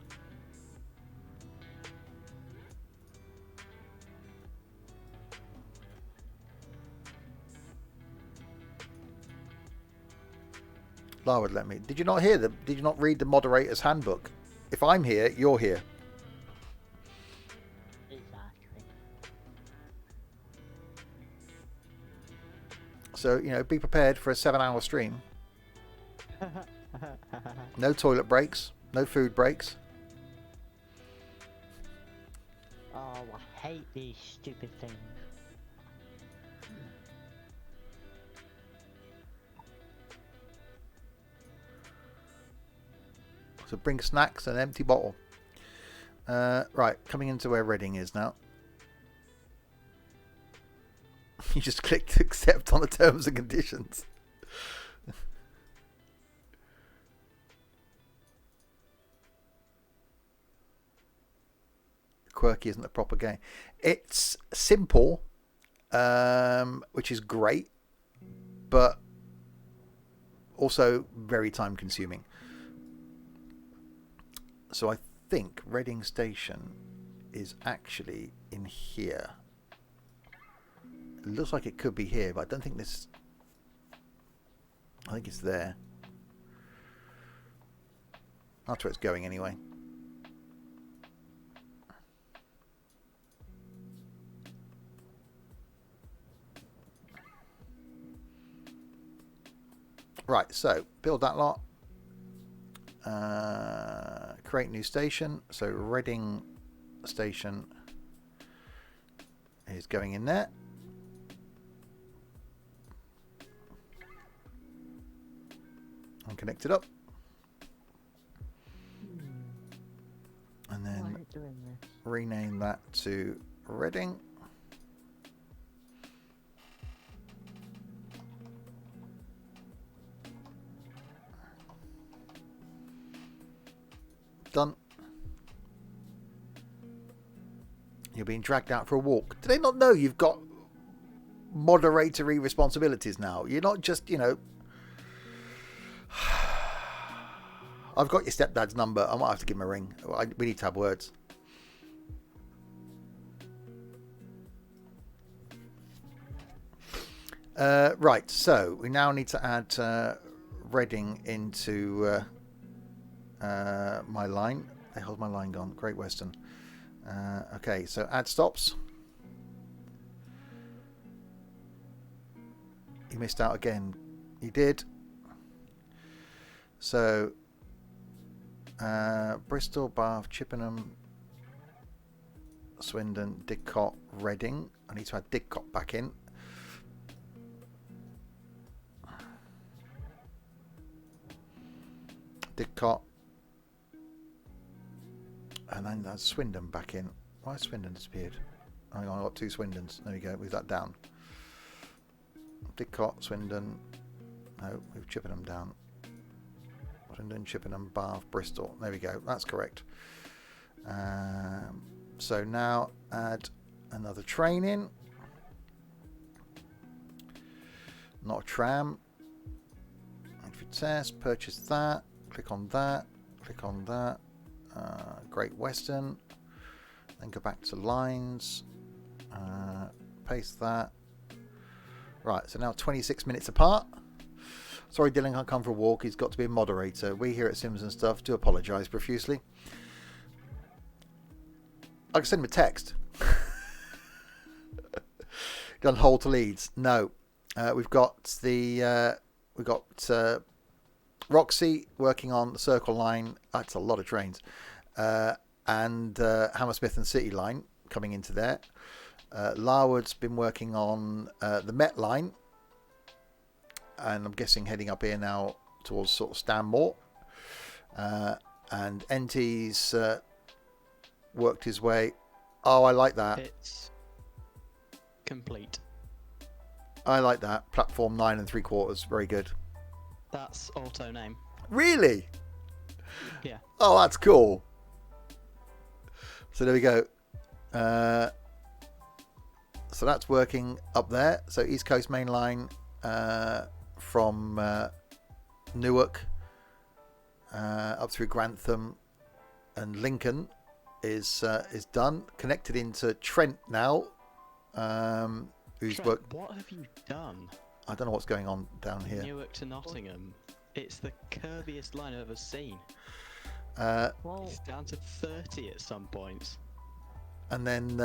[SPEAKER 1] Lara would let me. Did you not hear them? Did you not read the moderator's handbook? If I'm here, you're here.
[SPEAKER 5] Exactly.
[SPEAKER 1] So, be prepared for a 7-hour stream. No toilet breaks. No food breaks.
[SPEAKER 5] Oh, I hate these stupid things.
[SPEAKER 1] So bring snacks and an empty bottle. Right, coming into where Reading is now. You just clicked accept on the terms and conditions. Quirky isn't a proper game. It's simple, which is great, but also very time consuming. So I think Reading Station is actually in here. It looks like it could be here, but I don't think this... I think it's there. That's where it's going anyway. Right, so build that lot. Create new station. So Reading Station is going in there. and connect it up. And
[SPEAKER 5] Why
[SPEAKER 1] then
[SPEAKER 5] is it doing this?
[SPEAKER 1] rename that to Reading. Done. You're being dragged out for a walk. Do they not know you've got moderatory responsibilities now? You're not just, I've got your stepdad's number. I might have to give him a ring. We need to have words. Right, so we now need to add Reading into my line. The hell's my line gone? Great Western. Okay, so add stops. You missed out again. You did. So Bristol, Bath, Chippenham, Swindon, Didcot, Reading. I need to add Didcot back in. Didcot. And then that's Swindon back in. Why has Swindon disappeared? Hang on, I've got 2 Swindons. There we go. Move that down. Didcot, Swindon. No, move Chippenham down. Swindon, Chippenham, Bath, Bristol. There we go. That's correct. So now add another train in. Not a tram. Test. Purchase that. Click on that. Click on that. Great Western. Then go back to lines. Paste that. Right, so now 26 minutes apart. Sorry, Dylan can't come for a walk. He's got to be a moderator. We here at Sims and Stuff do apologise profusely. I can send him a text. Done Hull to Leeds. No, we've got Roxy working on the Circle Line. That's a lot of trains. And Hammersmith and City Line coming into there. Larwood's been working on the Met Line. And I'm guessing heading up here now towards sort of Stanmore. And NT's worked his way. Oh, I like that.
[SPEAKER 3] It's complete.
[SPEAKER 1] I like that. Platform 9 3/4. Very good.
[SPEAKER 3] That's auto name.
[SPEAKER 1] Really?
[SPEAKER 3] Yeah.
[SPEAKER 1] Oh, that's cool. So there we go. So that's working up there. So East Coast Main Line from Newark up through Grantham and Lincoln is done. Connected into Trent now. Who's
[SPEAKER 3] Trent,
[SPEAKER 1] worked?
[SPEAKER 3] what have you done?
[SPEAKER 1] I don't know what's going on down here.
[SPEAKER 3] Newark to Nottingham. It's the curviest line I've ever seen.
[SPEAKER 5] Well,
[SPEAKER 3] It's down to 30 at some points.
[SPEAKER 1] And then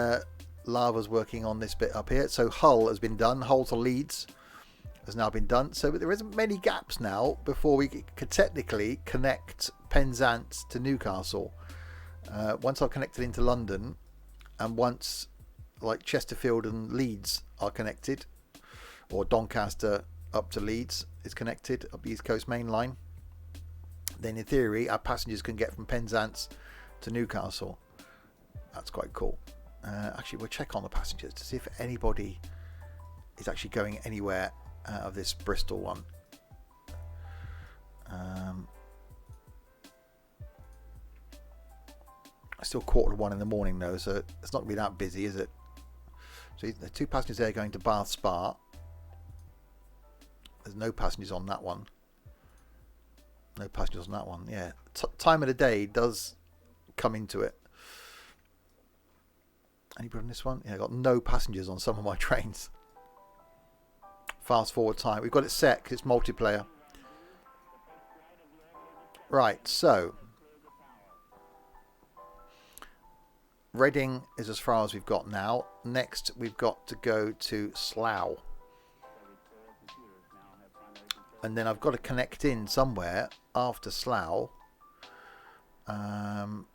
[SPEAKER 1] Lava's working on this bit up here. So Hull has been done. Hull to Leeds has now been done. So there isn't many gaps now before we could technically connect Penzance to Newcastle. Once I've connected into London, and once like Chesterfield and Leeds are connected, or Doncaster up to Leeds is connected up the East Coast Main Line, then in theory our passengers can get from Penzance to Newcastle. That's quite cool. Actually, we'll check on the passengers to see if anybody is actually going anywhere out of this Bristol one. It's still 1:45 in the morning though, so it's not going to be that busy, is it? So the 2 passengers there going to Bath Spa. There's no passengers on that one. No passengers on that one. Yeah, time of the day does come into it. Anybody on this one? Yeah, I got no passengers on some of my trains. Fast forward time. We've got it set because it's multiplayer. Right, so Reading is as far as we've got now. Next, we've got to go to Slough. And then I've got to connect in somewhere after Slough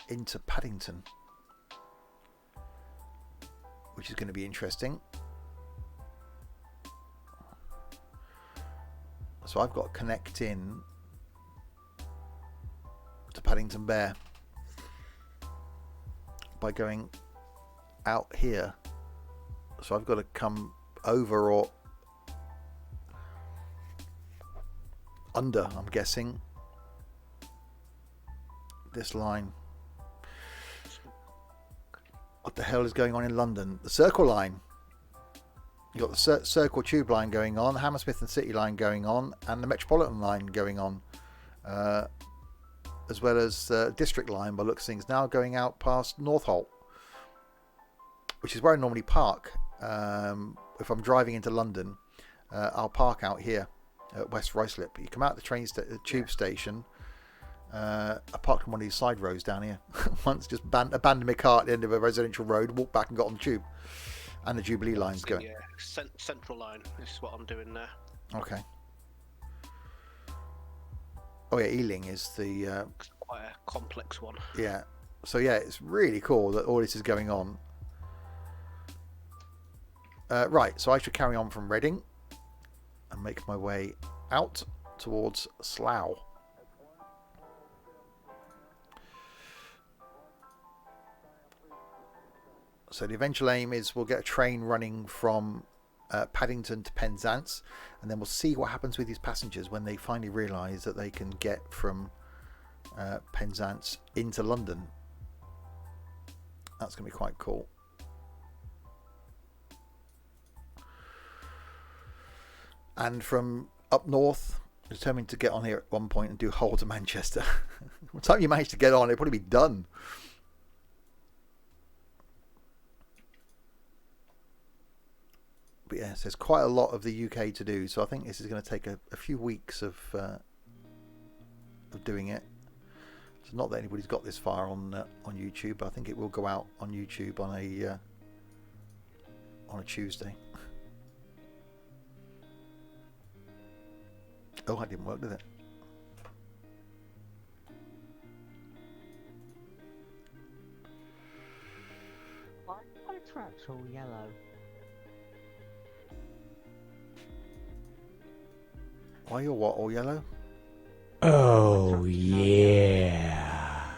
[SPEAKER 1] into Paddington, which is going to be interesting. So I've got to connect in to Paddington Bear by going out here. So I've got to come over or under, I'm guessing, this line. What the hell is going on in London? The Circle line. You've got the Circle Tube line going on, Hammersmith and City line going on, and the Metropolitan line going on, as well as District line by looks of things, now going out past Northolt, which is where I normally park. If I'm driving into London, I'll park out here at West Ruislip. You come out the tube station. I parked on one of these side roads down here. Once just abandoned my car at the end of a residential road, walked back and got on the tube. And the Jubilee line's going.
[SPEAKER 2] Yeah, Central line is what I'm doing there.
[SPEAKER 1] Okay. Oh yeah, Ealing is the...
[SPEAKER 2] It's quite a complex one.
[SPEAKER 1] Yeah. So yeah, it's really cool that all this is going on. Right, so I should carry on from Reading and make my way out towards Slough. So the eventual aim is we'll get a train running from Paddington to Penzance, and then we'll see what happens with these passengers when they finally realise that they can get from Penzance into London. That's going to be quite cool. And from up north, determined to get on here at one point and do Hull to Manchester. By the time you manage to get on, it'll probably be done. But yes, there's quite a lot of the UK to do, so I think this is going to take a few weeks of doing it. It's not that anybody's got this far on YouTube, but I think it will go out on YouTube on a Tuesday. Oh, that didn't work, did it?
[SPEAKER 5] Why are my tracks all yellow?
[SPEAKER 1] Why you're what, all yellow?
[SPEAKER 6] Oh, yeah.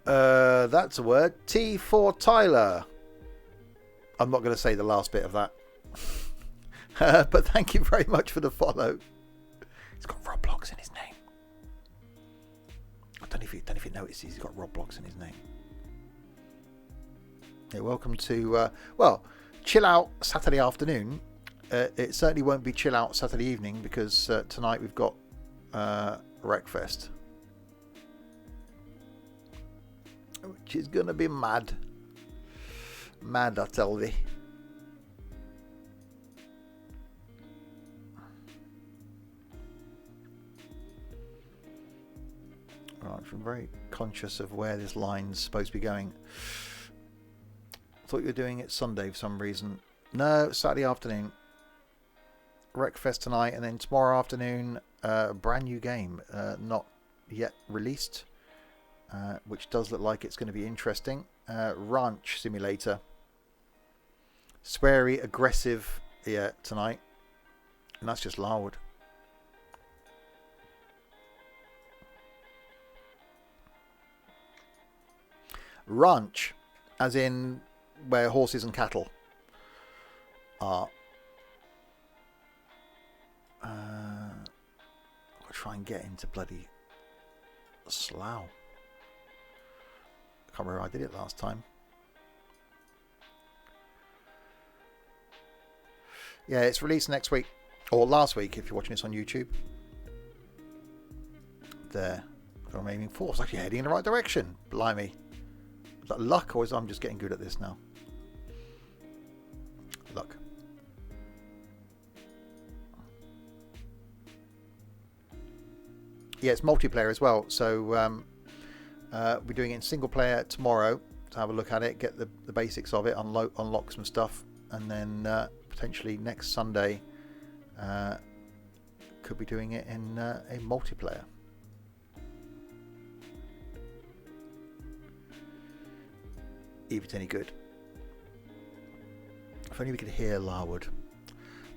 [SPEAKER 1] That's a word. T for Tyler. I'm not going to say the last bit of that. But thank you very much for the follow. He's got Roblox in his name. I don't know if you noticed he's got Roblox in his name. Yeah, welcome to, chill out Saturday afternoon. It certainly won't be chill out Saturday evening because tonight we've got Wreckfest, which is going to be mad. Mad, I tell thee. Right, I'm very conscious of where this line's supposed to be going. I thought you were doing it Sunday for some reason. No, Saturday afternoon. Wreckfest tonight, and then tomorrow afternoon, a brand new game, not yet released, which does look like it's going to be interesting. Ranch Simulator. Sweary, aggressive, tonight. And that's just Larwood. Ranch, as in where horses and cattle are. I'll try and get into bloody Slough. I can't remember how I did it last time. Yeah, it's released next week. Or last week, if you're watching this on YouTube. There. I'm aiming for. It's actually heading in the right direction. Blimey. Is that luck, or is I'm just getting good at this now? Luck. Yeah, it's multiplayer as well. So we're doing it in single player tomorrow to have a look at it, get the basics of it, unlock some stuff, and then potentially next Sunday could be doing it in a multiplayer. If it's any good. If only we could hear Larwood.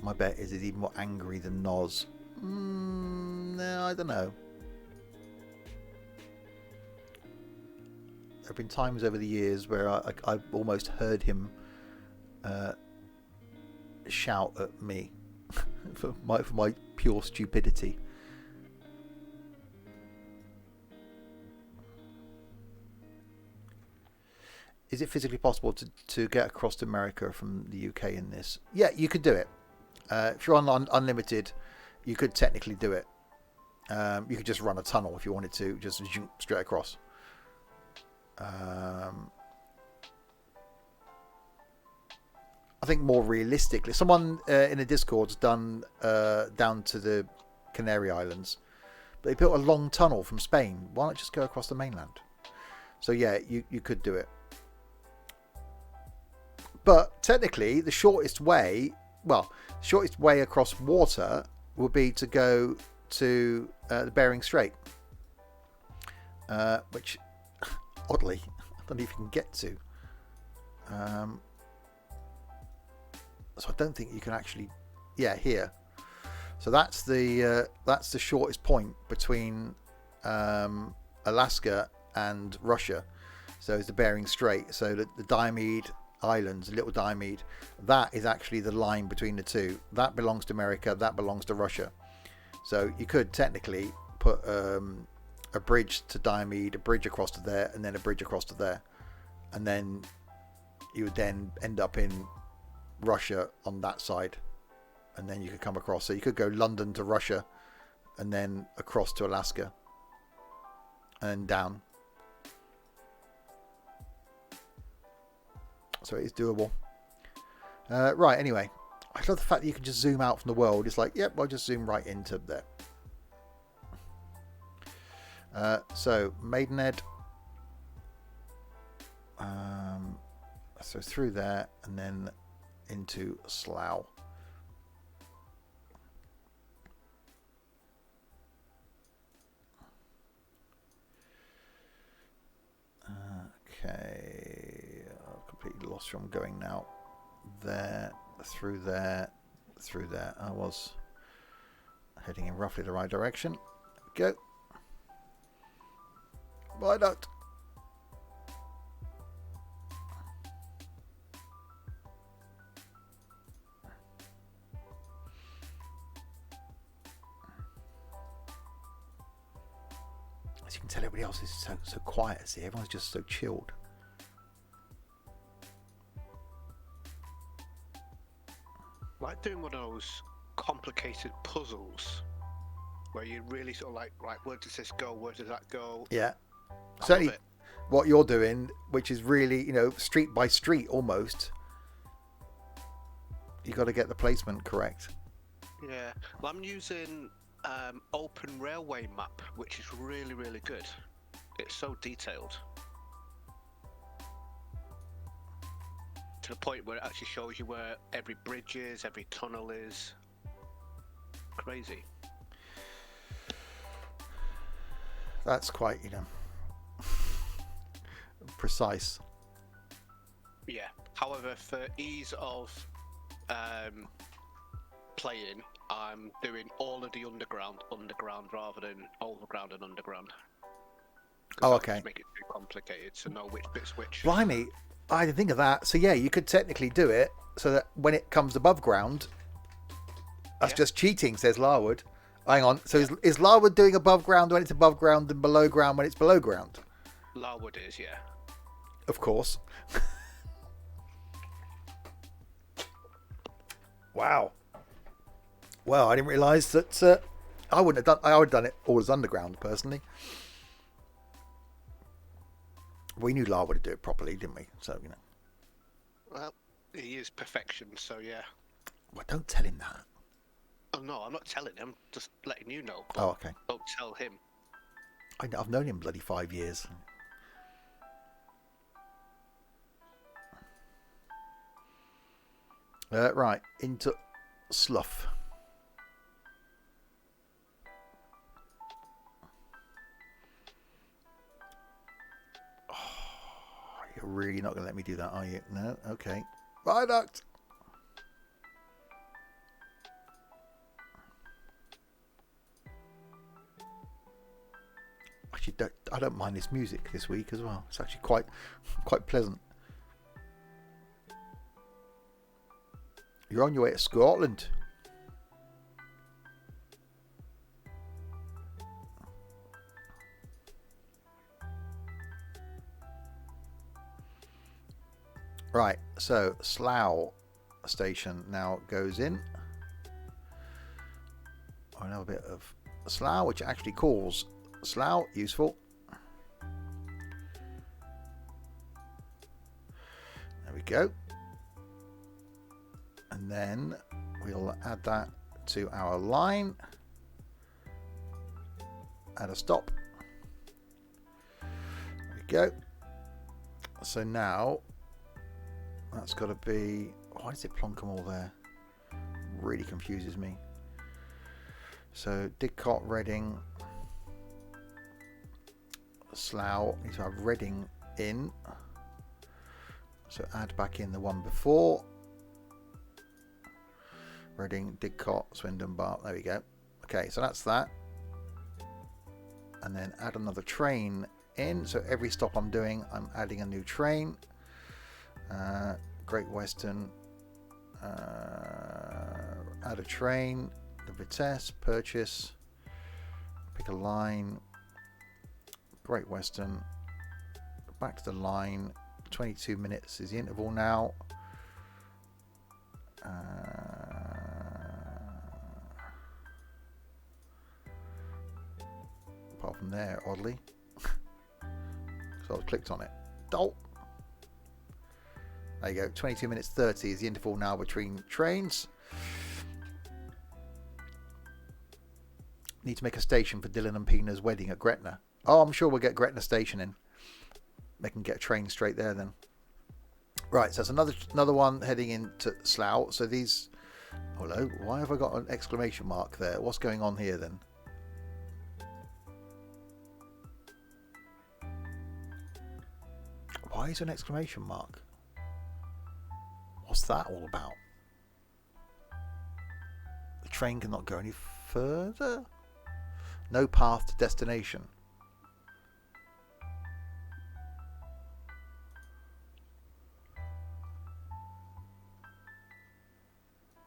[SPEAKER 1] My bet is he's even more angry than Noz. No, I don't know. There have been times over the years where I've almost heard him shout at me for my pure stupidity. Is it physically possible to get across to America from the UK in this? Yeah, you could do it. If you're on unlimited, you could technically do it. You could just run a tunnel if you wanted to, just straight across. I think more realistically, someone in the Discord's done down to the Canary Islands, but they built a long tunnel from Spain. Why not just go across the mainland? So yeah, you could do it. But technically, the shortest way across water would be to go to the Bering Strait, which, oddly, I don't know if you can get to. So I don't think you can actually, here. So that's the shortest point between Alaska and Russia. So it's the Bering Strait. So the Diomede Islands, Little Diomede, that is actually the line between the two. That belongs to America. That belongs to Russia. So you could technically put a bridge to Diomede, a bridge across to there, and then a bridge across to there, and then you would then end up in Russia on that side, and then you could come across. So you could go London to Russia, and then across to Alaska, and then down. So it is doable. Right, anyway. I love the fact that you can just zoom out from the world. It's like, yep, I'll just zoom right into there. So, Maidenhead. So through there and then into Slough. Okay. I've completely lost where I'm going now. There, through there, through there. I was heading in roughly the right direction. Go. Why not? As you can tell, everybody else is so quiet. See, everyone's just so chilled.
[SPEAKER 2] Like doing one of those complicated puzzles where you really sort of like, right, where does this go? Where does that go?
[SPEAKER 1] Yeah.
[SPEAKER 2] I
[SPEAKER 1] Certainly
[SPEAKER 2] love it.
[SPEAKER 1] what you're doing, which is really, street by street almost. You got to get the placement correct.
[SPEAKER 2] Yeah. Well, I'm using Open Railway Map, which is really, really good. It's so detailed. To the point where it actually shows you where every bridge is, every tunnel is. Crazy.
[SPEAKER 1] That's quite, precise.
[SPEAKER 2] Yeah. However, for ease of playing, I'm doing all of the underground rather than overground and underground.
[SPEAKER 1] Oh, okay.
[SPEAKER 2] Just make it too complicated to know which bit's which.
[SPEAKER 1] Blimey, I didn't think of that. So yeah, you could technically do it so that when it comes above ground, that's just cheating, says Larwood. Hang on. So is Larwood doing above ground when it's above ground and below ground when it's below ground?
[SPEAKER 2] Larwood is, yeah.
[SPEAKER 1] Of course. Wow. Well, I didn't realise that. I would have done it all as underground personally. We knew Lar would do it properly, didn't we? So
[SPEAKER 2] Well, he is perfection, so yeah.
[SPEAKER 1] Well, don't tell him that.
[SPEAKER 2] Oh no, I'm not telling him. Just letting you know.
[SPEAKER 1] Oh, okay.
[SPEAKER 2] Don't tell him.
[SPEAKER 1] I've known him bloody 5 years. Right, into Slough. Oh, you're really not going to let me do that, are you? No? Okay. Viaduct! actually I don't mind this music this week as well. It's actually quite pleasant. You're on your way to Scotland. Right, so Slough station now goes in. Another bit of Slough, which actually calls Slough, useful. There we go. And then we'll add that to our line. Add a stop. There we go. So now that's got to be... Why does it plonk them all there? Really confuses me. So Didcot, Reading, Slough. Need to have Reading in. So add back in the one before. Reading, Didcot, Swindon, Bath. There we go. Okay, so that's that. And then add another train in. So every stop I'm doing, I'm adding a new train. Great Western, add a train, the Vitesse, purchase, pick a line, Great Western, back to the line, 22 minutes is the interval now. Apart from there, oddly. So I've clicked on it. Oh! There you go, 22 minutes 30 is the interval now between trains. Need to make a station for Dylan and Pina's wedding at Gretna. Oh, I'm sure we'll get Gretna station in. They can get a train straight there then. Right, so that's another one heading into Slough. So these... Hello, why have I got an exclamation mark there? What's going on here then? Why is an exclamation mark? What's that all about? The train cannot go any further? No path to destination.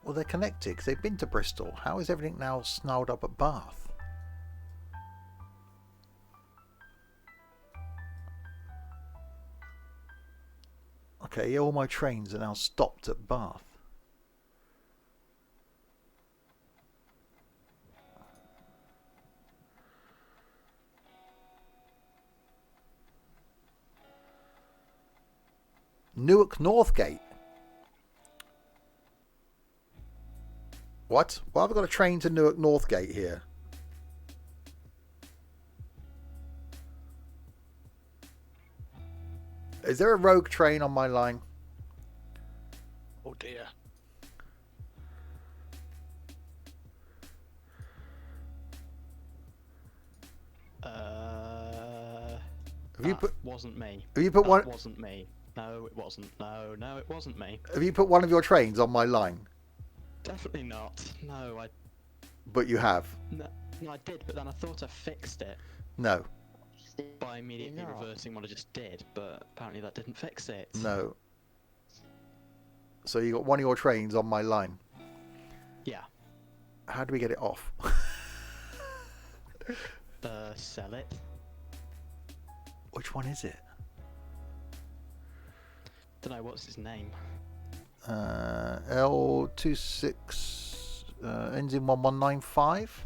[SPEAKER 1] Well, they're connected because they've been to Bristol. How is everything now snarled up at Bath? Okay, all my trains are now stopped at Bath. Newark Northgate. What? Why have I got a train to Newark Northgate here? Is there a rogue train on my line?
[SPEAKER 2] Oh dear.
[SPEAKER 1] Have you put?
[SPEAKER 3] Wasn't me.
[SPEAKER 1] Have you put one?
[SPEAKER 3] Wasn't me. No, it wasn't. No, it wasn't me.
[SPEAKER 1] Have you put one of your trains on my line?
[SPEAKER 3] Definitely not. No,
[SPEAKER 1] But you have.
[SPEAKER 3] no, I did, but then I thought I fixed it
[SPEAKER 1] No.
[SPEAKER 3] by immediately
[SPEAKER 5] No.
[SPEAKER 3] reversing what I just did, but apparently that didn't fix it.
[SPEAKER 1] No. So you got one of your trains on my line.
[SPEAKER 3] Yeah.
[SPEAKER 1] How do we get it off?
[SPEAKER 3] Sell it.
[SPEAKER 1] Which one is it?
[SPEAKER 3] Don't know what's his name.
[SPEAKER 1] L26 ends in 1195.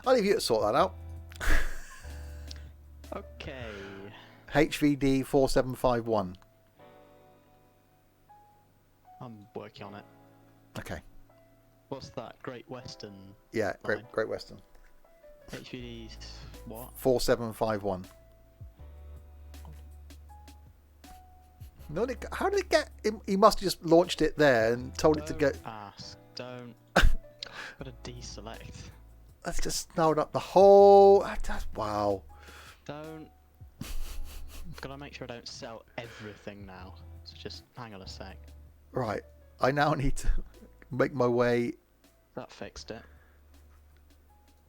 [SPEAKER 1] I'll leave you to sort that out.
[SPEAKER 3] Okay.
[SPEAKER 1] HVD 4751.
[SPEAKER 3] I'm working on it.
[SPEAKER 1] Okay.
[SPEAKER 3] What's that? Great Western.
[SPEAKER 1] Yeah,
[SPEAKER 3] Line.
[SPEAKER 1] Great Western.
[SPEAKER 3] HVD's what?
[SPEAKER 1] 4751. No, how did it get? He must have just launched it there and told it to go.
[SPEAKER 3] Ask. Don't. Gotta deselect.
[SPEAKER 1] That's just snarled up the whole. Wow.
[SPEAKER 3] Don't. Gotta make sure I don't sell everything now. So just hang on a sec.
[SPEAKER 1] Right. I now need to make my way.
[SPEAKER 3] That fixed it.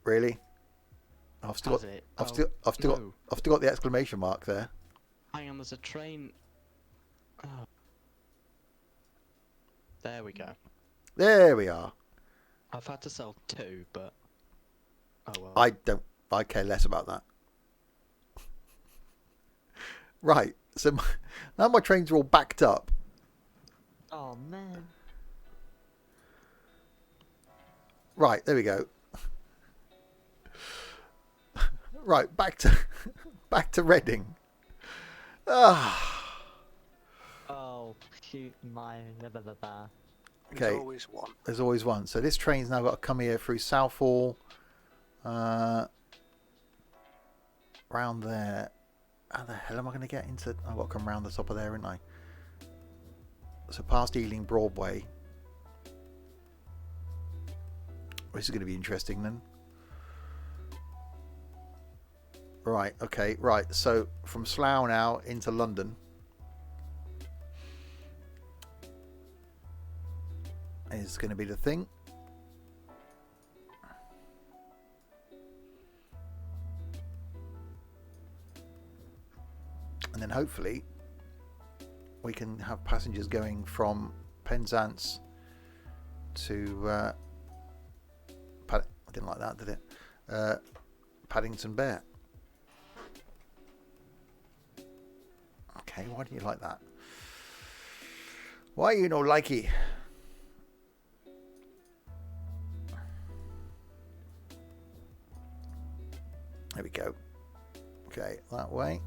[SPEAKER 1] Really? I've still
[SPEAKER 3] Has
[SPEAKER 1] got.
[SPEAKER 3] it?
[SPEAKER 1] I've
[SPEAKER 3] Oh,
[SPEAKER 1] still. I've still.
[SPEAKER 3] no.
[SPEAKER 1] I've still got the exclamation mark there.
[SPEAKER 3] Hang on, there's a train. Oh. There we go.
[SPEAKER 1] There we are.
[SPEAKER 3] I've had to sell 2, but oh well.
[SPEAKER 1] I care less about that. Right. So now my trains are all backed up.
[SPEAKER 5] Oh man.
[SPEAKER 1] Right. There we go. Right. Back to Reading. Ah.
[SPEAKER 5] Oh shoot my blah, blah, blah, blah.
[SPEAKER 2] There's
[SPEAKER 1] Okay.
[SPEAKER 2] always one.
[SPEAKER 1] There's always one. So this train's now got to come here through Southall. Round there. How the hell am I going to get into... I've got to come round the top of there, haven't I? So past Ealing Broadway. This is going to be interesting then. Right, okay, right. So from Slough now into London. Is going to be the thing. And then hopefully we can have passengers going from Penzance to I didn't like that, did it? Paddington Bear. Okay, why do you like that? Why you no likey? There we go. Okay, that way.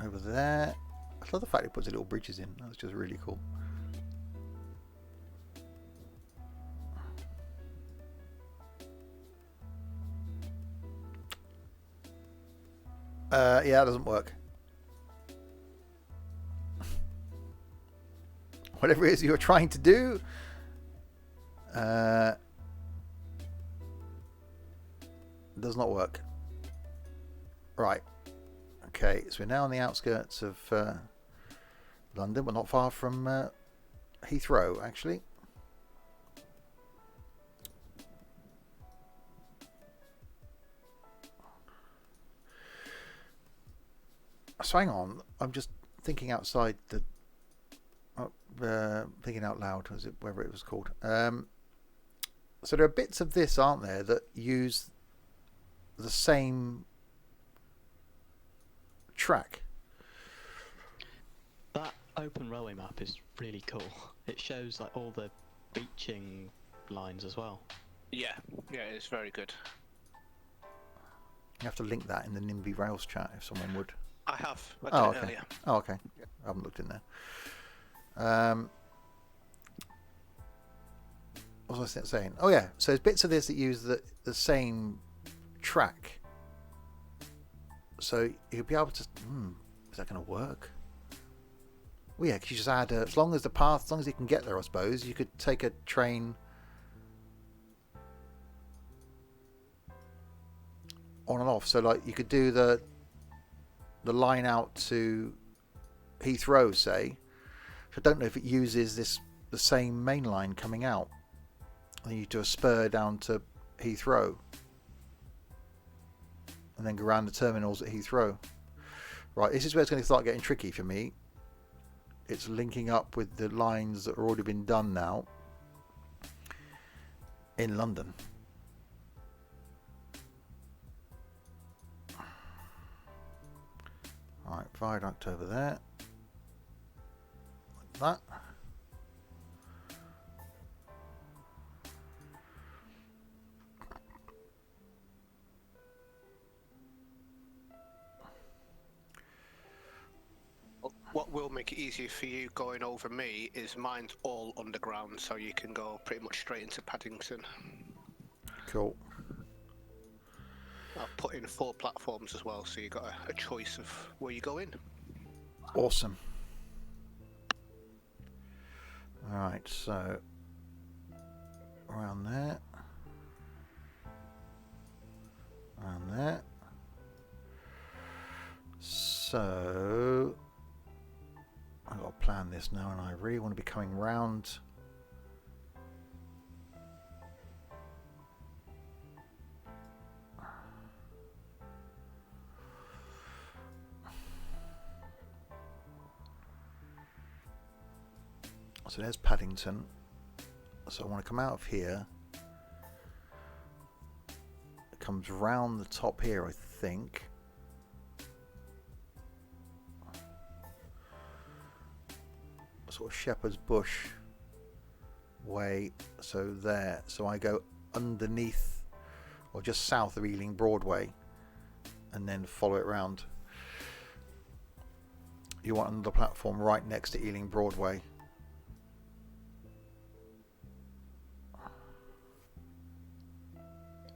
[SPEAKER 1] Over there. I love the fact it puts the little bridges in. That's just really cool. Yeah, it doesn't work. Whatever it is you're trying to do. Does not work. Right. Okay, so we're now on the outskirts of London. We're not far from Heathrow, actually. So hang on, I'm just thinking outside the... thinking out loud, was it, whatever it was called. So there are bits of this, aren't there, that use the same track.
[SPEAKER 3] That open railway map is really cool. It shows like all the beaching lines as well.
[SPEAKER 2] Yeah, it's very good.
[SPEAKER 1] You have to link that in the Nimby Rails chat if someone would.
[SPEAKER 2] I have. I did
[SPEAKER 1] Oh,
[SPEAKER 2] it
[SPEAKER 1] okay.
[SPEAKER 2] earlier.
[SPEAKER 1] Oh, okay. I haven't looked in there. What was I saying? Oh, yeah. So there's bits of this that use the same track. So you'll be able to... is that going to work? Well, yeah, because you just add... as long as you can get there, I suppose, you could take a train... on and off. So, like, you could do the line out to Heathrow, say. I don't know if it uses the same main line coming out. And then you do a spur down to Heathrow. And then go around the terminals at Heathrow. Right, this is where it's going to start getting tricky for me. It's linking up with the lines that have already been done now in London. Right, viaduct over there. Like that.
[SPEAKER 2] What will make it easier for you going over me is mine's all underground, so you can go pretty much straight into Paddington.
[SPEAKER 1] Cool.
[SPEAKER 2] I've put in 4 platforms as well, so you've got a choice of where you go in.
[SPEAKER 1] Awesome. Alright, so around there. And there. So I've got to plan this now, and I really want to be coming round. So there's Paddington. So I want to come out of here. It comes round the top here, I think. Sort of Shepherd's Bush way. So there. So I go underneath or just south of Ealing Broadway and then follow it round. You want another platform right next to Ealing Broadway.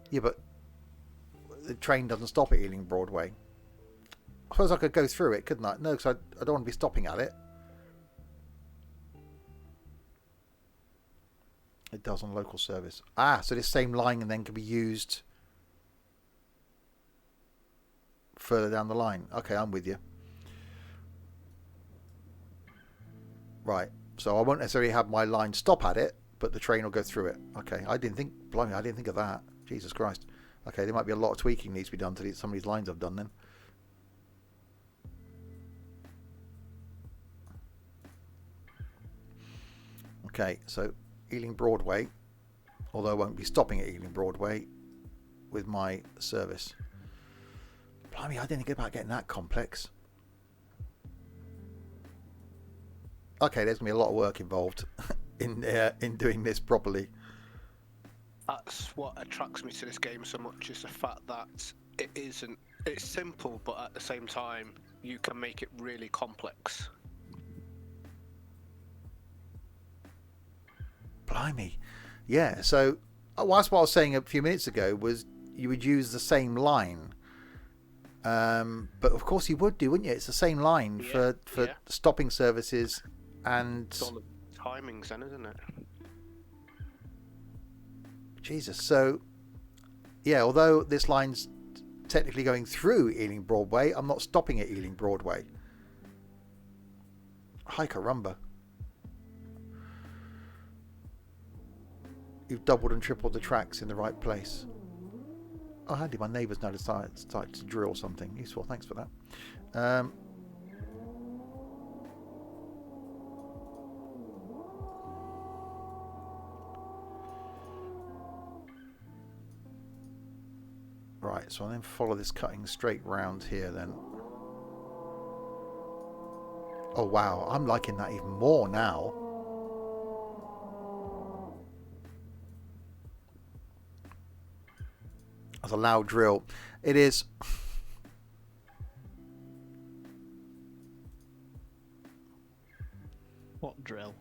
[SPEAKER 1] Yeah, but the train doesn't stop at Ealing Broadway. I suppose I could go through it, couldn't I? No, because I don't want to be stopping at it. It does on local service. Ah, so this same line and then can be used further down the line. Okay, I'm with you. Right, so I won't necessarily have my line stop at it, but the train will go through it. Okay, blimey, I didn't think of that. Jesus Christ. Okay, there might be a lot of tweaking needs to be done to some of these lines I've done then. Okay, so Ealing Broadway, although I won't be stopping at Ealing Broadway with my service. Blimey, I didn't think about getting that complex. Okay, there's going to be a lot of work involved in doing this properly.
[SPEAKER 2] That's what attracts me to this game so much, is the fact that it's simple, but at the same time you can make it really complex.
[SPEAKER 1] Blimey. Yeah, so that's what I was saying a few minutes ago, was you would use the same line. But of course you would do, wouldn't you? It's the same line for stopping services and...
[SPEAKER 2] It's all the timings then, isn't it?
[SPEAKER 1] Jesus. So, yeah, although this line's technically going through Ealing Broadway, I'm not stopping at Ealing Broadway. Hi, caramba. You've doubled and tripled the tracks in the right place. Oh, handy. My neighbour's now decided to drill something. Useful. Thanks for that. Right, so I'll then follow this cutting straight round here then. Oh wow, I'm liking that even more now. That's a loud drill. It is.
[SPEAKER 3] What drill?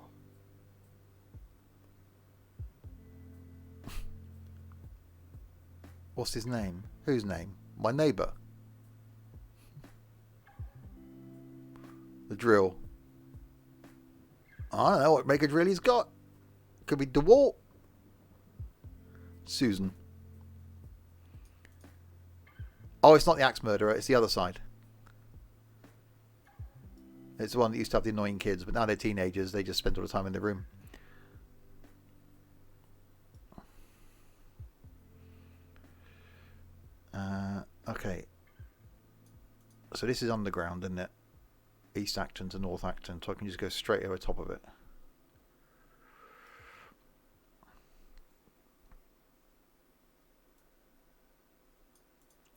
[SPEAKER 1] What's his name? Whose name? My neighbour. The drill. I don't know what make a drill he's got. Could be DeWalt. Susan. Oh, it's not the axe murderer. It's the other side. It's the one that used to have the annoying kids, but now they're teenagers. They just spend all the time in their room. Okay. So this is underground, isn't it? East Acton to North Acton. So I can just go straight over top of it.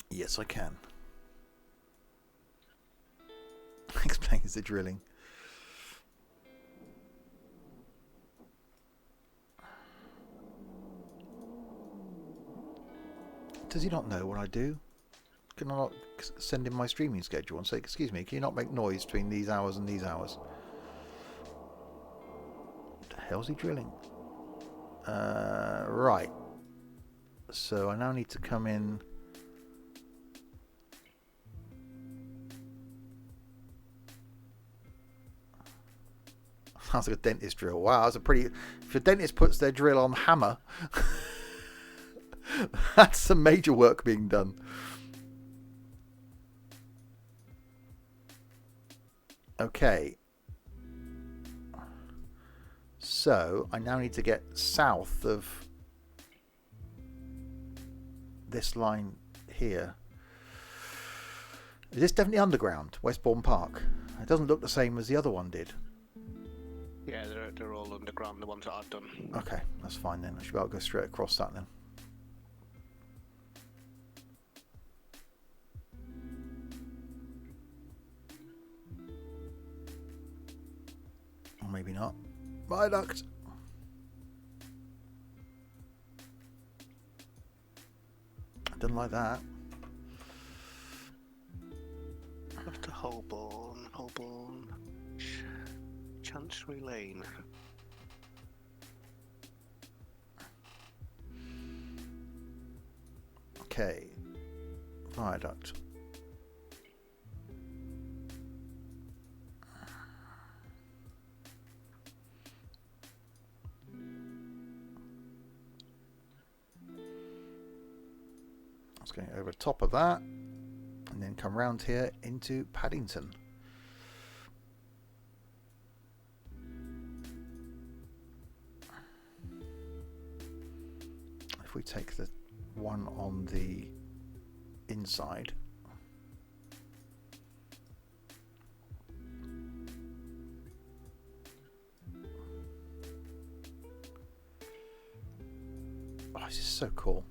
[SPEAKER 1] Yes, I can. Explains the drilling. Does he not know what I do? Can I not send him my streaming schedule and say, excuse me, can you not make noise between these hours and these hours? What the hell's he drilling? Right. So I now need to come in. Sounds like a dentist drill. Wow, that's a pretty... If a dentist puts their drill on hammer, That's some major work being done. Okay. So I now need to get south of this line here. Is this definitely underground, Westbourne Park? It doesn't look the same as the other one did.
[SPEAKER 2] Yeah, they're all underground, the ones that I've done.
[SPEAKER 1] Okay, that's fine then. I should be able to go straight across that then. Or maybe not. Viaduct. I didn't like that.
[SPEAKER 2] After Holborn, Chancery Lane.
[SPEAKER 1] Okay. Viaduct. Let's go over top of that and then come round here into Paddington. If we take the one on the inside, oh, this is so cool.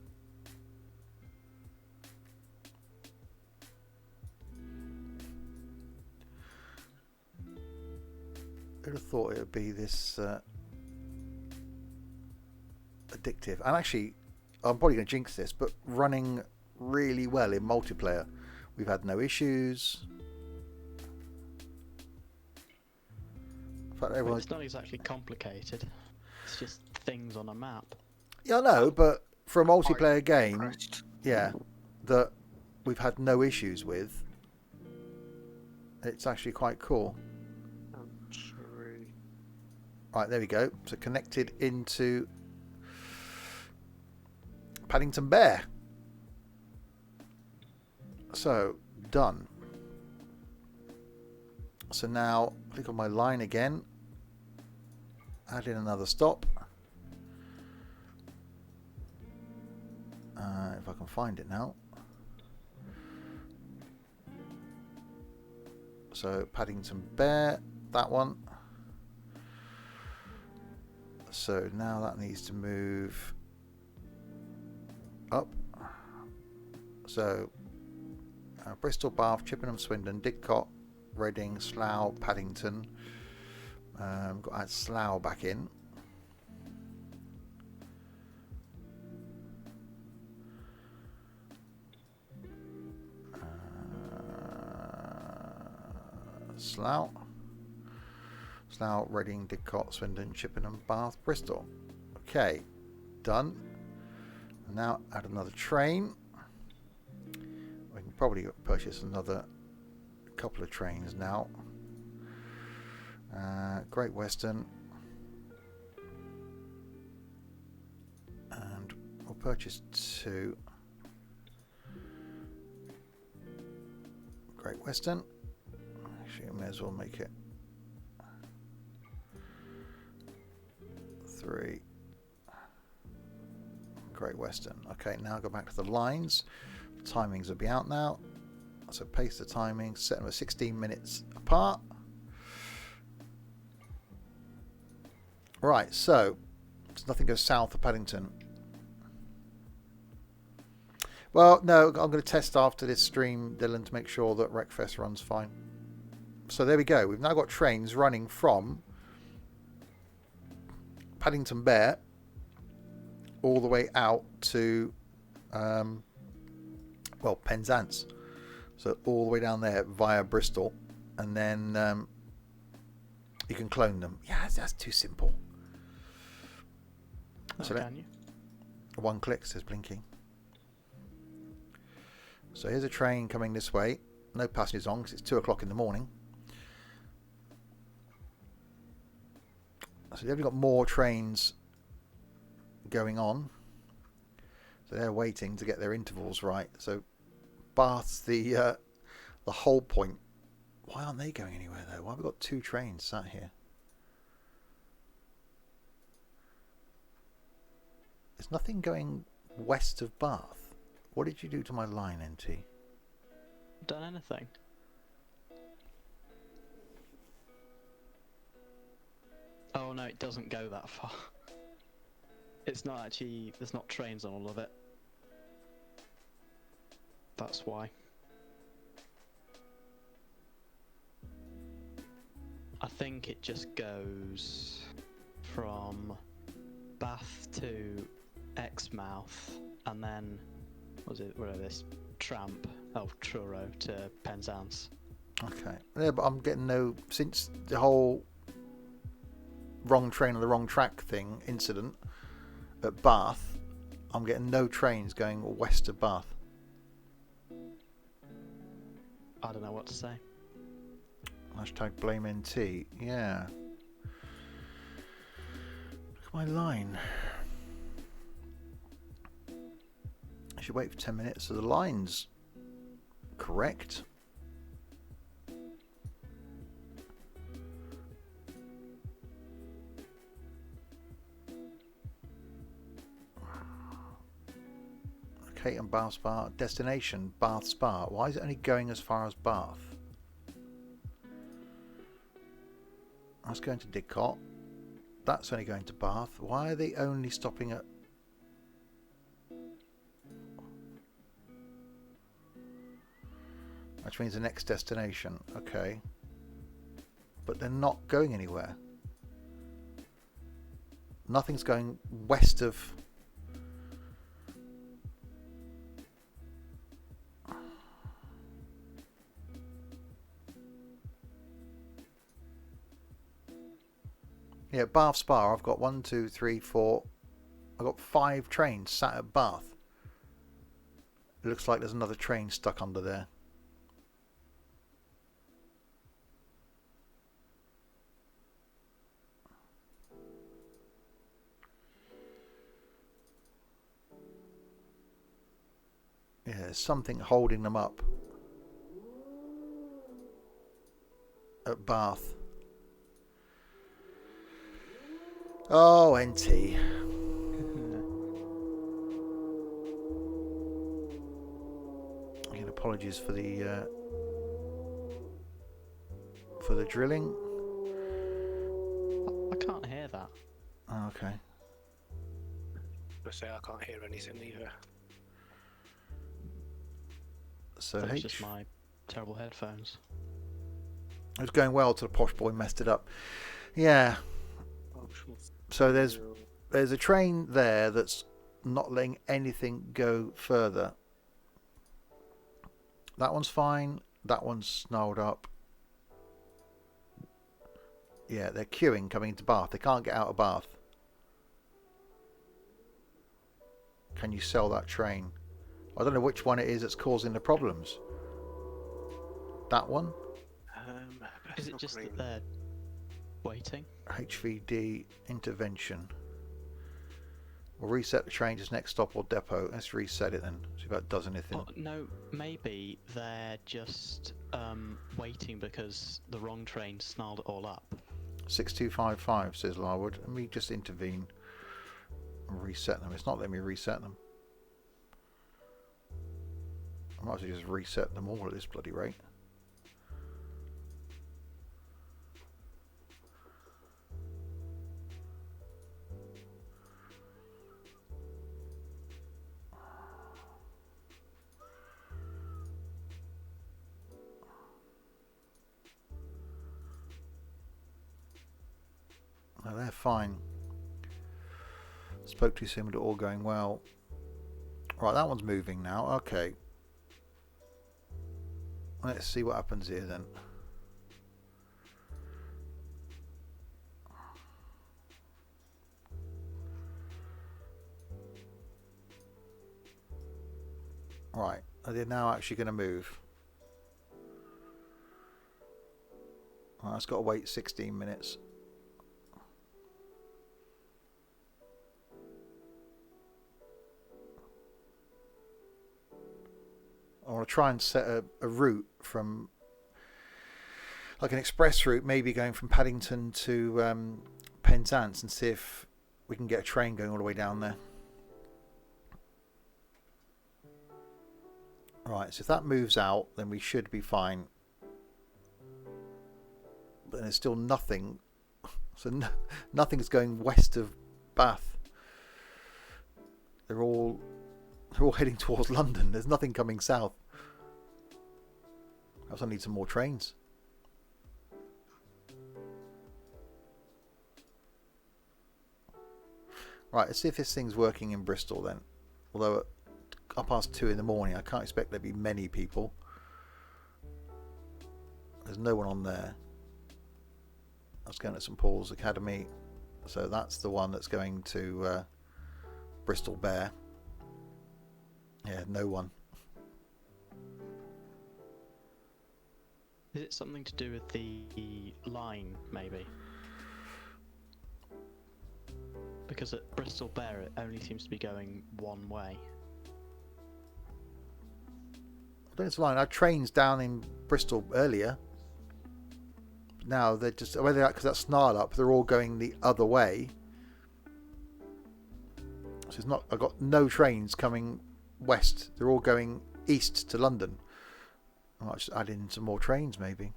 [SPEAKER 1] Who'd have thought it would be this addictive? And actually, I'm probably going to jinx this, but running really well in multiplayer. We've had no issues. In fact,
[SPEAKER 3] Well, it's not exactly complicated. It's just things on a map.
[SPEAKER 1] Yeah, I know, but for a multiplayer game,
[SPEAKER 2] Impressed.
[SPEAKER 1] yeah, that we've had no issues with, it's actually quite cool. Right, there we go. So connected into Paddington Bear. So done. So now click on my line again. Add in another stop. If I can find it now. So Paddington Bear, that one. So now that needs to move up. So Bristol, Bath, Chippenham, Swindon, Didcot, Reading, Slough, Paddington. Got to add Slough back in. Slough, Reading, Didcot, Swindon, Chippenham, Bath, Bristol. Okay, done. And now add another train. We can probably purchase another couple of trains now. Great Western. And we'll purchase 2 Great Western. Actually, I may as well make it 3 Great Western. Okay, now go back to the lines. Timings will be out now. So paste the timings, set them at 16 minutes apart. Right, so nothing goes south of Paddington. Well, no, I'm going to test after this stream, Dylan, to make sure that Wreckfest runs fine. So there we go. We've now got trains running from Paddington Bear all the way out to Penzance. So all the way down there via Bristol, and then you can clone them. Yeah, that's too simple. So
[SPEAKER 3] Can you?
[SPEAKER 1] One click says blinking. So here's a train coming this way. No passengers on because it's 2 o'clock in the morning. So they've got more trains going on. So they're waiting to get their intervals right. So Bath's the whole point. Why aren't they going anywhere though? Why have we got 2 trains sat here? There's nothing going west of Bath. What did you do to my line, NT?
[SPEAKER 3] Done anything? Oh no, it doesn't go that far. It's not actually, there's not trains on all of it. That's why. I think it just goes from Bath to Exmouth and then, whatever this, Truro to Penzance.
[SPEAKER 1] Okay. Yeah, but I'm getting no... Since the whole wrong train on the wrong track thing incident at Bath, I'm getting no trains going west of Bath.
[SPEAKER 3] I don't know what to say.
[SPEAKER 1] Hashtag blame NT. Yeah. Look at my line. I should wait for 10 minutes so the line's correct. Okay, and Bath Spa. Destination, Bath Spa. Why is it only going as far as Bath? That's going to Didcot. That's only going to Bath. Why are they only stopping at... Which means the next destination. Okay. But they're not going anywhere. Nothing's going west of... Yeah, Bath Spa, I've got 1, 2, 3, 4. I've got 5 trains sat at Bath. It looks like there's another train stuck under there. Yeah, there's something holding them up at Bath. Oh, NT. Again, apologies for the drilling.
[SPEAKER 3] I can't hear that.
[SPEAKER 1] Oh, okay.
[SPEAKER 2] I say I can't hear anything either.
[SPEAKER 1] So
[SPEAKER 3] It's just my terrible headphones.
[SPEAKER 1] It was going well till the posh boy messed it up. Yeah. So there's a train there that's not letting anything go further. That one's fine. That one's snarled up. Yeah, they're queuing coming into Bath. They can't get out of Bath. Can you sell that train? I don't know which one it is that's causing the problems. That one?
[SPEAKER 3] Is it just that they're waiting?
[SPEAKER 1] HVD intervention. We'll reset the train to its next stop or depot. Let's reset it then. See if that does anything.
[SPEAKER 3] Oh, no, maybe they're just waiting because the wrong train snarled it all up.
[SPEAKER 1] 6255 says Larwood. Let me just intervene and reset them. It's not letting me reset them. I might as well just reset them all at this bloody rate. No, they're fine. Spoke too soon, but it all going well. Right, that one's moving now. Okay. Let's see what happens here then. Right, are they now actually going to move? Right, it's got to wait 16 minutes. want to try and set a route from, like an express route, maybe going from Paddington to Penzance, and see if we can get a train going all the way down there. Right, so if that moves out, then we should be fine. But there's still nothing. So nothing's going west of Bath. They're all heading towards London. There's nothing coming south. I also need some more trains. Right, let's see if this thing's working in Bristol then. Although at 2:30 in the morning, I can't expect there to be many people. There's no one on there. I was going at St Paul's Academy, so that's the one that's going to Bristol Bear. Yeah, no one.
[SPEAKER 3] Is it something to do with the line, maybe? Because at Bristol Bear it only seems to be going one way.
[SPEAKER 1] I think it's fine. I had trains down in Bristol earlier. Now they're just, whether because that's Snarl they're all going the other way. So it's not. I've got no trains coming west. They're all going east to London. I might just add in some more trains, maybe.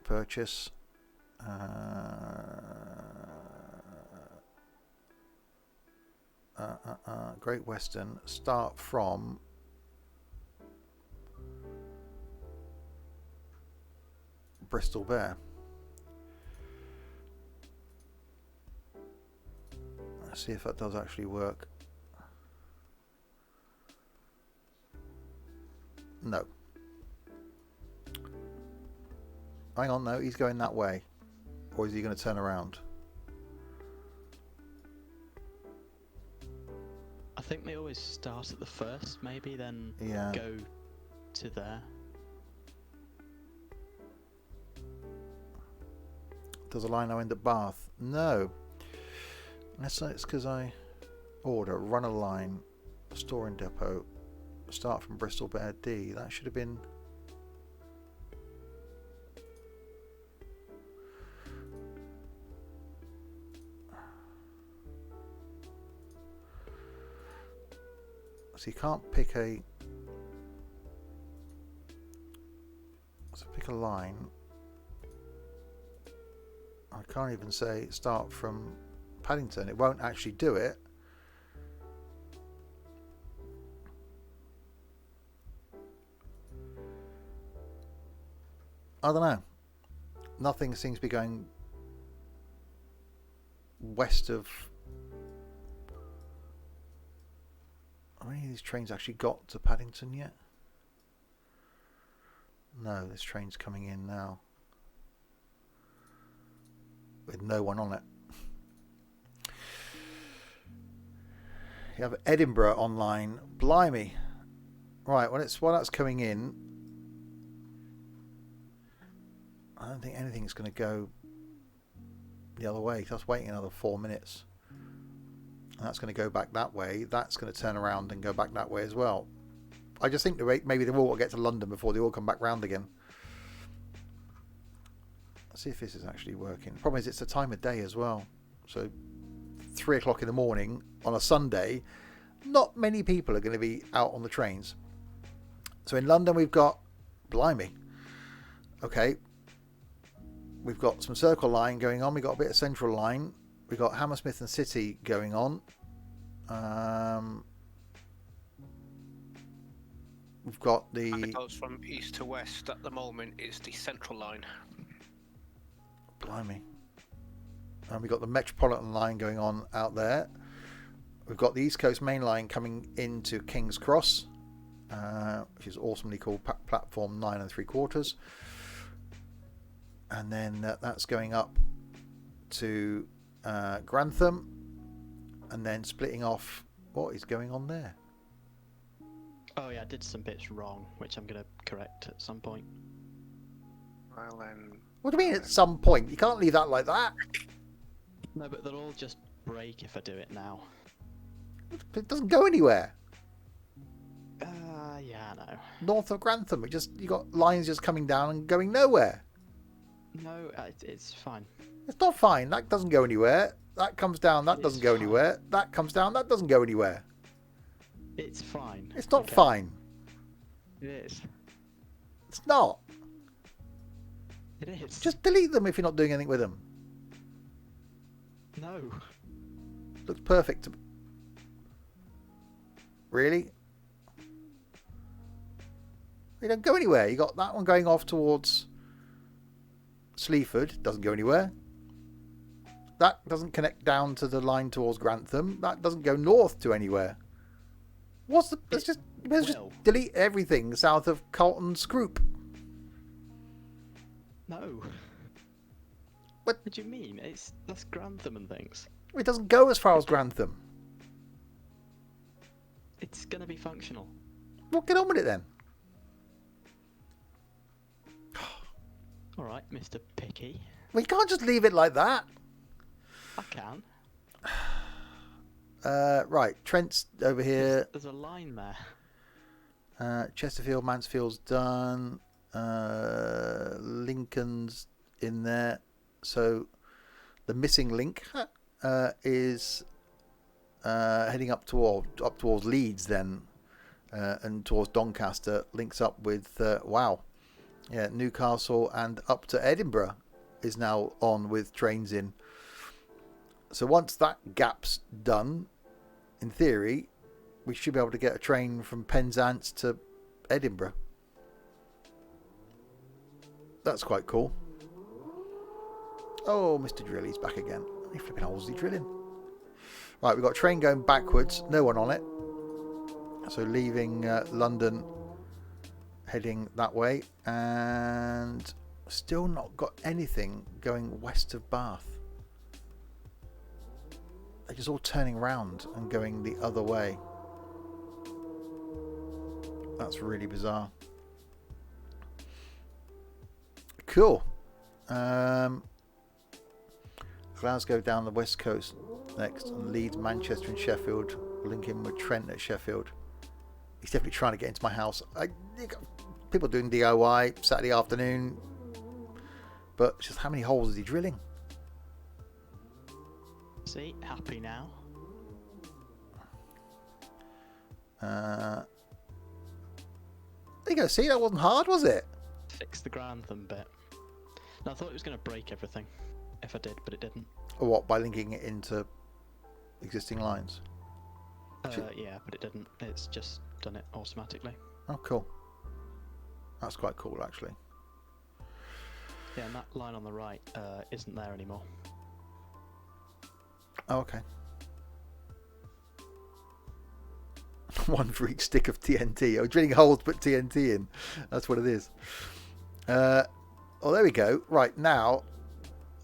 [SPEAKER 1] Purchase. Great Western. Start from Bristol Bear. Let's see if that does actually work. No. Hang on, no, he's going that way. Or is he going to turn around?
[SPEAKER 3] I think they always start at the first, maybe, then go to there.
[SPEAKER 1] Does a line now end at Bath? No. Unless it's because I order, run a line, store and depot, start from Bristol Bear D. That should have been... So you can't pick a... So pick a line. I can't even say start from Paddington. It won't actually do it. I don't know. Nothing seems to be going west of... Have any of these trains actually got to Paddington yet? No, this train's coming in now. With no one on it. You have Edinburgh online. Blimey. Right, while that's coming in, I don't think anything's going to go the other way. That's waiting another 4 minutes. And that's going to go back that way. That's going to turn around and go back that way as well. I just think maybe they've all got to get to London before they all come back round again. Let's see if this is actually working. The problem is it's the time of day as well. So 3 o'clock in the morning on a Sunday, not many people are going to be out on the trains. So in London we've got, blimey. Okay. We've got some Circle Line going on. We've got a bit of Central Line. We've got Hammersmith and City going on. We've got the...
[SPEAKER 2] And it goes from east to west. At the moment, it's the Central Line.
[SPEAKER 1] Blimey. And we've got the Metropolitan Line going on out there. We've got the East Coast Main Line coming into King's Cross, which is awesomely called Platform 9 3/4. And then that's going up to Grantham, and then splitting off. What is going on there?
[SPEAKER 3] Oh yeah, I did some bits wrong, which I'm going to correct at some point.
[SPEAKER 2] Well then...
[SPEAKER 1] What do you mean at some point? You can't leave that like that.
[SPEAKER 3] No, but they'll all just break if I do it now.
[SPEAKER 1] It doesn't go anywhere.
[SPEAKER 3] Yeah, I know.
[SPEAKER 1] North of Grantham, you got lines just coming down and going nowhere.
[SPEAKER 3] No, it's fine.
[SPEAKER 1] It's not fine. That doesn't go anywhere. That comes down. That
[SPEAKER 3] It
[SPEAKER 1] doesn't
[SPEAKER 3] is
[SPEAKER 1] go
[SPEAKER 3] fine.
[SPEAKER 1] anywhere. That comes down. That doesn't go anywhere.
[SPEAKER 3] It's fine.
[SPEAKER 1] It's not
[SPEAKER 3] Okay.
[SPEAKER 1] fine.
[SPEAKER 3] It is.
[SPEAKER 1] It's not.
[SPEAKER 3] It is.
[SPEAKER 1] Just delete them if you're not doing anything with them.
[SPEAKER 3] No.
[SPEAKER 1] Looks perfect. Really? They don't go anywhere. You got that one going off towards Sleaford. Doesn't go anywhere. That doesn't connect down to the line towards Grantham. That doesn't go north to anywhere. Let's just delete everything south of Carlton Scroop.
[SPEAKER 3] No.
[SPEAKER 1] What?
[SPEAKER 3] What do you mean? That's Grantham and things.
[SPEAKER 1] It doesn't go as far as Grantham.
[SPEAKER 3] It's gonna be functional.
[SPEAKER 1] Well, get on with it then.
[SPEAKER 3] All right, Mr. Picky.
[SPEAKER 1] Well, you can't just leave it like that.
[SPEAKER 3] I can.
[SPEAKER 1] Right, Trent's over here.
[SPEAKER 3] There's a line there.
[SPEAKER 1] Chesterfield, Mansfield's done. Lincoln's in there. So the missing link is heading up towards Leeds then, and towards Doncaster. Links up with Newcastle and up to Edinburgh is now on with trains in. So once that gap's done, in theory, we should be able to get a train from Penzance to Edinburgh. That's quite cool. Oh, Mr. Drilly's back again. He flipping holes, is he drilling? Right, we've got a train going backwards. No one on it. So leaving London, heading that way. And still not got anything going west of Bath. They're just all turning round and going the other way. That's really bizarre. Cool. Glasgow down the west coast next, and Leeds, Manchester and Sheffield, linking with Trent at Sheffield. He's definitely trying to get into my house. People doing DIY Saturday afternoon, but just how many holes is he drilling?
[SPEAKER 3] See, happy now.
[SPEAKER 1] There you go. See, that wasn't hard, was it?
[SPEAKER 3] Fix the Grantham bit. No, I thought it was going to break everything if I did, but it didn't.
[SPEAKER 1] Or what? By linking it into existing lines?
[SPEAKER 3] Yeah, but it didn't. It's just done it automatically.
[SPEAKER 1] Oh, cool. That's quite cool, actually.
[SPEAKER 3] Yeah, and that line on the right isn't there anymore.
[SPEAKER 1] Oh, okay. One for each stick of TNT. Oh, drilling holes, put TNT in. That's what it is. Oh, there we go. Right, now,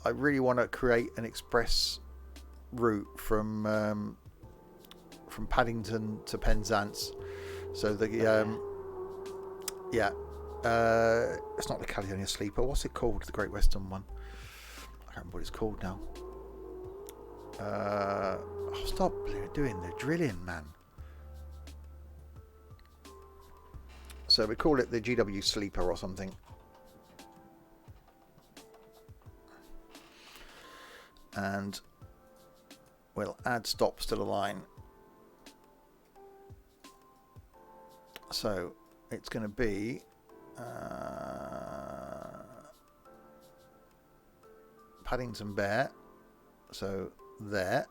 [SPEAKER 1] I really want to create an express route from Paddington to Penzance. So the it's not the Caledonia Sleeper. What's it called? The Great Western one. I can't remember what it's called now. Stop doing the drilling, man. So we call it the GW Sleeper or something. And we'll add stops to the line. So it's going to be Paddington Bear. So there.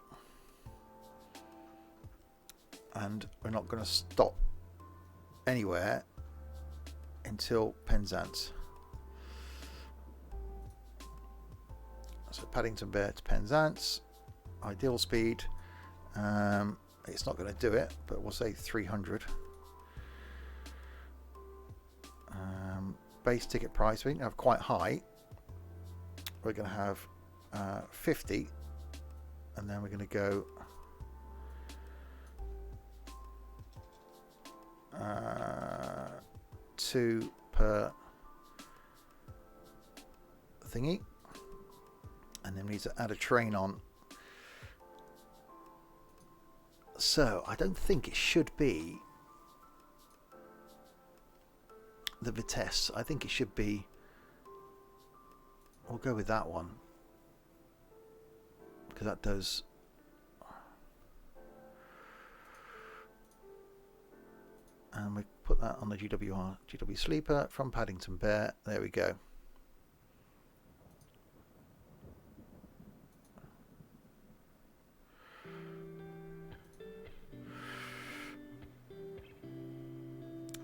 [SPEAKER 1] And we're not going to stop anywhere until Penzance. So Paddington Bear to Penzance. Ideal speed. It's not going to do it, but we'll say 300. Base ticket price, we have quite high. We're going to have 50, and then we're going to go 2 per thingy, and then we need to add a train on So I don't think it should be the Vitesse. I think it should be. We'll go with that one because that does. And we put that on the GW Sleeper from Paddington Bear. There we go.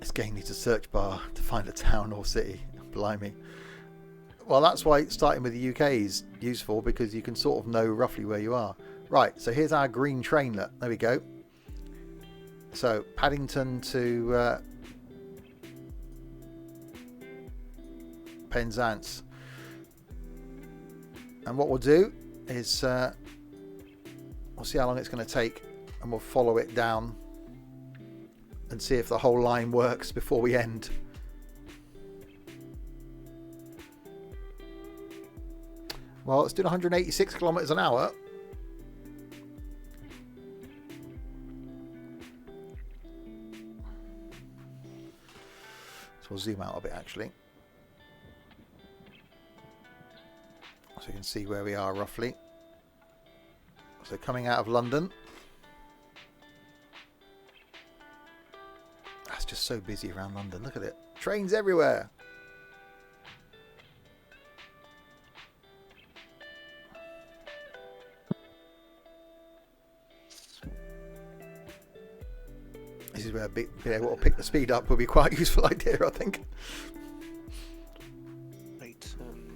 [SPEAKER 1] This game needs a search bar to find a town or city. Blimey. Well, that's why starting with the UK is useful, because you can sort of know roughly where you are. Right, so here's our green trainlet. There we go. So Paddington to Penzance. And what we'll do is we'll see how long it's going to take, and we'll follow it down and see if the whole line works before we end. Well, it's doing 186 kilometers an hour. So we'll zoom out a bit actually, so you can see where we are roughly. So coming out of London. That's just so busy around London. Look at it. Trains everywhere. This is where being able to pick the speed up would be quite a useful idea, I think.
[SPEAKER 2] Right. Stone.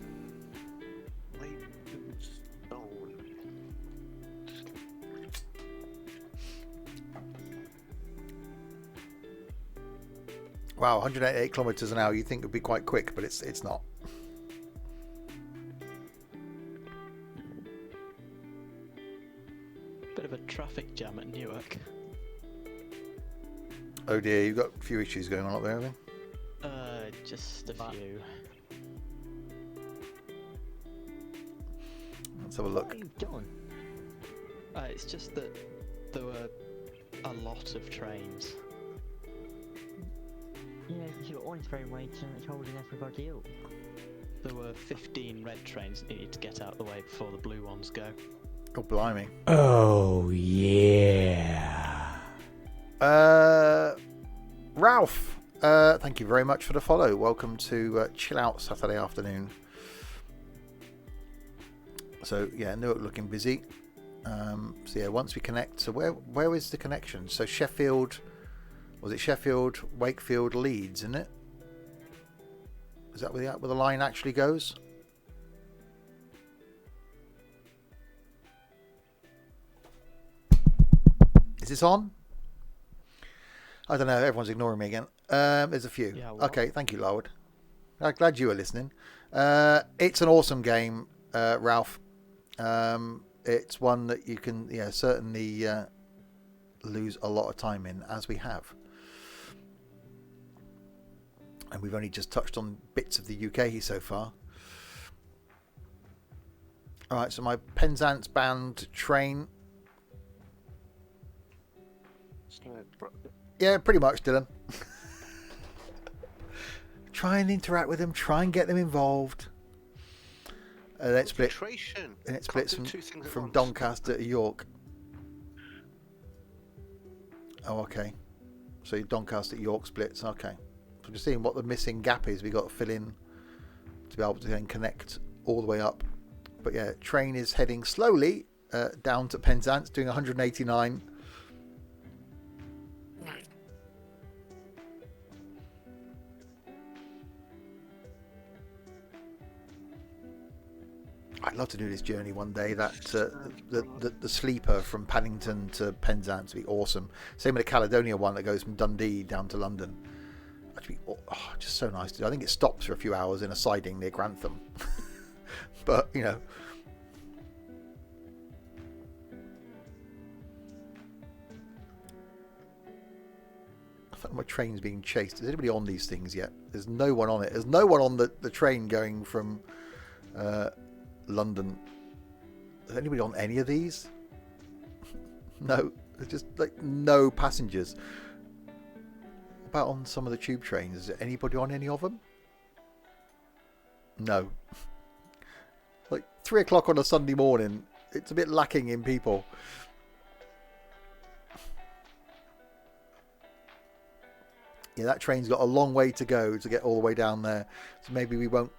[SPEAKER 1] Wow, 188 kilometers an hour. You think it would be quite quick, but it's not.
[SPEAKER 3] Bit of a traffic jam at Newark.
[SPEAKER 1] Oh dear, you've got a few issues going on up there, have you?
[SPEAKER 3] Just a few.
[SPEAKER 1] Let's have a look.
[SPEAKER 5] What are you doing?
[SPEAKER 3] It's just that there were a lot of trains.
[SPEAKER 5] Yeah, because you've got orange train waiting and it's holding everybody up.
[SPEAKER 3] There were 15 red trains that needed to get out of the way before the blue ones go.
[SPEAKER 1] Oh, blimey.
[SPEAKER 6] Oh, yeah.
[SPEAKER 1] Ralph, thank you very much for the follow. Welcome to Chill Out Saturday afternoon. So yeah, Newark looking busy. So yeah, once we connect, so where is the connection? So Sheffield, was it Sheffield, Wakefield, Leeds, isn't it? Is that where the line actually goes? Is this on? I don't know. Everyone's ignoring me again. There's a few.
[SPEAKER 3] Yeah,
[SPEAKER 1] okay, thank you, Lord. I'm glad you were listening. It's an awesome game, Ralph. It's one that you can, certainly lose a lot of time in, as we have. And we've only just touched on bits of the UK so far. All right, so my Penzance bound train. Yeah, pretty much, Dylan. Try and interact with them. Try and get them involved. And it splits from Doncaster to York. Oh, okay. So Doncaster to York splits. Okay. So we're seeing what the missing gap is. We got to fill in to be able to then connect all the way up. But yeah, train is heading slowly down to Penzance, doing 189. I'd love to do this journey one day. That the sleeper from Paddington to Penzance would be awesome. Same with the Caledonia one that goes from Dundee down to London. That'd be just so nice to do. I think it stops for a few hours in a siding near Grantham, but you know. I thought my train's being chased. Is anybody on these things yet? There's no one on it. There's no one on the train going from London. Is anybody on any of these? No. There's just like no passengers. About on some of the tube trains, is there anybody on any of them? No. Like 3 o'clock on a Sunday morning, it's a bit lacking in people. Yeah, that train's got a long way to go to get all the way down there. So maybe we won't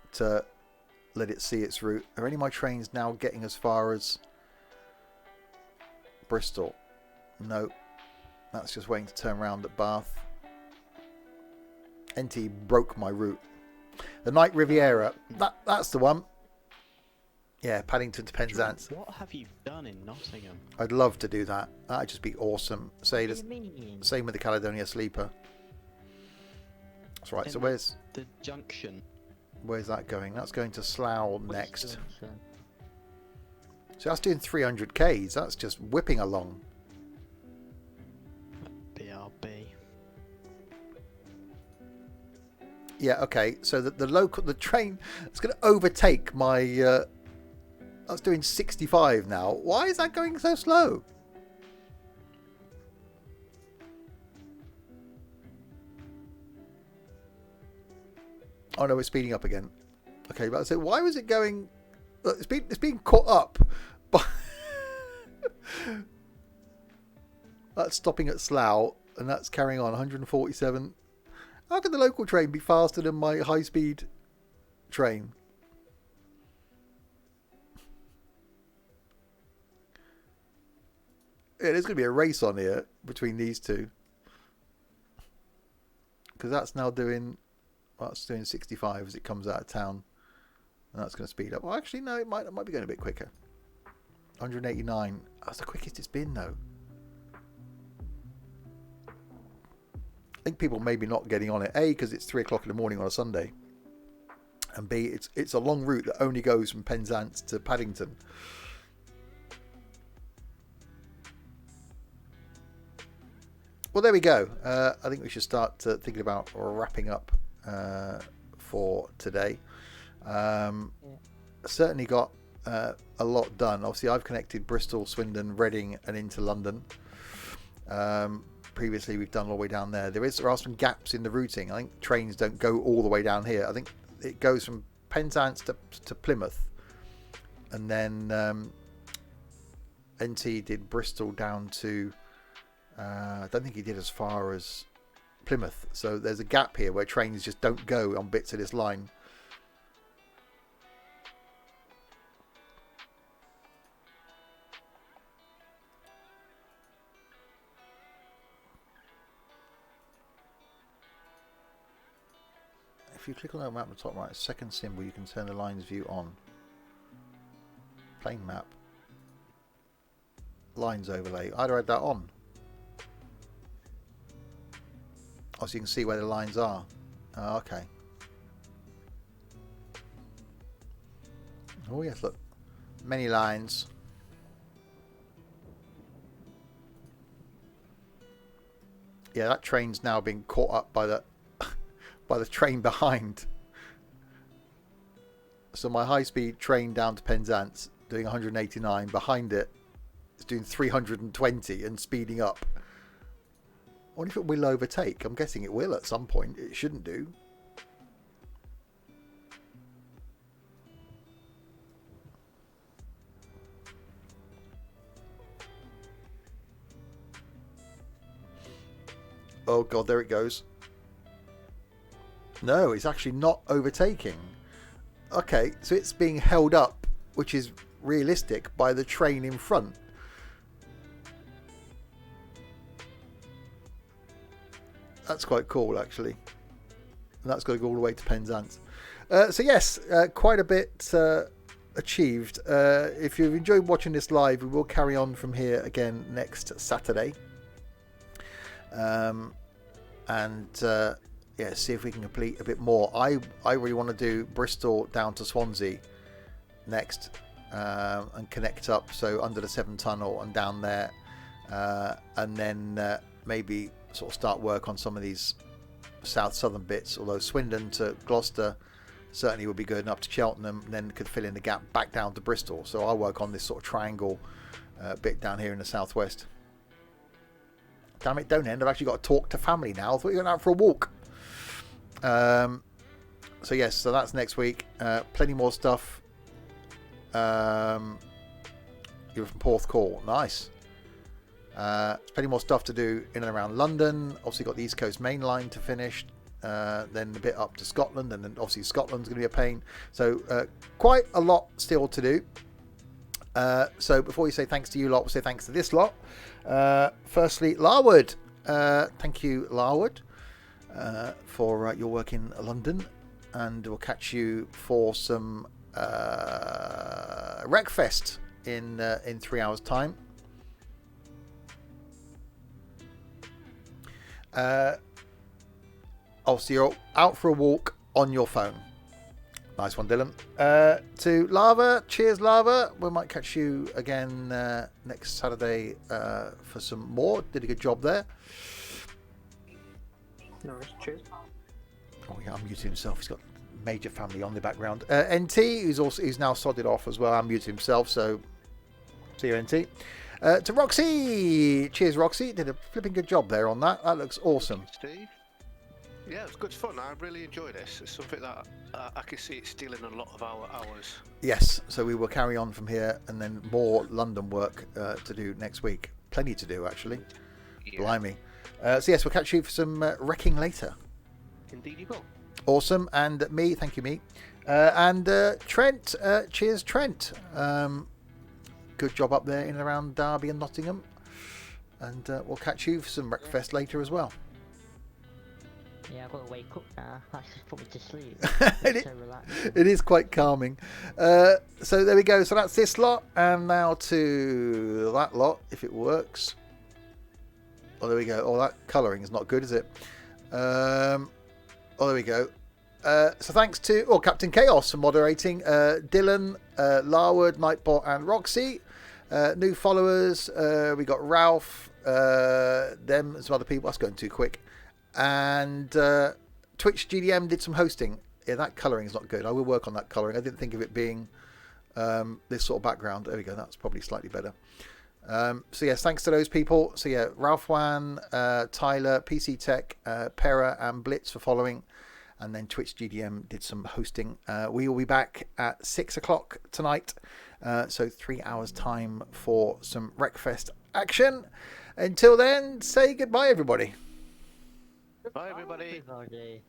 [SPEAKER 1] let it see its route. Are any of my trains now getting as far as Bristol? No. That's just waiting to turn around at Bath. NT broke my route. The Night Riviera. That's the one. Yeah, Paddington to Penzance.
[SPEAKER 3] What have you done in Nottingham?
[SPEAKER 1] I'd love to do that. That'd just be awesome.
[SPEAKER 5] What do you mean?
[SPEAKER 1] Same with the Caledonia Sleeper. That's right. So where's
[SPEAKER 3] the junction?
[SPEAKER 1] Where's that going? That's going to Slough next.
[SPEAKER 5] Johnson.
[SPEAKER 1] So that's doing 300 Ks. That's just whipping along.
[SPEAKER 3] BRB.
[SPEAKER 1] Yeah, okay. So the train is going to overtake my. That's doing 65 now. Why is that going so slow? Oh no, it's speeding up again. Okay, but I said, why was it going? Look, it's being caught up by. That's stopping at Slough, and that's carrying on 147. How can the local train be faster than my high-speed train? Yeah, there's going to be a race on here between these two. Because that's now doing... Well, it's doing 65 as it comes out of town. And that's going to speed up. Well, actually, no, it might be going a bit quicker. 189. That's the quickest it's been, though. I think people maybe not getting on it. A, because it's 3 o'clock in the morning on a Sunday. And B, it's a long route that only goes from Penzance to Paddington. Well, there we go. I think we should start thinking about wrapping up for today. Certainly got a lot done. Obviously, I've connected Bristol, Swindon, Reading, and into London. Previously, we've done all the way down there. There are some gaps in the routing. I think trains don't go all the way down here. I think it goes from Penzance to Plymouth, and then NT did Bristol down to. I don't think he did as far as Plymouth. So there's a gap here where trains just don't go on bits of this line. If you click on that map at the top right, second symbol, you can turn the lines view on. Plane map. Lines overlay. I'd had that on. Oh, so you can see where the lines are. Oh, okay. Oh yes, look. Many lines. Yeah, that train's now being caught up by the by the train behind. So my high-speed train down to Penzance doing 189. Behind it, it's doing 320 and speeding up. I wonder if it will overtake. I'm guessing it will at some point. It shouldn't do. Oh god, there it goes. No, it's actually not overtaking. Okay, so it's being held up, which is realistic, by the train in front. That's quite cool, actually. And that's got to go all the way to Penzance. So yes, quite a bit achieved. If you've enjoyed watching this live, we will carry on from here again next Saturday. Yeah, see if we can complete a bit more. I really want to do Bristol down to Swansea next, and connect up, so under the Severn Tunnel and down there, and then maybe sort of start work on some of these southern bits, although Swindon to Gloucester certainly would be good, and up to Cheltenham, and then could fill in the gap back down to Bristol. So I'll work on this sort of triangle bit down here in the southwest. damn it, don't end. I've actually got to talk to family now. I thought you were going out for a walk. So yes, so that's next week. Plenty more stuff. You're from Porthcawl. Nice. Plenty more stuff to do in and around London. Obviously got the East Coast Main Line to finish. Then a bit up to Scotland, and then obviously Scotland's going to be a pain. So quite a lot still to do. So before you say thanks to you lot, we'll say thanks to this lot. Firstly, Larwood. Thank you, Larwood, for your work in London. And we'll catch you for some Wreckfest in 3 hours' time. Obviously, you're out for a walk on your phone. Nice one, Dylan. To Lava, cheers, Lava. We might catch you again next Saturday for some more. Did a good job there.
[SPEAKER 4] No worries. Cheers.
[SPEAKER 1] Oh yeah, unmuted himself. He's got major family on the background. NT, who's now sodded off as well, unmuted himself. So see you, NT. To Roxy, cheers, Roxy. Did a flipping good job there on that. That looks awesome.
[SPEAKER 2] Steve. Yeah, it's good fun. I really enjoy this. It's something that I can see it's stealing a lot of our hours.
[SPEAKER 1] Yes, so we will carry on from here, and then more London work to do next week. Plenty to do, actually.
[SPEAKER 2] Yeah.
[SPEAKER 1] Blimey. So yes, we'll catch you for some wrecking later.
[SPEAKER 2] Indeed you will.
[SPEAKER 1] Awesome. And me, thank you, me. And Trent, cheers, Trent. Good job up there in and around Derby and Nottingham. And we'll catch you for some Wreckfest later as well.
[SPEAKER 5] Yeah, I've got to wake up now. That's just put me to sleep. So relaxed.
[SPEAKER 1] It is quite calming. So there we go. So that's this lot. And now to that lot, if it works. Oh, there we go. Oh, that colouring is not good, is it? Oh, there we go. So thanks to Captain Chaos for moderating. Dylan, Larwood, Nightbot and Roxy. New followers. We got Ralph. Them and some other people. That's going too quick. And Twitch GDM did some hosting. Yeah, that colouring is not good. I will work on that colouring. I didn't think of it being this sort of background. There we go. That's probably slightly better. So yes, thanks to those people. So yeah, Ralph Wan, Tyler, PC Tech, Pera and Blitz for following. And then Twitch GDM did some hosting. We will be back at 6 o'clock tonight. So 3 hours time for some Wreckfest action. Until then, say goodbye, everybody.
[SPEAKER 2] Bye, everybody.
[SPEAKER 5] Everybody.